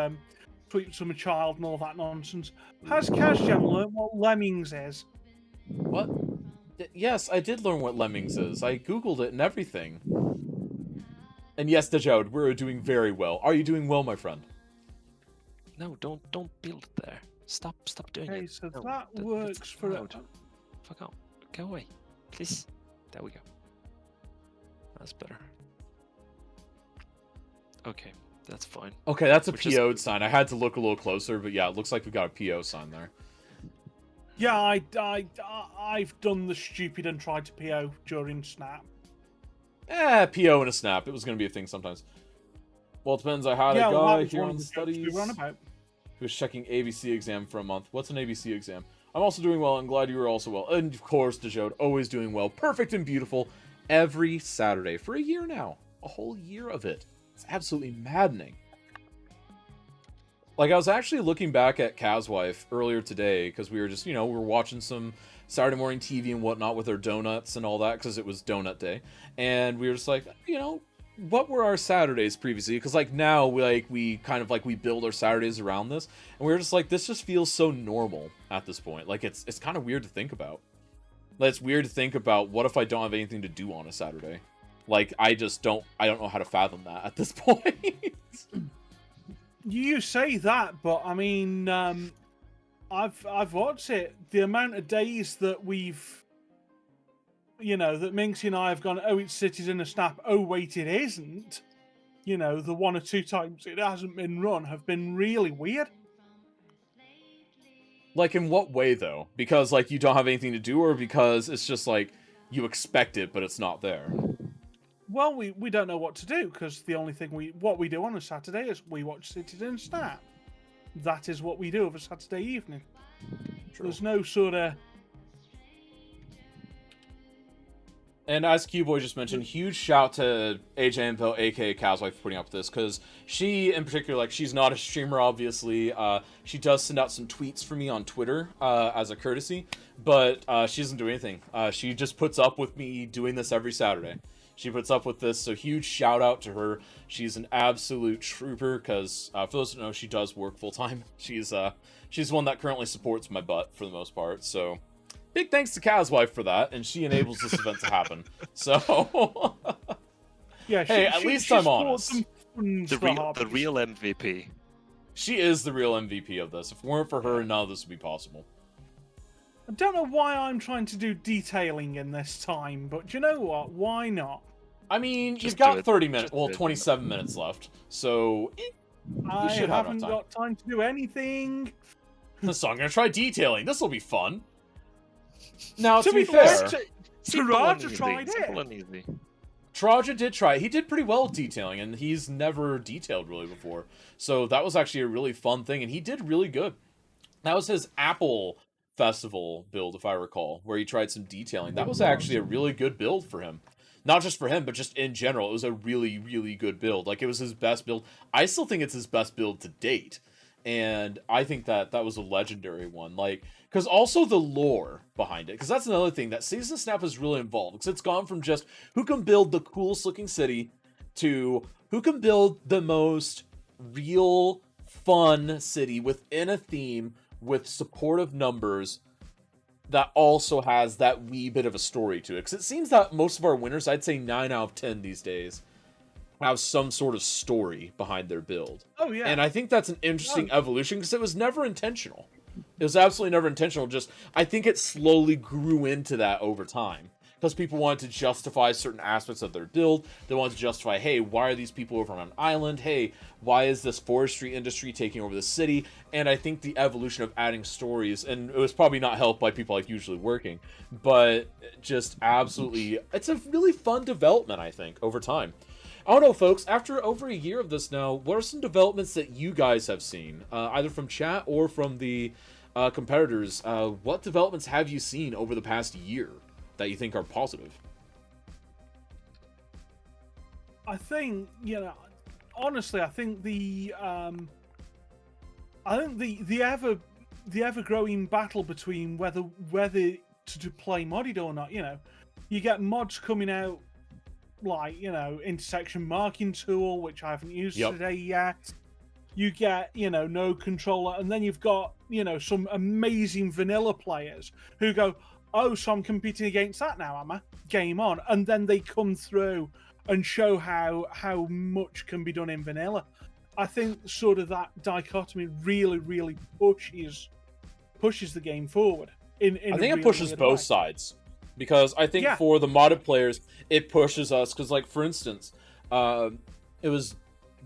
sweet summer child and all that nonsense. Has Kazjan learned what Lemmings is? What? Yes, I did learn what Lemmings is. I googled it and everything. And yes, Dejod, we're doing very well. Are you doing well, my friend? No, don't build there. Stop doing it. Okay, so that works for it. Fuck off. Go away. Please. There we go. That's better. Okay, that's fine. Okay, that's a PO'd sign. I had to look a little closer, but yeah, it looks like we got a PO sign there. Yeah, I've done the stupid and tried to PO during Snap. PO and a Snap. It was going to be a thing sometimes. Well, it depends. I had a guy here on the studies who was checking ABC exam for a month. What's an ABC exam? I'm also doing well. I'm glad you were also well. And of course, Dejode, always doing well. Perfect and beautiful every Saturday for a year now. A whole year of it. It's absolutely maddening. Like, I was actually looking back at Kaz's wife earlier today because we were just, we were watching some Saturday morning TV and whatnot with our donuts and all that because it was donut day. And we were just like, what were our Saturdays previously? Because like now we kind of like we build our Saturdays around this, and we were just like, this just feels so normal at this point. Like it's kind of weird to think about. Like, it's weird to think about what if I don't have anything to do on a Saturday. Like I don't know how to fathom that at this point. You say that, but I mean, I've watched it. The amount of days that we've. That Minxie and I have gone, oh, it's Cities in a Snap, oh, wait, it isn't. The 1 or 2 times it hasn't been run have been really weird. Like, in what way, though? Because, like, you don't have anything to do, or because it's just, like, you expect it, but it's not there? Well, we don't know what to do, because the only thing what we do on a Saturday is we watch Cities in a Snap. That is what we do of a Saturday evening. True. There's no sort of... And as Q-Boy just mentioned, huge shout to AJ Info, aka Kaz's wife, for putting up with this, because she, in particular, like, she's not a streamer, obviously. She does send out some tweets for me on Twitter as a courtesy, but she doesn't do anything. She just puts up with me doing this every Saturday. She puts up with this, so huge shout out to her. She's an absolute trooper, because for those who know, she does work full-time. She's the one that currently supports my butt, for the most part, so... Big thanks to Kaz's wife for that, and she enables this event to happen. So, yeah, hey, at least I'm honest. The real MVP. She is the real MVP of this. If it weren't for her, none of this would be possible. I don't know why I'm trying to do detailing in this time, but you know what? Why not? I mean, you've got 30 minutes, well, 27 minutes left, so I haven't got time to do anything. So I'm gonna try detailing. This will be fun. Now, to be fair, Taraja tried it. Taraja did try it. He did pretty well at detailing, and he's never detailed really before. So that was actually a really fun thing, and he did really good. That was his Apple Festival build, if I recall, where he tried some detailing. That was actually a really good build for him. Not just for him, but just in general. It was a really, really good build. Like, it was his best build. I still think it's his best build to date. And I think that was a legendary one. Like, because also the lore behind it, because that's another thing that Season Snap is really involved, because it's gone from just who can build the coolest looking city to who can build the most real fun city within a theme with supportive numbers that also has that wee bit of a story to it. Because it seems that most of our winners, I'd say 9 out of 10 these days, have some sort of story behind their build. Oh, yeah. And I think that's an interesting evolution, because it was never intentional. It was absolutely never intentional. Just, I think it slowly grew into that over time. Because people wanted to justify certain aspects of their build. They wanted to justify, hey, why are these people over on an island? Hey, why is this forestry industry taking over the city? And I think the evolution of adding stories, and it was probably not helped by people like Usually Working, but just absolutely, it's a really fun development, I think, over time. I don't know, folks, after over a year of this now, what are some developments that you guys have seen? Either from chat or from the competitors. What developments have you seen over the past year that you think are positive? I think, honestly, I think the ever growing battle between whether to play modded or not. You get mods coming out like intersection marking tool, which I haven't used today yet. You get no controller, and then you've got some amazing vanilla players who go, oh, so I'm competing against that now, am I? Game on. And then they come through and show how much can be done in vanilla. I think sort of that dichotomy really, really pushes the game forward. I think it pushes both sides. Because I think for the modded players, it pushes us. Because, like, for instance, it was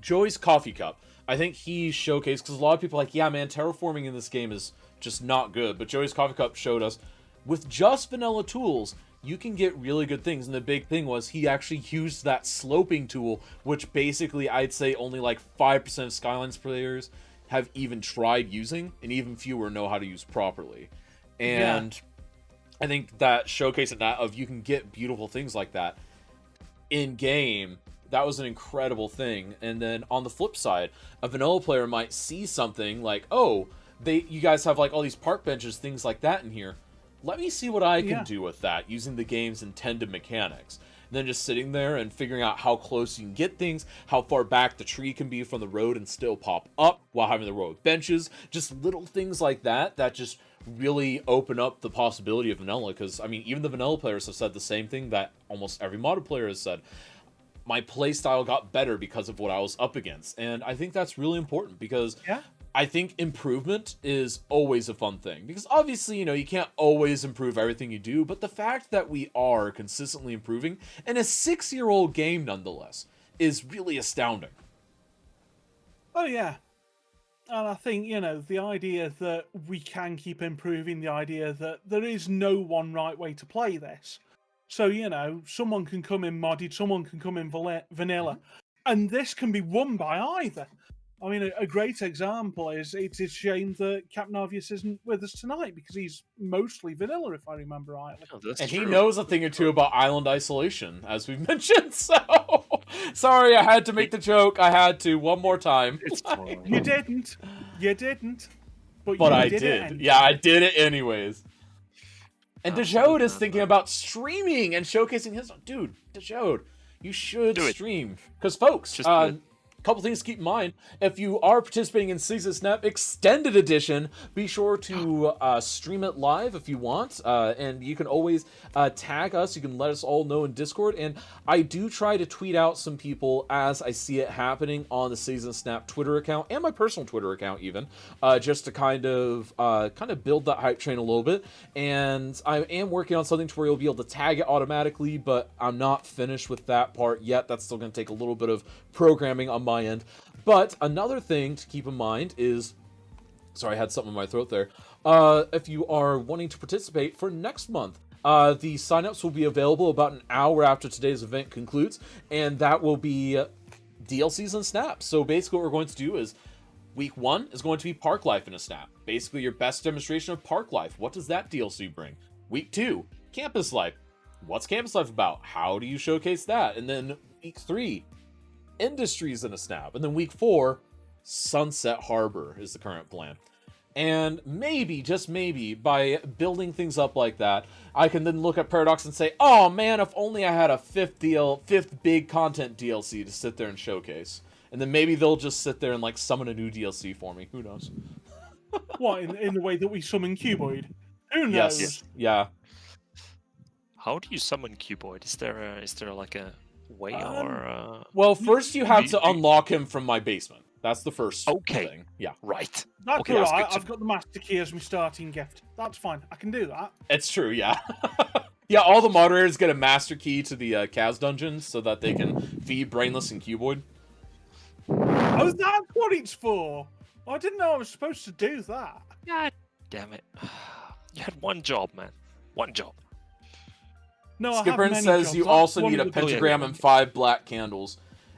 Joey's Coffee Cup. I think he showcased, because a lot of people are like, yeah, man, terraforming in this game is just not good. But Joey's Coffee Cup showed us, with just vanilla tools, you can get really good things. And the big thing was he actually used that sloping tool, which basically I'd say only like 5% of Skylines players have even tried using, and even fewer know how to use properly. And I think that showcasing that of you can get beautiful things like that in game, that was an incredible thing. And then on the flip side, a vanilla player might see something like, oh, you guys have like all these park benches, things like that in here. Let me see what I can do with that using the game's intended mechanics. And then just sitting there and figuring out how close you can get things, how far back the tree can be from the road and still pop up while having the row of benches. Just little things like that just really open up the possibility of vanilla. Because, I mean, even the vanilla players have said the same thing that almost every modded player has said. My playstyle got better because of what I was up against. And I think that's really important because I think improvement is always a fun thing. Because obviously, you can't always improve everything you do, but the fact that we are consistently improving in a 6-year-old game nonetheless is really astounding. Oh, yeah. And I think, the idea that we can keep improving, the idea that there is no one right way to play this. So, someone can come in modded, someone can come in vanilla, and this can be won by either. I mean, a great example is it's a shame that Captain Obvious isn't with us tonight because he's mostly vanilla, if I remember rightly. Oh, and true. He knows a thing or two about island isolation, as we've mentioned, so sorry I had to make the joke. I had to one more time. It's fine. You didn't. But I did. Yeah, I did it anyways. And Dejode is thinking about streaming and showcasing his... Dude, Dejode, you should stream. Because, folks, couple things to keep in mind. If you are participating in Season Snap Extended Edition, be sure to stream it live if you want. And you can always tag us. You can let us all know in Discord. And I do try to tweet out some people as I see it happening on the Season Snap Twitter account and my personal Twitter account even, just to kind of build that hype train a little bit. And I am working on something to where you'll be able to tag it automatically, but I'm not finished with that part yet. That's still going to take a little bit of programming on my end. But another thing to keep in mind is, sorry, I had something in my throat there. If you are wanting to participate for next month, the signups will be available about an hour after today's event concludes, and that will be DLCs and snaps. So basically what we're going to do is week 1 is going to be Park Life in a snap. Basically your best demonstration of Park Life. What does that DLC bring? Week 2, Campus Life. What's Campus Life about? How do you showcase that? And then week 3, Industries in a snap. And then week 4, Sunset Harbor is the current plan. And maybe, just maybe, by building things up like that, I can then look at Paradox and say, oh man, if only I had a fifth big content DLC to sit there and showcase. And then maybe they'll just sit there and like summon a new DLC for me. Who knows? What, in the way that we summon Cuboid? Who knows? Yes. Yeah. How do you summon Cuboid? Is there like a way or? Well, first you have to unlock him from my basement. That's the first thing. Yeah. Right. That's okay, all right. I've got the Master Key as my starting gift. That's fine. I can do that. It's true, yeah. Yeah, all the moderators get a Master Key to the Kaz dungeons so that they can feed Brainless and Cuboid. Oh, that's what it's for! I didn't know I was supposed to do that. God damn it. You had one job, man. One job. No, Skipper says you also need a pentagram and 5 black candles.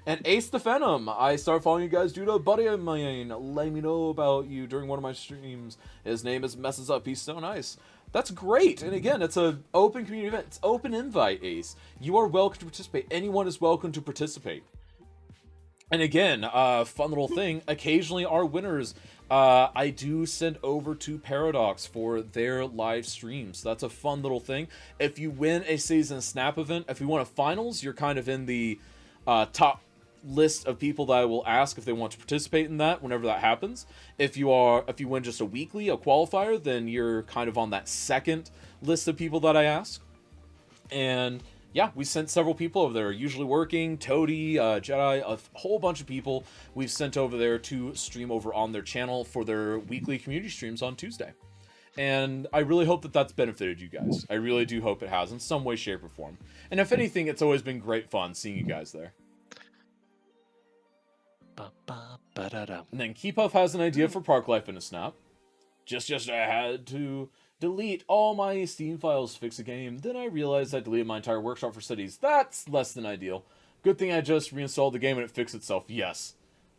And Ace the Phantom, I started following you guys due to a buddy of mine letting me know about you during one of my streams. His name is Messes Up. He's so nice. That's great. And again, it's an open community event. It's open invite, Ace. You are welcome to participate. Anyone is welcome to participate. And again, fun little thing, occasionally our winners, I do send over to Paradox for their live streams. That's a fun little thing. If you win a Season Snap event, if you win a finals, you're kind of in the top list of people that I will ask if they want to participate in that whenever that happens. If you win just a weekly, a qualifier, then you're kind of on that second list of people that I ask. And yeah, we sent several people over there, usually working, Toady, Jedi, a whole bunch of people we've sent over there to stream over on their channel for their weekly community streams on Tuesday. And I really hope that that's benefited you guys. I really do hope it has in some way, shape, or form. And if anything, it's always been great fun seeing you guys there. And then Keepuff has an idea for Park Life in a Snap. Just yesterday I had to delete all my Steam files to fix a game. Then I realized I deleted my entire workshop for cities. That's less than ideal. Good thing I just reinstalled the game and it fixed itself. Yes.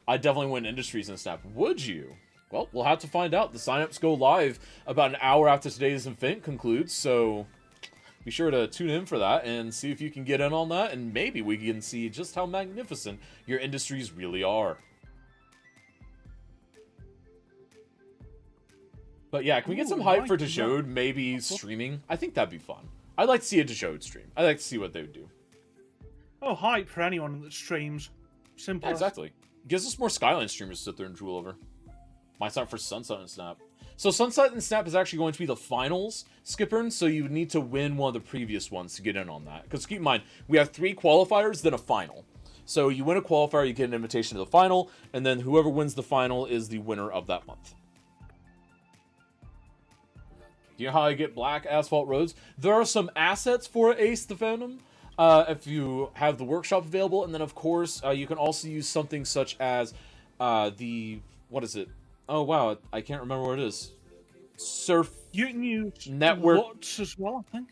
I definitely win Industries in a Snap. Would you? Well, we'll have to find out. The signups go live about an hour after today's event concludes, so be sure to tune in for that and see if you can get in on that, and maybe we can see just how magnificent your industries really are. But yeah, can we get some hype for Deshode maybe streaming? I think that'd be fun. I'd like to see a Deshode stream. I'd like to see what they would do. Oh, hype for anyone that streams. Simple. Yeah, exactly. Gives us more Skyline streamers to sit there and drool over. Might start for Sunset and Snap. So Sunset and Snap is actually going to be the finals, Skipper, so you would need to win one of the previous ones to get in on that. Because keep in mind, we have 3 qualifiers, then a final. So you win a qualifier, you get an invitation to the final, and then whoever wins the final is the winner of that month. Do you know how I get black asphalt roads? There are some assets for Ace the Phantom, if you have the workshop available, and then of course you can also use something such as what is it? Oh wow, I can't remember what it is. Surf. You can use network lots as well, I think.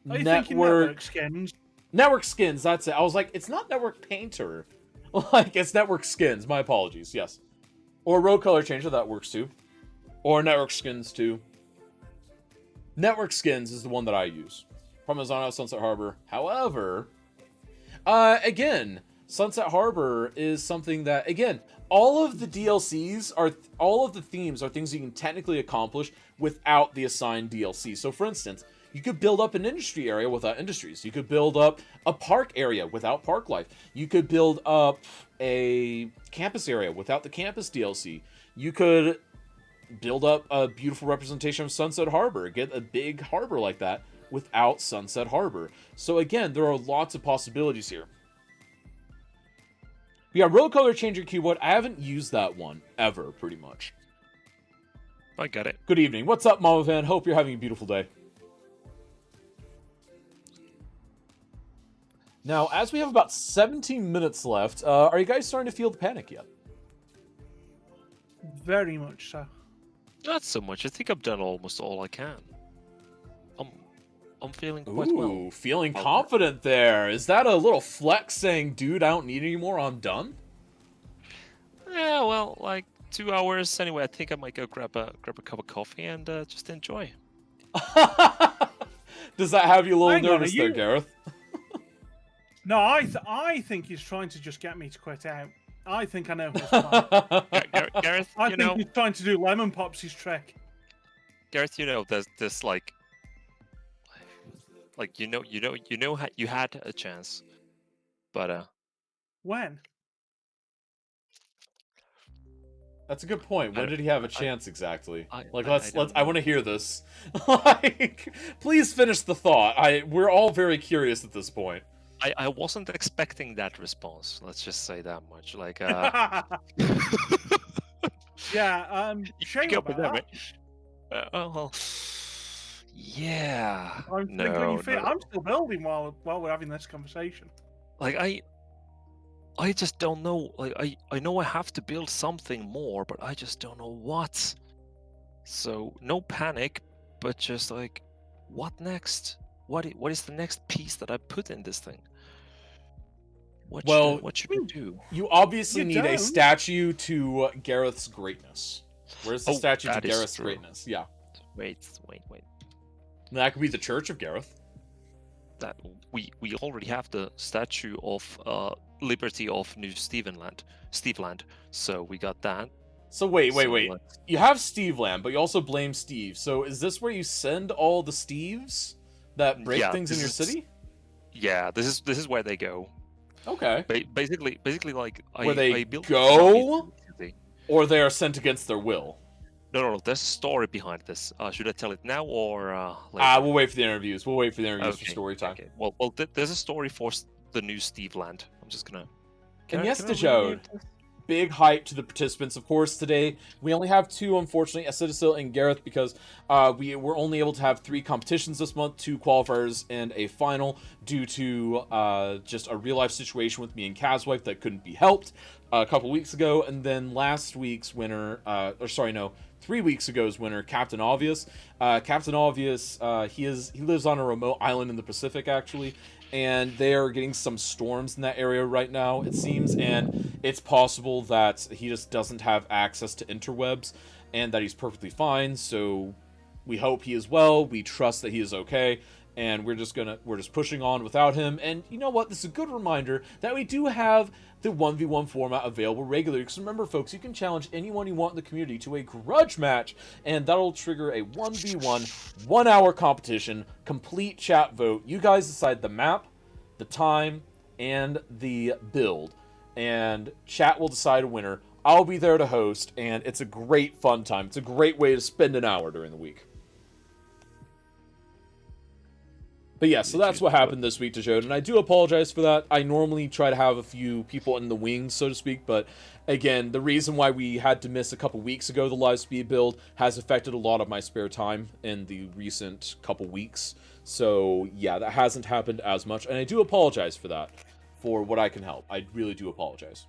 Are you network, thinking network skins? Network skins. That's it. I was like, it's not Network Painter. Like it's Network Skins. My apologies. Yes, or Road Color Changer, that works too, or Network Skins too. Network Skins is the one that I use. From Amazon Sunset Harbor. However, again, Sunset Harbor is something that, again, all of the DLCs are, all of the themes are things you can technically accomplish without the assigned DLC. So for instance, you could build up an industry area without industries. You could build up a park area without park life. You could build up a campus area without the campus DLC. You could build up a beautiful representation of Sunset Harbor, get a big harbor like that without Sunset Harbor. So again, there are lots of possibilities here. But yeah, Road Color Changer Keyboard, I haven't used that one ever, pretty much. I got it. Good evening. What's up, Mama Van? Hope you're having a beautiful day. Now, as we have about 17 minutes left, are you guys starting to feel the panic yet? Very much so. Not so much. I think I've done almost all I can. I'm feeling quite well. Ooh, feeling confident there. Is that a little flex saying, dude, I don't need any more, I'm done? Yeah, well, like 2 hours anyway. I think I might go grab a cup of coffee and just enjoy. Does that have you a little nervous there, Gareth? No, I think he's trying to just get me to quit out. I think I know his plan. Gareth, I think he's trying to do Lemon Popsy's trick. Gareth, there's this you had a chance, but when? That's a good point. When did he have a chance exactly? I want to hear this. Please finish the thought. We're all very curious at this point. I wasn't expecting that response. Let's just say that much. Yeah. Shame about that. Right? Well, yeah. I'm still building while we're having this conversation. I just don't know. I know I have to build something more, but I just don't know what. So no panic, but just what next? What is the next piece that I put in this thing? What should we do? You obviously need a statue to Gareth's greatness. Where's the statue to Gareth's greatness? Yeah. Wait. That could be the Church of Gareth. That we already have the statue of Liberty of New Steveland. So we got that. So wait. You have Steveland, but you also blame Steve. So is this where you send all the Steves that break things in your city? Yeah, this is where they go. Okay. Basically, where they go, or they are sent against their will. No. There's a story behind this. Should I tell it now or later? We'll wait for the interviews. For story time. Okay. Well, there's a story for the new Steveland. I'm just gonna. Dejode. Big hype to the participants, of course. Today we only have two, unfortunately, Acidosil and Gareth, because we were only able to have 3 competitions this month, 2 qualifiers and a final, due to just a real life situation with me and Kaz's wife that couldn't be helped a couple weeks ago, and then last week's winner, 3 weeks ago's winner, Captain Obvious. Captain Obvious, he lives on a remote island in the Pacific, actually, and they are getting some storms in that area right now, it seems, and it's possible that he just doesn't have access to interwebs, and that he's perfectly fine, so we hope he is well, we trust that he is okay, and we're just pushing on without him. And you know what, this is a good reminder that we do have the 1v1 format available regularly, because remember folks, you can challenge anyone you want in the community to a grudge match, and that'll trigger a 1v1 1-hour competition, complete chat vote. You guys decide the map, the time, and the build, and chat will decide a winner. I'll be there to host, and it's a great fun time. It's a great way to spend an hour during the week. But yeah, so that's what happened this week to Jode, and I do apologize for that. I normally try to have a few people in the wings, so to speak, but again, the reason why we had to miss a couple weeks ago the live speed build has affected a lot of my spare time in the recent couple weeks. So yeah, that hasn't happened as much, and I do apologize for that, for what I can help. I really do apologize.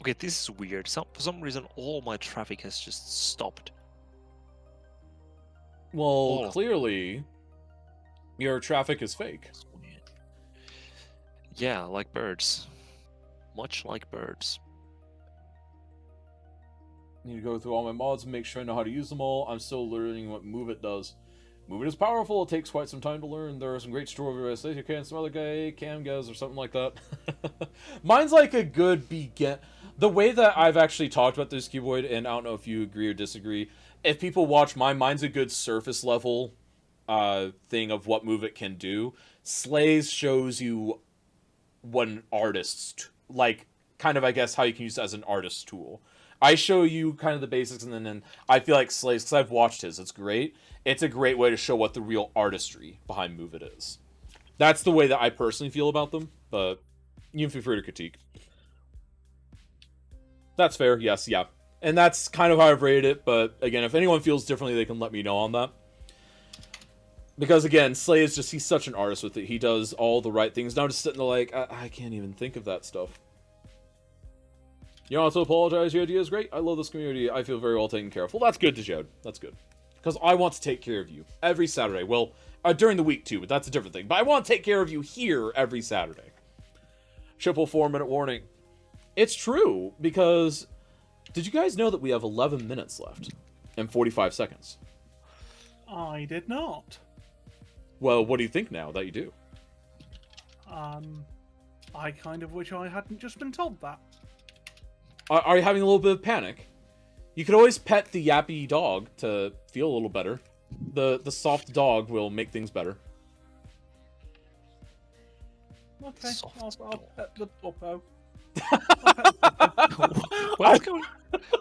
Okay, this is weird. For some reason, all my traffic has just stopped. Well, clearly, your traffic is fake. Yeah, like birds. Much like birds. Need to go through all my mods and make sure I know how to use them all. I'm still learning what Move It does. Move It is powerful. It takes quite some time to learn. There are some great tutorials. Okay, and some other guy, Camgaz or something like that. Mine's like a good begin. The way that I've actually talked about this keyboard, and I don't know if you agree or disagree, if people watch mine's a good surface level thing of what Move It can do. Slays shows you what an artist, like, kind of, I guess, how you can use it as an artist tool. I show you kind of the basics, and then I feel like Slays, because I've watched his, it's great. It's a great way to show what the real artistry behind Move It is. That's the way that I personally feel about them, but you can feel free to critique. That's fair, yes, yeah. And that's kind of how I've rated it, but again, if anyone feels differently, they can let me know on that. Because again, Slay is just, he's such an artist with it. He does all the right things. Now just sitting there like, I can't even think of that stuff. You don't have to apologize, your idea is great. I love this community. I feel very well taken care of. Well, that's good, Dejode. That's good. Because I want to take care of you every Saturday. Well, during the week too, but that's a different thing. But I want to take care of you here every Saturday. Triple 4-minute warning. It's true, because did you guys know that we have 11 minutes left and 45 seconds? I did not. Well, what do you think now that you do? I kind of wish I hadn't just been told that. Are you having a little bit of panic? You could always pet the yappy dog to feel a little better. The soft dog will make things better. Okay, I'll pet the puppo.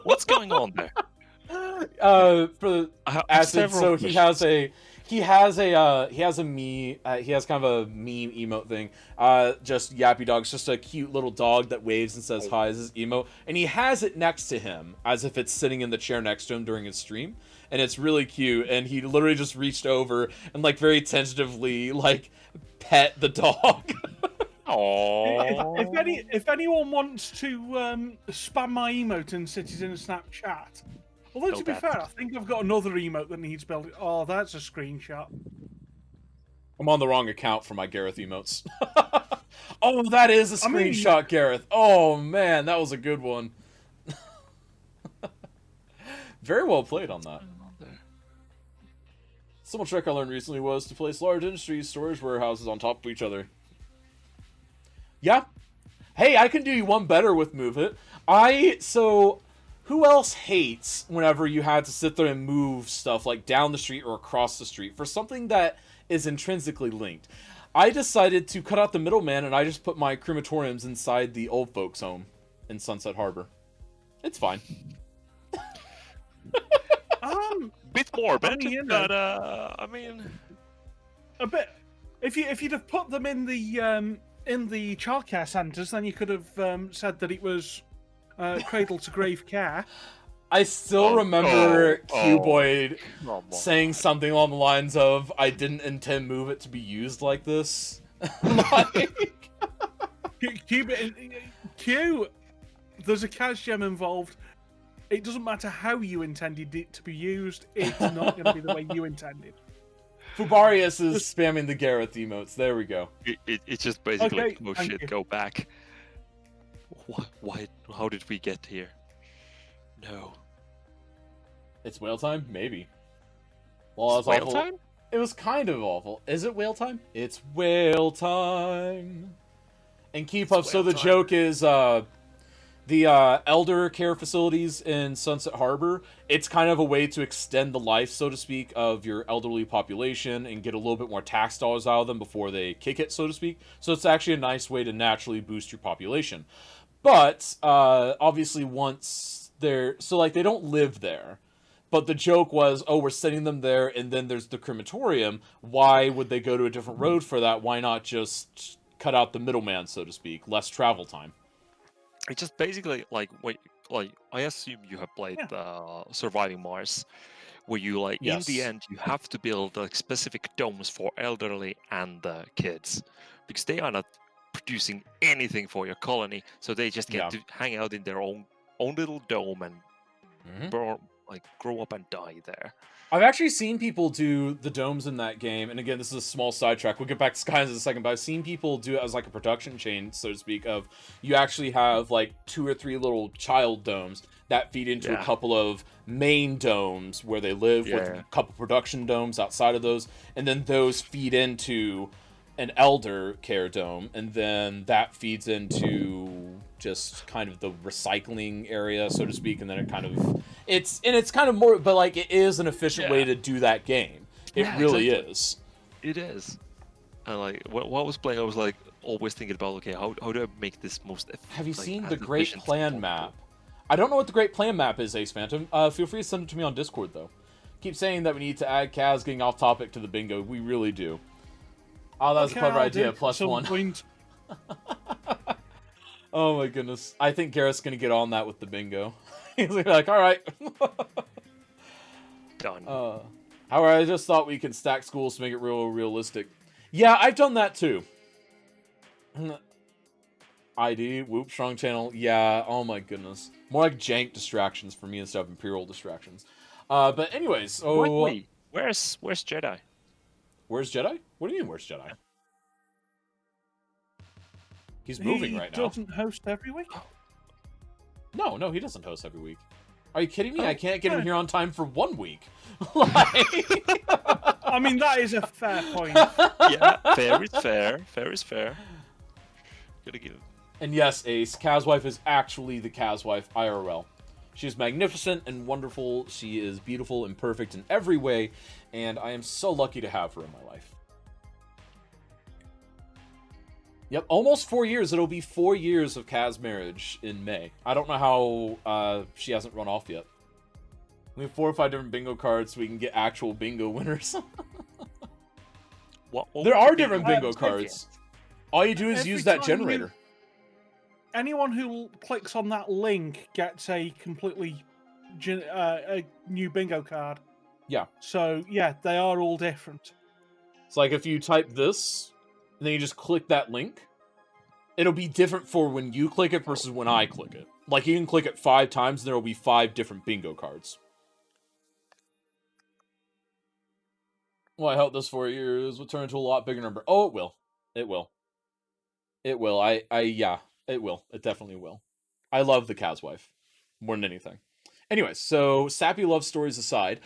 What's going on there? For the Acid, so he has kind of a meme emote thing. Just Yappy Dog's just a cute little dog that waves and says hi as his emote, and he has it next to him as if it's sitting in the chair next to him during his stream, and it's really cute. And he literally just reached over and like very tentatively like pet the dog. Aww. If anyone wants to spam my emote in Cities in a Snapchat. Although, to be fair, I think I've got another emote that needs building. Oh, that's a screenshot. I'm on the wrong account for my Gareth emotes. Oh, that is a screenshot, Gareth. Oh, man, that was a good one. Very well played on that. Some trick I learned recently was to place large industry storage warehouses on top of each other. Yeah. Hey, I can do you one better with Move It. Who else hates whenever you had to sit there and move stuff like down the street or across the street for something that is intrinsically linked? I decided to cut out the middleman, and I just put my crematoriums inside the old folks' home in Sunset Harbor. It's fine. Bit more, but I mean, a bit. If you'd have put them in the childcare centres, then you could have said that it was cradle to grave care. I still remember Q-Boyd saying something along the lines of, "I didn't intend Move It to be used like this." Q, there's a cash gem involved. It doesn't matter how you intended it to be used. It's not going to be the way you intended. Fubarius is spamming the Gareth emotes. There we go. It's just basically, oh shit, go back. Why? How did we get here? No. It's whale time? Maybe. Well, it's whale time? It was kind of awful. Is it whale time? It's whale time. And keep up. So the joke is, the elder care facilities in Sunset Harbor, it's kind of a way to extend the life, so to speak, of your elderly population and get a little bit more tax dollars out of them before they kick it, so to speak. So it's actually a nice way to naturally boost your population. But, obviously once they're... So, like, they don't live there. But the joke was, oh, we're sending them there, and then there's the crematorium. Why would they go to a different road for that? Why not just cut out the middleman, so to speak? Less travel time. It's just basically like I assume you have played Surviving Mars, where you in the end you have to build like specific domes for elderly and the kids, because they are not producing anything for your colony, so they just get to hang out in their own little dome and grow up and die there. I've actually seen people do the domes in that game, and again, this is a small sidetrack. We'll get back to Skies in a second, but I've seen people do it as like a production chain, so to speak, of you actually have like 2 or 3 little child domes that feed into a couple of main domes where they live, with a couple production domes outside of those, and then those feed into an elder care dome, and then that feeds into just kind of the recycling area, so to speak, and then it kind of it's kind of more, but like it is an efficient way to do that game. It really is. It is. And like when I was playing, I was like always thinking about, okay, how do I make this most efficient? Have you seen the Great Plan map? I don't know what the Great Plan map is, Ace Phantom. Feel free to send it to me on Discord though. Keep saying that we need to add Kaz getting off topic to the bingo. We really do. Oh, that was a clever idea. +1. Oh my goodness. I think Garrett's gonna get on that with the bingo. He's gonna be like, alright. Done. However, I just thought we could stack schools to make it realistic. Yeah, I've done that too. ID, Whoop, Strong Channel. Yeah, oh my goodness. More like jank distractions for me instead of Imperial distractions. But anyways, so... Wait. Where's Jedi? Where's Jedi? What do you mean, where's Jedi? He's moving right now. He doesn't host every week? No, he doesn't host every week. Are you kidding me? I can't get him here on time for 1 week. Like... I mean, that is a fair point. Yeah, fair is fair. Fair is fair. Gotta give. And yes, Ace, Kazwife is actually the Kazwife IRL. She is magnificent and wonderful. She is beautiful and perfect in every way, and I am so lucky to have her in my life. Yep, almost 4 years. It'll be 4 years of Kaz marriage in May. I don't know how she hasn't run off yet. We have 4 or 5 different bingo cards so we can get actual bingo winners. what there are different bingo cards. All you do is use that generator. Anyone who clicks on that link gets a completely a new bingo card. Yeah. So, yeah, they are all different. It's like if you type this, and then you just click that link, it'll be different for when you click it versus when I click it. Like, you can click it 5 times, and there will be 5 different bingo cards. Well, I hope this 4 years will turn into a lot bigger number. Oh, it will. It will. It will. Yeah, it will. It definitely will. I love the Kazwife more than anything. Anyways, so sappy love stories aside,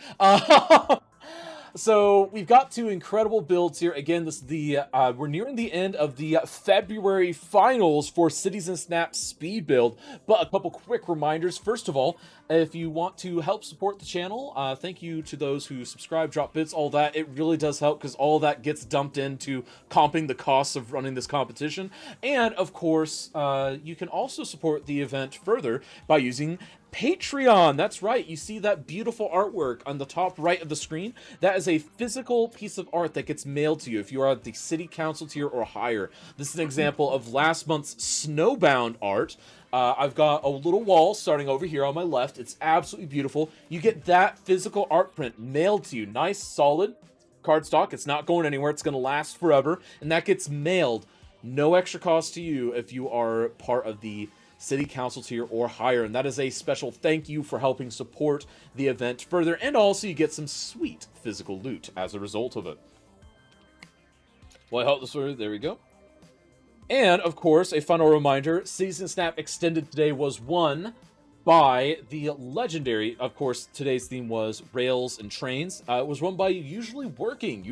so we've got 2 incredible builds here. Again, this is we're nearing the end of the February finals for Cities in Snap speed build, but a couple quick reminders. First of all, if you want to help support the channel, thank you to those who subscribe, drop bits, all that. It really does help because all that gets dumped into comping the costs of running this competition. And of course, you can also support the event further by using Patreon. That's right. You see that beautiful artwork on the top right of the screen? That is a physical piece of art that gets mailed to you if you are at the city council tier or higher. This is an example of last month's Snowbound art. I've got a little wall starting over here on my left. It's absolutely beautiful. You get that physical art print mailed to you. Nice, solid cardstock. It's not going anywhere. It's going to last forever. And that gets mailed. No extra cost to you if you are part of the city council tier or higher, and that is a special thank you for helping support the event further, and also you get some sweet physical loot as a result of it. Well, I hope this was, there we go. And of course, a final reminder, Cities in Snap Extended today was won by the legendary, of course, today's theme was rails and trains. It was run by Usually Working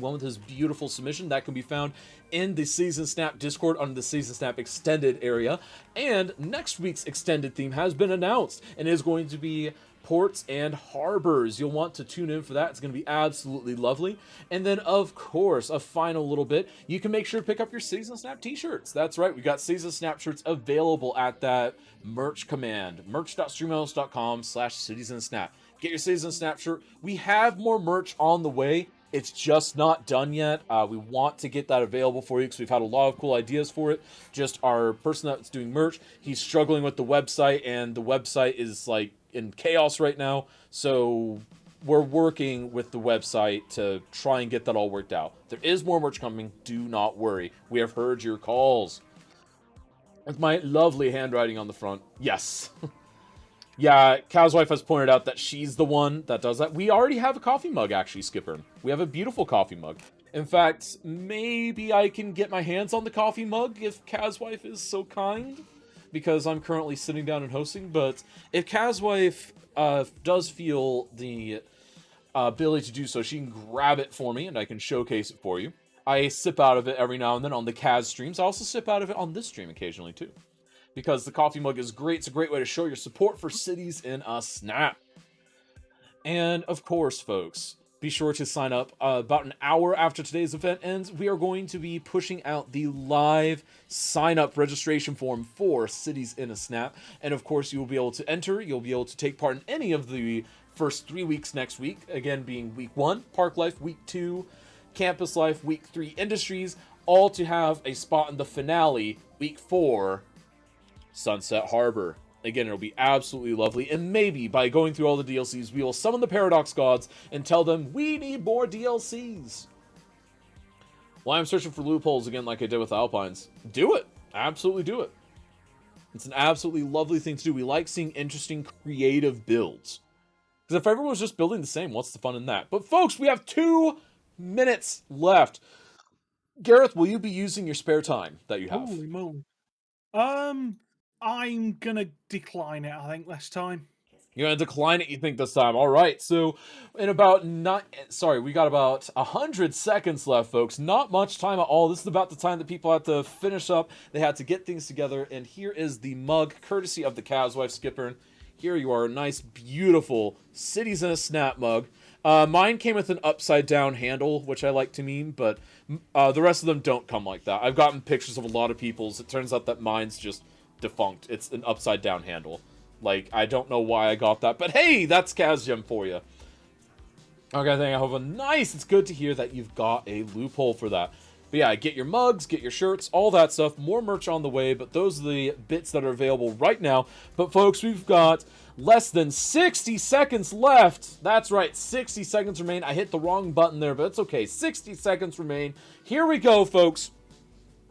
one with his beautiful submission that can be found in the Cities in Snap Discord under the Cities in Snap Extended area. And next week's extended theme has been announced and is going to be ports and harbors. You'll want to tune in for that. It's going to be absolutely lovely. And then, of course, a final little bit, you can make sure to pick up your Cities in Snap t-shirts. That's right, we got Cities in Snap shirts available at that merch command, merch.streamlabs.com/citiesinSnap. Get your Cities in Snap shirt. We have more merch on the way. It's just not done yet. We want to get that available for you because we've had a lot of cool ideas for it. Just our person that's doing merch, he's struggling with the website, and the website is like in chaos right now. So we're working with the website to try and get that all worked out. There is more merch coming. Do not worry. We have heard your calls. With my lovely handwriting on the front. Yes. Yeah, Kazwife has pointed out that she's the one that does that. We already have a coffee mug, actually, Skipper. We have a beautiful coffee mug. In fact, maybe I can get my hands on the coffee mug if Kazwife is so kind, because I'm currently sitting down and hosting. But if Kazwife does feel the ability to do so, she can grab it for me and I can showcase it for you. I sip out of it every now and then on the Kaz streams. I also sip out of it on this stream occasionally, too. Because the coffee mug is great. It's a great way to show your support for Cities in a Snap. And, of course, folks, be sure to sign up. About an hour after today's event ends, we are going to be pushing out the live sign-up registration form for Cities in a Snap. And, of course, you will be able to enter. You'll be able to take part in any of the first 3 weeks next week. Again, being week 1, Park Life, week 2, Campus Life, week 3, Industries. All to have a spot in the finale, week 4, Sunset Harbor. Again, it'll be absolutely lovely, and maybe by going through all the DLCs, we will summon the Paradox Gods and tell them we need more DLCs. Well, I'm searching for loopholes again like I did with Alpines. Do it! Absolutely do it. It's an absolutely lovely thing to do. We like seeing interesting, creative builds. Because if everyone was just building the same, what's the fun in that? But folks, we have 2 minutes left. Gareth, will you be using your spare time that you have? Holy moly. I'm gonna decline it, I think, this time. You're gonna decline it, you think, this time. All right, so in about we got about 100 seconds left, folks. Not much time at all. This is about the time that people have to finish up. They had to get things together, and here is the mug, courtesy of the Cavs wife, Skipper. Here you are, a nice, beautiful Cities in a Snap mug. Mine came with an upside-down handle, which I like to meme, but the rest of them don't come like that. I've gotten pictures of a lot of people's. It turns out that mine's just defunct. It's an upside-down handle. Like, I don't know why I got that, but hey, that's Kazgem for you. Okay, I think I have a nice, it's good to hear that you've got a loophole for that. But yeah, get your mugs, get your shirts, all that stuff, more merch on the way, but those are the bits that are available right now. But folks, we've got less than 60 seconds left. That's right, 60 seconds remain. I hit the wrong button there, but it's okay. 60 seconds remain. Here we go, folks.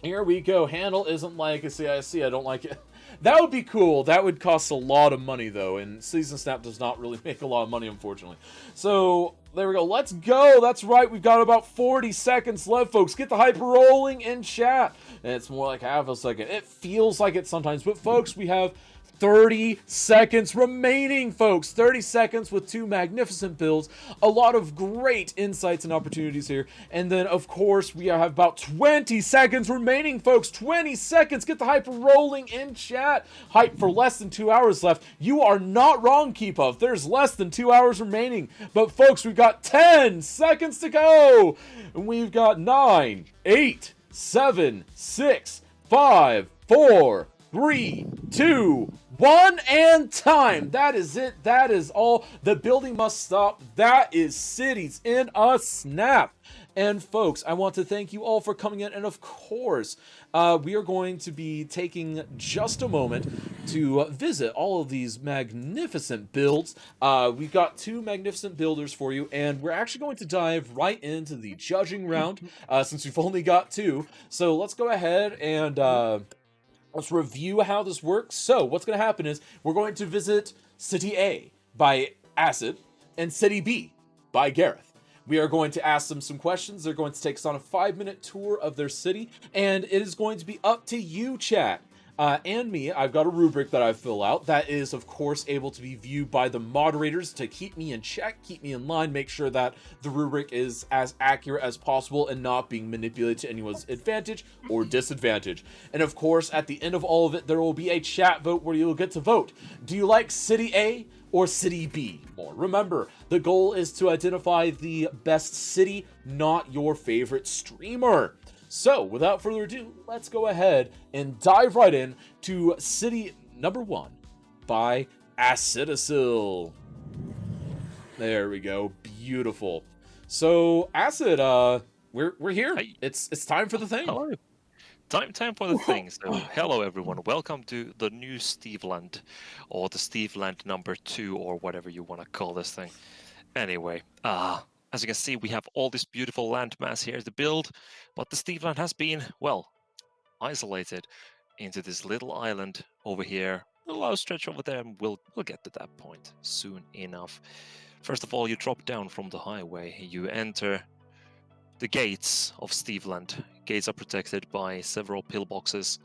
Here we go. Handle isn't like a CIC. I don't like it. That would be cool. That would cost a lot of money, though, and Season Snap does not really make a lot of money, unfortunately. So, there we go. Let's go. That's right. We've got about 40 seconds left, folks. Get the hype rolling in chat. And it's more like half a second. It feels like it sometimes, but, folks, we have 30 seconds remaining, folks. 30 seconds with two magnificent builds. A lot of great insights and opportunities here. And then, of course, we have about 20 seconds remaining, folks. 20 seconds. Get the hype rolling in chat. Hype for less than 2 hours left. You are not wrong, Keep Up. There's less than 2 hours remaining. But, folks, we've got 10 seconds to go. And we've got 9, 8, 7, 6, 5, 4, 3, 2, 1, and time. That is it. That is all. The building must stop. That is Cities in a Snap. And folks, I want to thank you all for coming in. And of course, we are going to be taking just a moment to visit all of these magnificent builds. We've got two magnificent builders for you, and we're actually going to dive right into the judging round since we've only got two. So let's go ahead and let's review how this works. So what's going to happen is we're going to visit City A by Acid and City B by Gareth. We are going to ask them some questions. They're going to take us on a 5-minute tour of their city, and it is going to be up to you, chat. And me. I've got a rubric that I fill out that is, of course, able to be viewed by the moderators to keep me in check, keep me in line, make sure that the rubric is as accurate as possible and not being manipulated to anyone's advantage or disadvantage. And of course, at the end of all of it, there will be a chat vote where you'll get to vote. Do you like City A or City B more? Remember, the goal is to identify the best city, not your favorite streamer. So, without further ado, let's go ahead and dive right in to City number 1 by Acidosil. There we go. Beautiful. So, Acid, we're here. Hey. It's time for the thing. Hello. Time for the thing. So, hello everyone. Welcome to the new Steveland, or the Steveland number 2, or whatever you want to call this thing. Anyway, as you can see, we have all this beautiful landmass here to build, but the Steveland has been, well, isolated into this little island over here, a little stretch over there, and we'll get to that point soon enough. First of all, you drop down from the highway, you enter the gates of Steveland. Gates are protected by several pillboxes.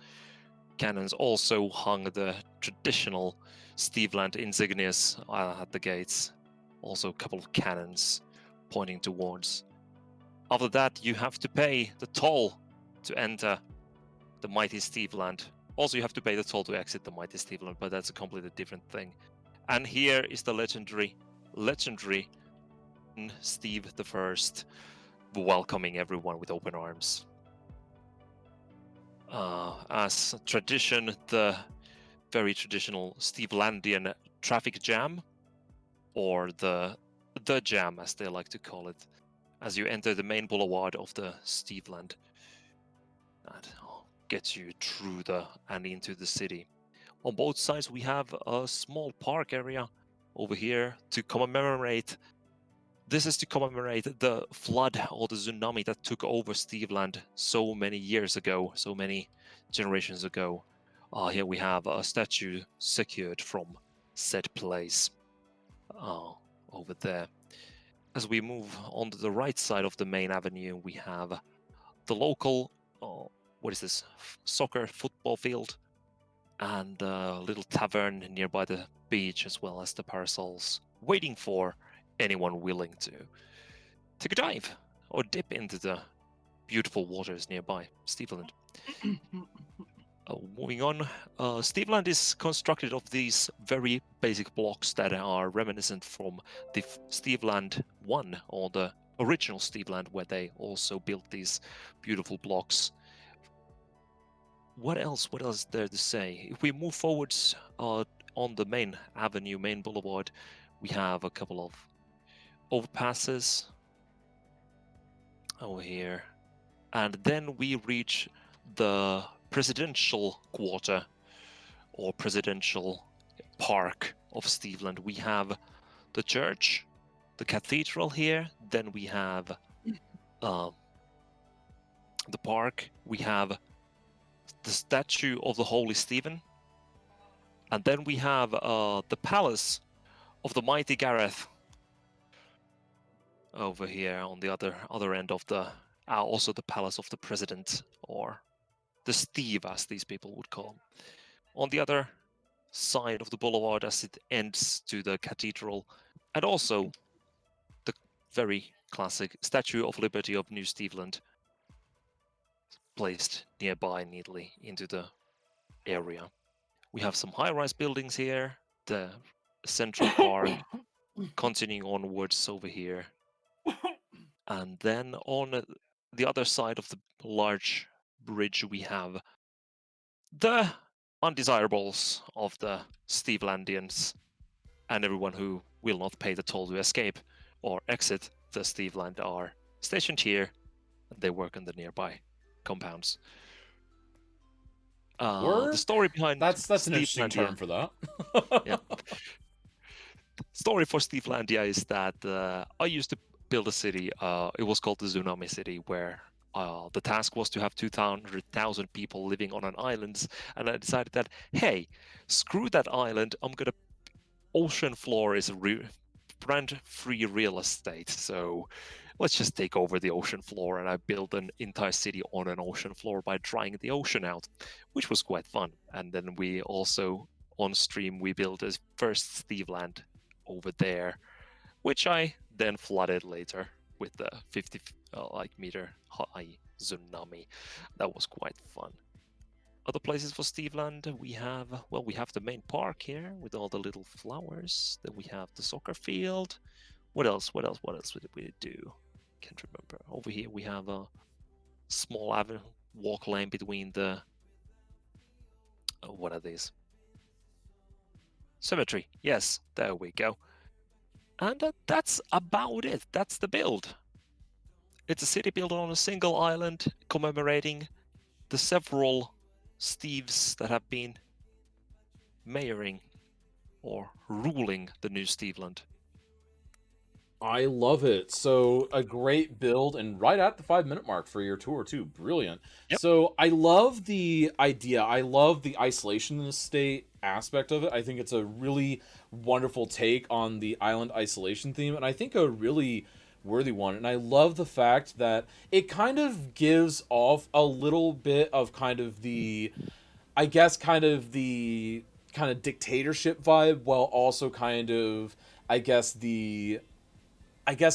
Cannons also hung the traditional Steveland insignias at the gates. Also a couple of cannons pointing towards. After that, you have to pay the toll to enter the mighty Steveland. Also, you have to pay the toll to exit the mighty Steveland, but that's a completely different thing. And here is the legendary Steve the First, welcoming everyone with open arms. As tradition, the very traditional Stevelandian traffic jam, or the jam as they like to call it, as you enter the main boulevard of the Steveland. That gets you through and into the city. On both sides we have a small park area over here to commemorate. This is to commemorate the flood or the tsunami that took over Steveland so many years ago, so many generations ago. Here we have a statue secured from said place. Over there. As we move on to the right side of the main avenue, we have the local, soccer football field, and a little tavern nearby the beach as well as the parasols, waiting for anyone willing to take a dive or dip into the beautiful waters nearby Steveland. Moving on, Steveland is constructed of these very basic blocks that are reminiscent from the Steveland 1, or the original Steveland, where they also built these beautiful blocks. What else is there to say? If we move forwards on the main avenue, main boulevard, we have a couple of overpasses over here. And then we reach the presidential quarter or presidential park of Steveland. We have the church, the cathedral here, then we have the park, we have the statue of the Holy Stephen, and then we have the palace of the mighty Gareth over here on the other end of the also the palace of the president, or the Steve, as these people would call him. On the other side of the boulevard, as it ends to the cathedral, and also the very classic Statue of Liberty of New Steveland, placed nearby neatly into the area. We have some high-rise buildings here, the Central Park, continuing onwards over here. And then on the other side of the large bridge, we have the undesirables of the Stevelandians and everyone who will not pay the toll to escape or exit the Steveland are stationed here, and they work in the nearby compounds. The story behind that's an interesting term for that. Yeah. Story for Stevelandia is that I used to build a city. It was called the Tsunami City, where the task was to have 200,000 people living on an island, and I decided that, hey, screw that island. Ocean floor is brand-free real estate, so let's just take over the ocean floor, and I built an entire city on an ocean floor by drying the ocean out, which was quite fun. And then we also, on stream, we built a first Steveland over there, which I then flooded later with the 50 meter high tsunami. That was quite fun. Other places for Steveland, we have the main park here with all the little flowers. Then we have the soccer field. What else did we do? Can't remember. Over here we have a small avenue walk lane between the what are these? Cemetery. Yes, there we go. And that's about it. That's the build. It's a city built on a single island, commemorating the several Steves that have been mayoring or ruling the new Steveland. I love it. So a great build, and right at the 5-minute mark for your tour too. Brilliant. Yep. So I love the idea. I love the isolation in the state aspect of it. I think it's a really wonderful take on the island isolation theme, and I think a really worthy one. And I love the fact that it kind of gives off a little bit of kind of the, I guess, kind of the kind of dictatorship vibe, while also kind of, I guess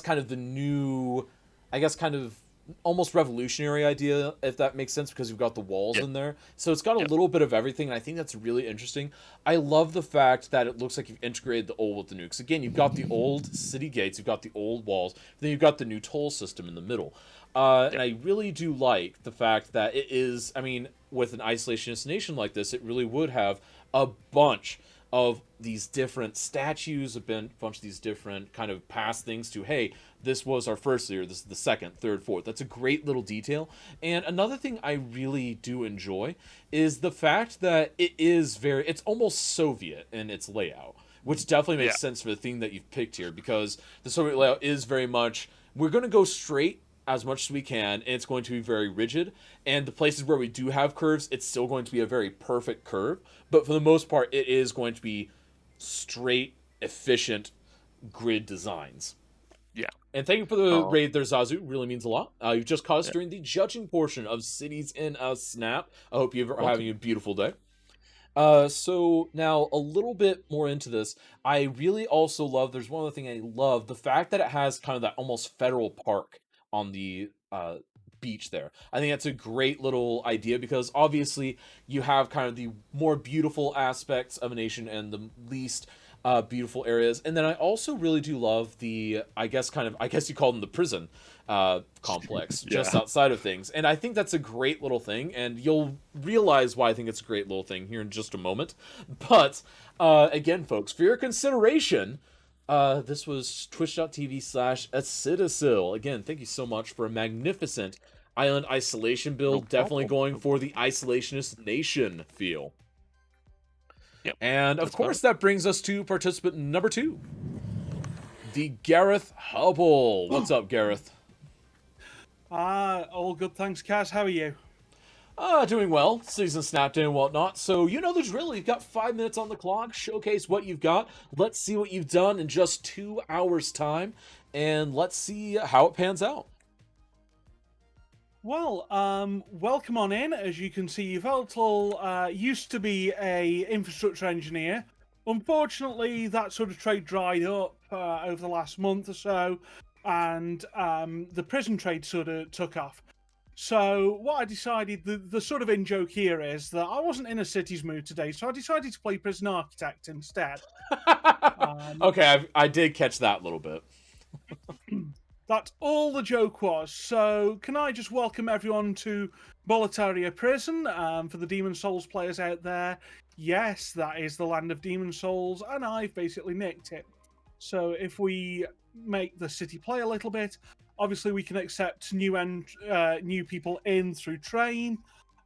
kind of the new, kind of almost revolutionary idea, if that makes sense, because you've got the walls in there. So it's got a little bit of everything, and I think that's really interesting. I love the fact that it looks like you've integrated the old with the new. Because again, you've got the old city gates, you've got the old walls, then you've got the new toll system in the middle. And I really do like the fact that it is, I mean, with an isolationist nation like this, it really would have a bunch of these different statues, a bunch of these different kind of past things to, hey, this was our first year, this is the second, third, fourth. That's a great little detail. And another thing I really do enjoy is the fact that it's almost Soviet in its layout, which definitely makes sense for the theme that you've picked here, because the Soviet layout is very much, we're going to go straight as much as we can, and it's going to be very rigid. And the places where we do have curves, it's still going to be a very perfect curve. But for the most part, it is going to be straight, efficient grid designs. Yeah. And thank you for the raid there, Zazu. It really means a lot. You've just caught us during the judging portion of Cities in a Snap. I hope you're having a beautiful day. So now a little bit more into this. I really also love, there's one other thing I love, the fact that it has kind of that almost federal park on the beach there. I think that's a great little idea because obviously you have kind of the more beautiful aspects of a nation and the least beautiful areas. And then I also really do love the, I guess you call them the prison complex just outside of things. And I think that's a great little thing, and you'll realize why I think it's a great little thing here in just a moment. But again, folks, for your consideration, this was twitch.tv/acidosil. Again, thank you so much for a magnificent island isolation build. Definitely going for the isolationist nation feel. Yep, and of course, that brings us to participant number 2, the Gareth Hubble. What's up, Gareth? All good, thanks, Kaz. How are you? Doing well. Season snapped in and whatnot. So, you know the drill. You've got 5 minutes on the clock. Showcase what you've got. Let's see what you've done in just 2 hours' time. And let's see how it pans out. Well, welcome on in. As you can see, Yveltal used to be a infrastructure engineer. Unfortunately, that sort of trade dried up over the last month or so, and the prison trade sort of took off. So what I decided, the sort of in-joke here is that I wasn't in a cities mood today, so I decided to play prison architect instead. Okay, I did catch that little bit. That's all the joke was. So can I just welcome everyone to Boletaria Prison? For the Demon Souls players out there, yes, that is the land of Demon Souls, and I've basically nicked it. So if we make the city play a little bit, obviously we can accept new people in through train,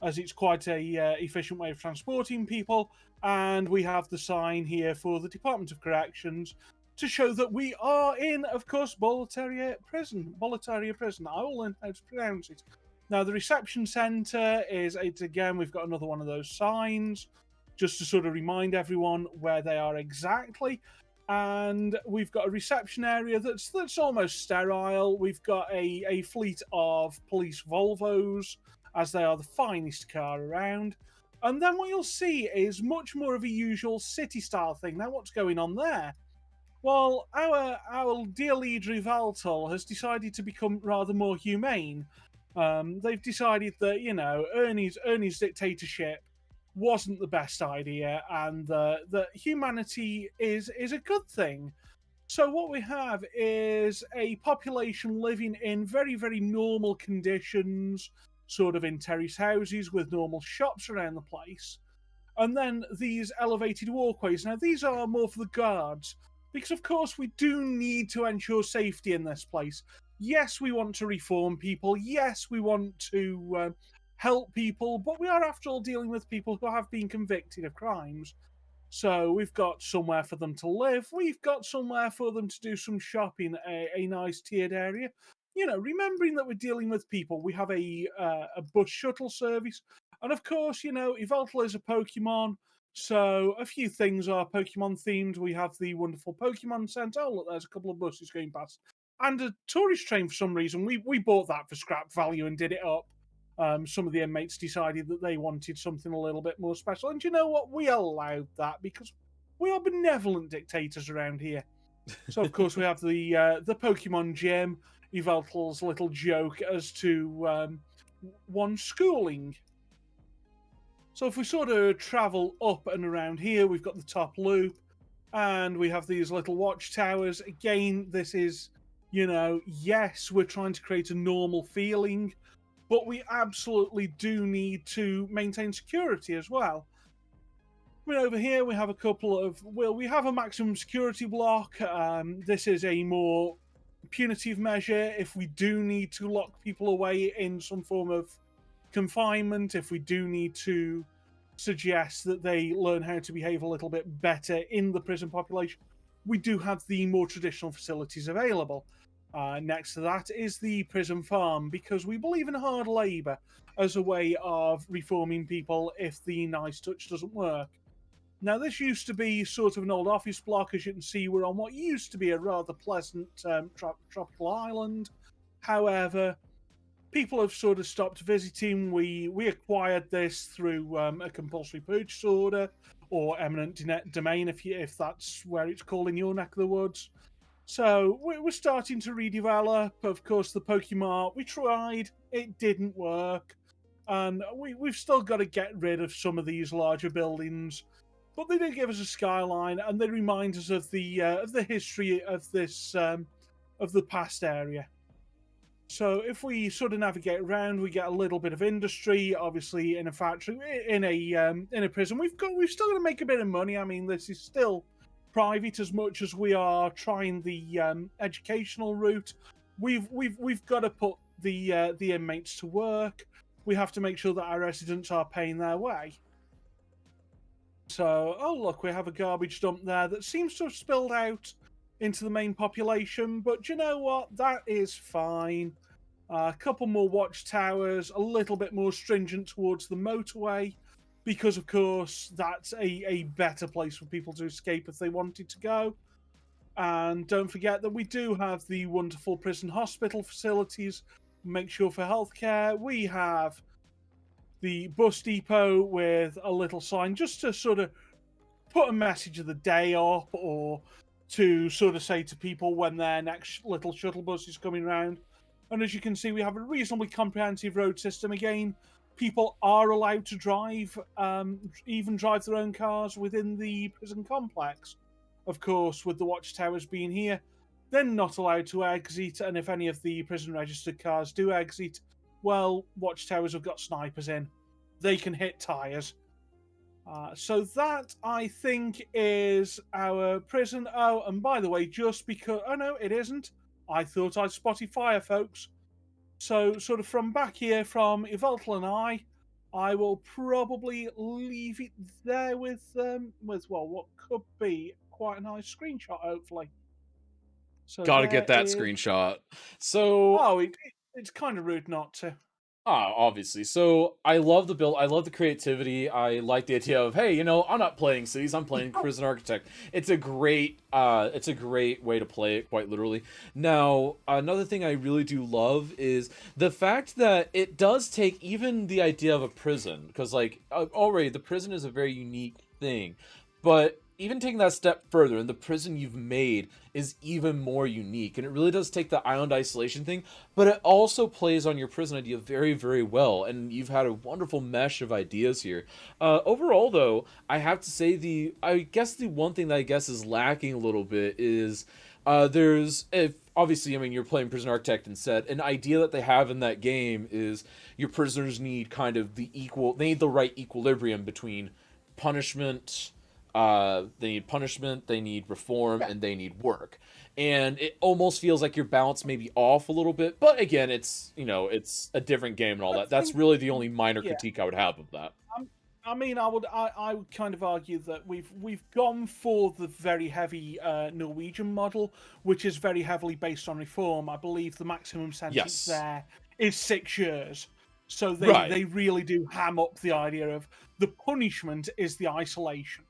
as it's quite a efficient way of transporting people. And we have the sign here for the Department of Corrections to show that we are in, of course, Boletaria Prison. Boletaria Prison. I will learn how to pronounce it. Now, the reception centre it's again, we've got another one of those signs, just to sort of remind everyone where they are exactly. And we've got a reception area that's almost sterile. We've got a fleet of police Volvos, as they are the finest car around. And then what you'll see is much more of a usual city-style thing. Now, what's going on there? Well, our dear leader Yveltal has decided to become rather more humane. They've decided that, you know, Ernie's dictatorship wasn't the best idea, and that humanity is a good thing. So what we have is a population living in very, very normal conditions, sort of in terrace houses with normal shops around the place. And then these elevated walkways. Now, these are more for the guards, because, of course, we do need to ensure safety in this place. Yes, we want to reform people. Yes, we want to help people. But we are, after all, dealing with people who have been convicted of crimes. So we've got somewhere for them to live. We've got somewhere for them to do some shopping, a nice tiered area. You know, remembering that we're dealing with people, we have a bus shuttle service. And, of course, you know, Yveltal is a Pokemon. So a few things are Pokemon themed. We have the wonderful Pokemon Center. Oh, look, there's a couple of buses going past. And a tourist train for some reason. We bought that for scrap value and did it up. Some of the inmates decided that they wanted something a little bit more special. And you know what? We allowed that because we are benevolent dictators around here. So, of course, we have the Pokemon gym, Yveltal's little joke as to one schooling. So if we sort of travel up and around here, we've got the top loop, and we have these little watchtowers. Again, this is, you know, yes, we're trying to create a normal feeling, but we absolutely do need to maintain security as well. I mean, over here we have a couple of, well, we have a maximum security block. This is a more punitive measure if we do need to lock people away in some form of confinement, if we do need to suggest that they learn how to behave a little bit better in the prison population, we do have the more traditional facilities available. Next to that is the prison farm, because we believe in hard labour as a way of reforming people if the nice touch doesn't work. Now, this used to be sort of an old office block. As you can see, we're on what used to be a rather pleasant tropical island. However, people have sort of stopped visiting. We acquired this through a compulsory purchase order or eminent domain, if that's where it's called in your neck of the woods. So we're starting to redevelop. Of course, the Pokemart, we tried, it didn't work. And we've still got to get rid of some of these larger buildings. But they do give us a skyline, and they remind us of the history of this of the past area. So if we sort of navigate around, we get a little bit of industry. Obviously, in a factory, in a prison, we've still got to make a bit of money. I mean, this is still private as much as we are trying the educational route. We've got to put the inmates to work. We have to make sure that our residents are paying their way. So, oh look, we have a garbage dump there that seems to have spilled out into the main population, but you know what? That is fine. A couple more watchtowers, a little bit more stringent towards the motorway, because of course that's a better place for people to escape if they wanted to go. And don't forget that we do have the wonderful prison hospital facilities. Make sure for healthcare. We have the bus depot with a little sign just to sort of put a message of the day up, or to sort of say to people when their next little shuttle bus is coming around. And as you can see, we have a reasonably comprehensive road system. Again, people are allowed to drive, even drive their own cars within the prison complex. Of course, with the watchtowers being here, they're not allowed to exit, and if any of the prison registered cars do exit, well, watchtowers have got snipers in. They can hit tyres. So that, I think, is our prison. Oh, and by the way, just because... Oh, no, it isn't. I thought I'd spotted fire, folks. So, sort of from back here, from Yveltal and I will probably leave it there with well, what could be quite a nice screenshot, hopefully. So gotta get that screenshot. So... Oh, it's kind of rude not to. Obviously. So I love the build. I love the creativity. I like the idea of, hey, you know, I'm not playing cities. I'm playing Prison Architect. It's a great way to play it, quite literally. Now, another thing I really do love is the fact that it does take even the idea of a prison, because like already the prison is a very unique thing, but even taking that step further, and the prison you've made is even more unique. And it really does take the island isolation thing, but it also plays on your prison idea very, very well. And you've had a wonderful mesh of ideas here. Overall, though, I have to say I guess the one thing that I guess is lacking a little bit is obviously, I mean, you're playing Prison Architect and set. An idea that they have in that game is your prisoners need kind of they need the right equilibrium between punishment, they need reform, and they need work. And it almost feels like your balance may be off a little bit, but again, it's, you know, it's a different game and all that. That's really the only minor critique I would have of that. I mean, I would kind of argue that we've gone for the very heavy Norwegian model, which is very heavily based on reform. I believe the maximum sentence there is 6 years. So they really do ham up the idea of the punishment is the isolation.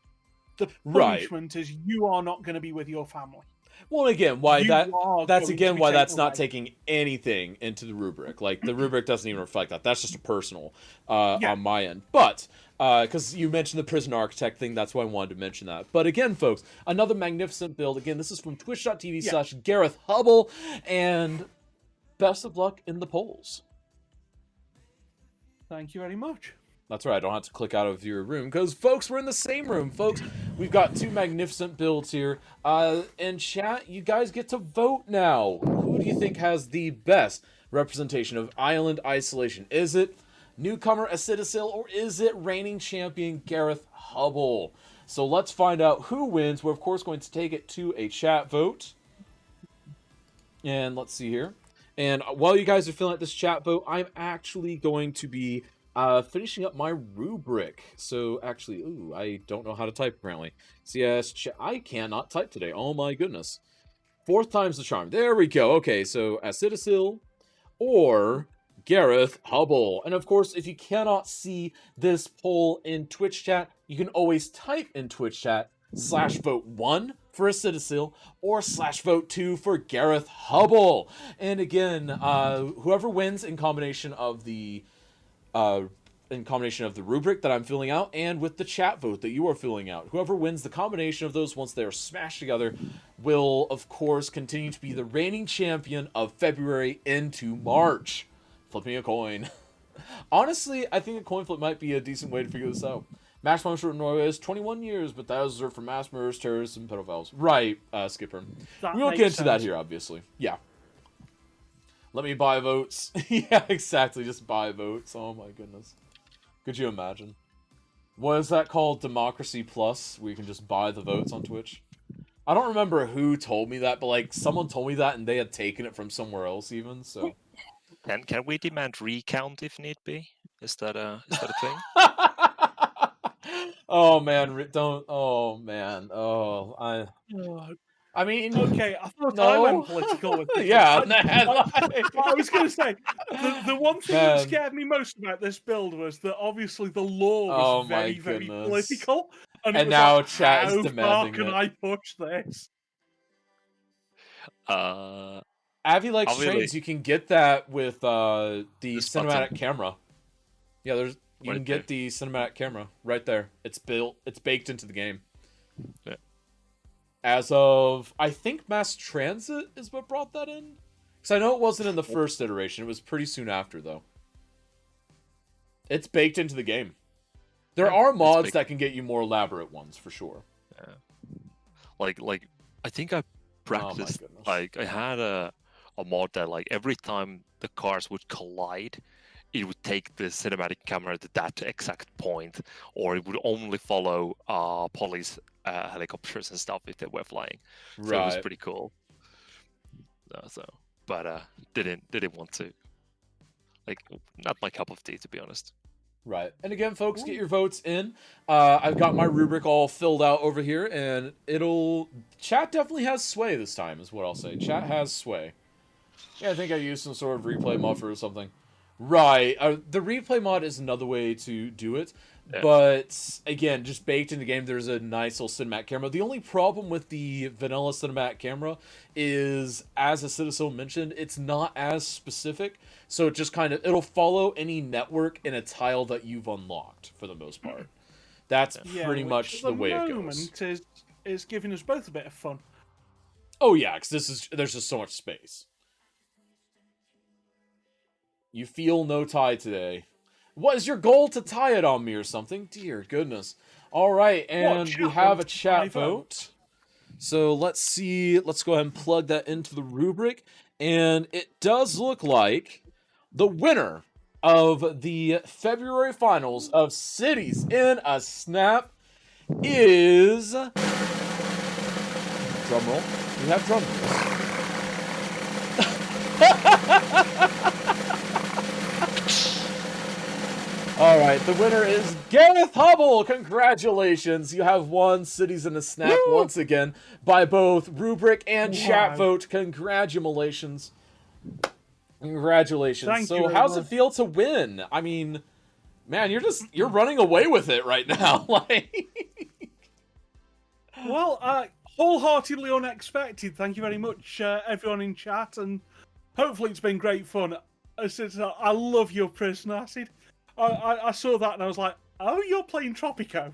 The punishment is you are not going to be with your family. Well, again, that's that's not taking anything into the rubric. Like, the rubric doesn't even reflect that. That's just a personal on my end. But, because you mentioned the Prison Architect thing, that's why I wanted to mention that. But again, folks, another magnificent build. Again, this is from twitch.tv/Gareth Hubble, and best of luck in the polls. Thank you very much. That's right, I don't have to click out of your room, because, folks, we're in the same room, folks. We've got two magnificent builds here. And chat, you guys get to vote now. Who do you think has the best representation of island isolation? Is it newcomer Acidosil, or is it reigning champion Gareth Hubble? So let's find out who wins. We're, of course, going to take it to a chat vote. And let's see here. And while you guys are filling out this chat vote, I'm actually going to be finishing up my rubric. So actually, I don't know how to type apparently. CS, I cannot type today. Oh my goodness. 4th time's the charm. There we go. Okay, so Acidosil or Gareth Hubble. And of course, if you cannot see this poll in Twitch chat, you can always type in Twitch chat /vote1 for a Citasil, or /vote 2 for Gareth Hubble. And again, whoever wins in combination of the rubric that I'm filling out and with the chat vote that you are filling out, whoever wins the combination of those once they are smashed together will, of course, continue to be the reigning champion of February into March. Flipping a coin. Honestly, I think a coin flip might be a decent way to figure this out. Max punishment in Norway is 21 years, but that is reserved for mass murderers, terrorists, and pedophiles. Right, Skipper. We won't get into that here, obviously. Yeah. Let me buy votes. Yeah, exactly. Just buy votes. Oh my goodness. Could you imagine? What is that called? Democracy Plus, where you can just buy the votes on Twitch? I don't remember who told me that, but like someone told me that and they had taken it from somewhere else even, so. Can we demand recount if need be? Is that a thing? Oh man, don't. Oh man. I mean, okay, I thought no. I went political with this. Yeah, I was going to say, the one thing that scared me most about this build was that obviously the law was very political. And now like, chat is demanding how can I push this? Avi likes trains. You can get that with the cinematic camera. Yeah, you can get the cinematic camera right there. It's baked into the game. Yeah. As of, I think mass transit is what brought that in. Because I know it wasn't in the first iteration. It was pretty soon after, though. It's baked into the game. There are mods that can get you more elaborate ones, for sure. Yeah. Like I think I practiced, I had a mod that, like, every time the cars would collide, it would take the cinematic camera to that exact point, or it would only follow police helicopters and stuff if they were flying. So it was pretty cool. But didn't want to. Like, not my cup of tea, to be honest. Right. And again, folks, get your votes in. I've got my rubric all filled out over here, and chat definitely has sway this time, is what I'll say. Chat has sway. Yeah, I think I used some sort of replay buffer or something. Right. The replay mod is another way to do it. Yeah. But, again, just baked in the game, there's a nice little cinematic camera. The only problem with the vanilla cinematic camera is, as a Citizen mentioned, it's not as specific. So it just it'll follow any network in a tile that you've unlocked, for the most part. That's pretty much the way it goes. Is giving us both a bit of fun. Oh, yeah, because there's just so much space. You feel no tie today. What is your goal, to tie it on me or something? Dear goodness. All right, and we have a chat vote. So let's see. Let's go ahead and plug that into the rubric. And it does look like the winner of the February finals of Cities in a Snap is... Drumroll. We have drum rolls. All right, the winner is Gareth Hubble. Congratulations. You have won Cities in a Snap once again by both rubric and chat vote. Congratulations. Congratulations. Thank so you, how's it feel to win? I mean, man, you're running away with it right now. Well, wholeheartedly unexpected. Thank you very much, everyone in chat, and hopefully it's been great fun. I love your prison acid. I saw that and I was like, oh, you're playing Tropico.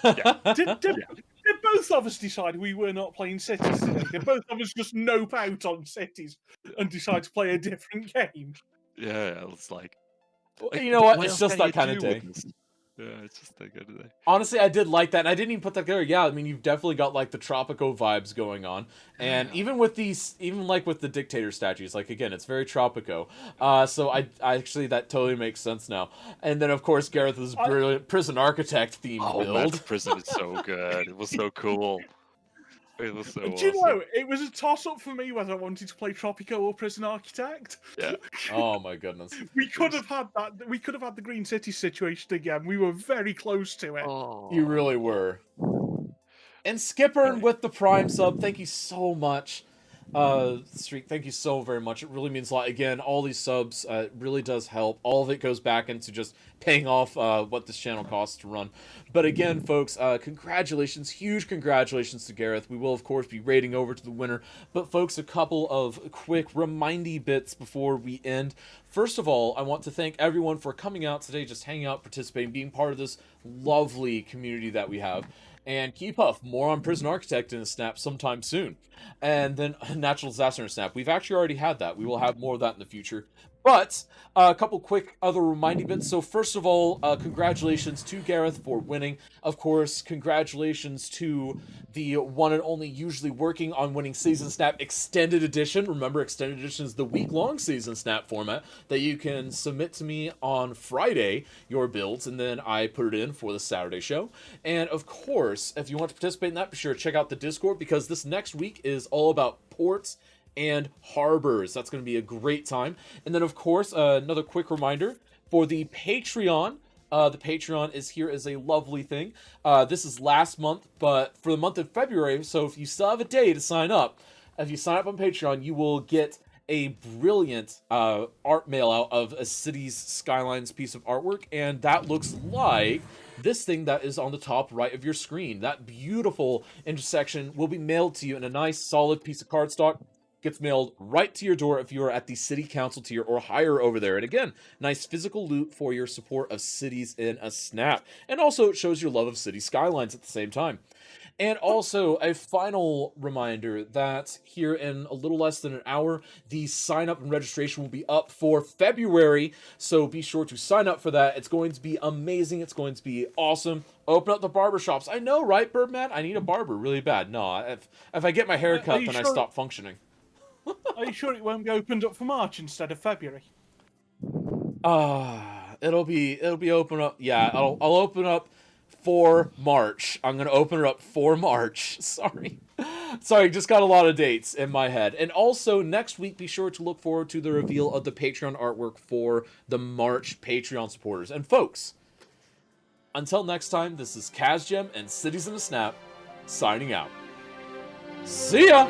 Yeah. Did both of us decide we were not playing Cities today? Did both of us just nope out on Cities and decide to play a different game? Yeah, it's like you know what? It's just that kind of day. Yeah, it's just that kind of day. Honestly, I did like that, and I didn't even put that together. Yeah, I mean, you've definitely got like the Tropico vibes going on, and even with the dictator statues, like again, it's very Tropico. So I actually that totally makes sense now. And then of course Gareth's brilliant prison architect theme build. Man, the prison is so good. It was so cool. It was so awesome. Do you know, it was a toss-up for me whether I wanted to play Tropico or Prison Architect. Yeah. Oh my goodness. We could have had that. We could have had the Green City situation again. We were very close to it. Oh. You really were. And Skipper with the Prime sub, thank you so much. Streak, thank you so very much. It really means a lot. Again, all these subs, it really does help. All of it goes back into just paying off what this channel costs to run. But again, folks, congratulations, huge congratulations to Gareth. We will, of course, be rating over to the winner. But folks, a couple of quick remindy bits before we end. First of all, I want to thank everyone for coming out today, just hanging out, participating, being part of this lovely community that we have. And keep up, more on Prison Architect in a snap sometime soon. And then Natural Disaster in a snap. We've actually already had that. We will have more of that in the future. But a couple quick other reminding bits. So first of all, congratulations to Gareth for winning. Of course, congratulations to the one and only usually working on winning Season Snap Extended Edition. Remember, Extended Edition is the week-long Season Snap format that you can submit to me on Friday, your builds, and then I put it in for the Saturday show. And of course, if you want to participate in that, be sure to check out the Discord, because this next week is all about ports and harbors. That's going to be a great time. And then, of course, another quick reminder for the Patreon. The Patreon is here as a lovely thing. This is last month, but for the month of February, so if you still have a day to sign up, if you sign up on Patreon, you will get a brilliant art mail out of a city's skylines piece of artwork, and that looks like this thing that is on the top right of your screen. That beautiful intersection will be mailed to you in a nice solid piece of cardstock. Gets mailed right to your door if you are at the city council tier or higher over there. And again, nice physical loot for your support of Cities in a Snap. And also it shows your love of city skylines at the same time. And also a final reminder that here in a little less than an hour, the sign up and registration will be up for February. So be sure to sign up for that. It's going to be amazing. It's going to be awesome. Open up the barbershops. I know, right, Birdman? I need a barber really bad. No, if I get my hair cut, then I stop functioning. Are you sure it won't be opened up for March instead of February? It'll be open up. Yeah, I'll open up for March. I'm gonna open it up for March. Sorry, just got a lot of dates in my head. And also next week, be sure to look forward to the reveal of the Patreon artwork for the March Patreon supporters. And folks, until next time, this is Kazgem and Cities in a Snap signing out. See ya.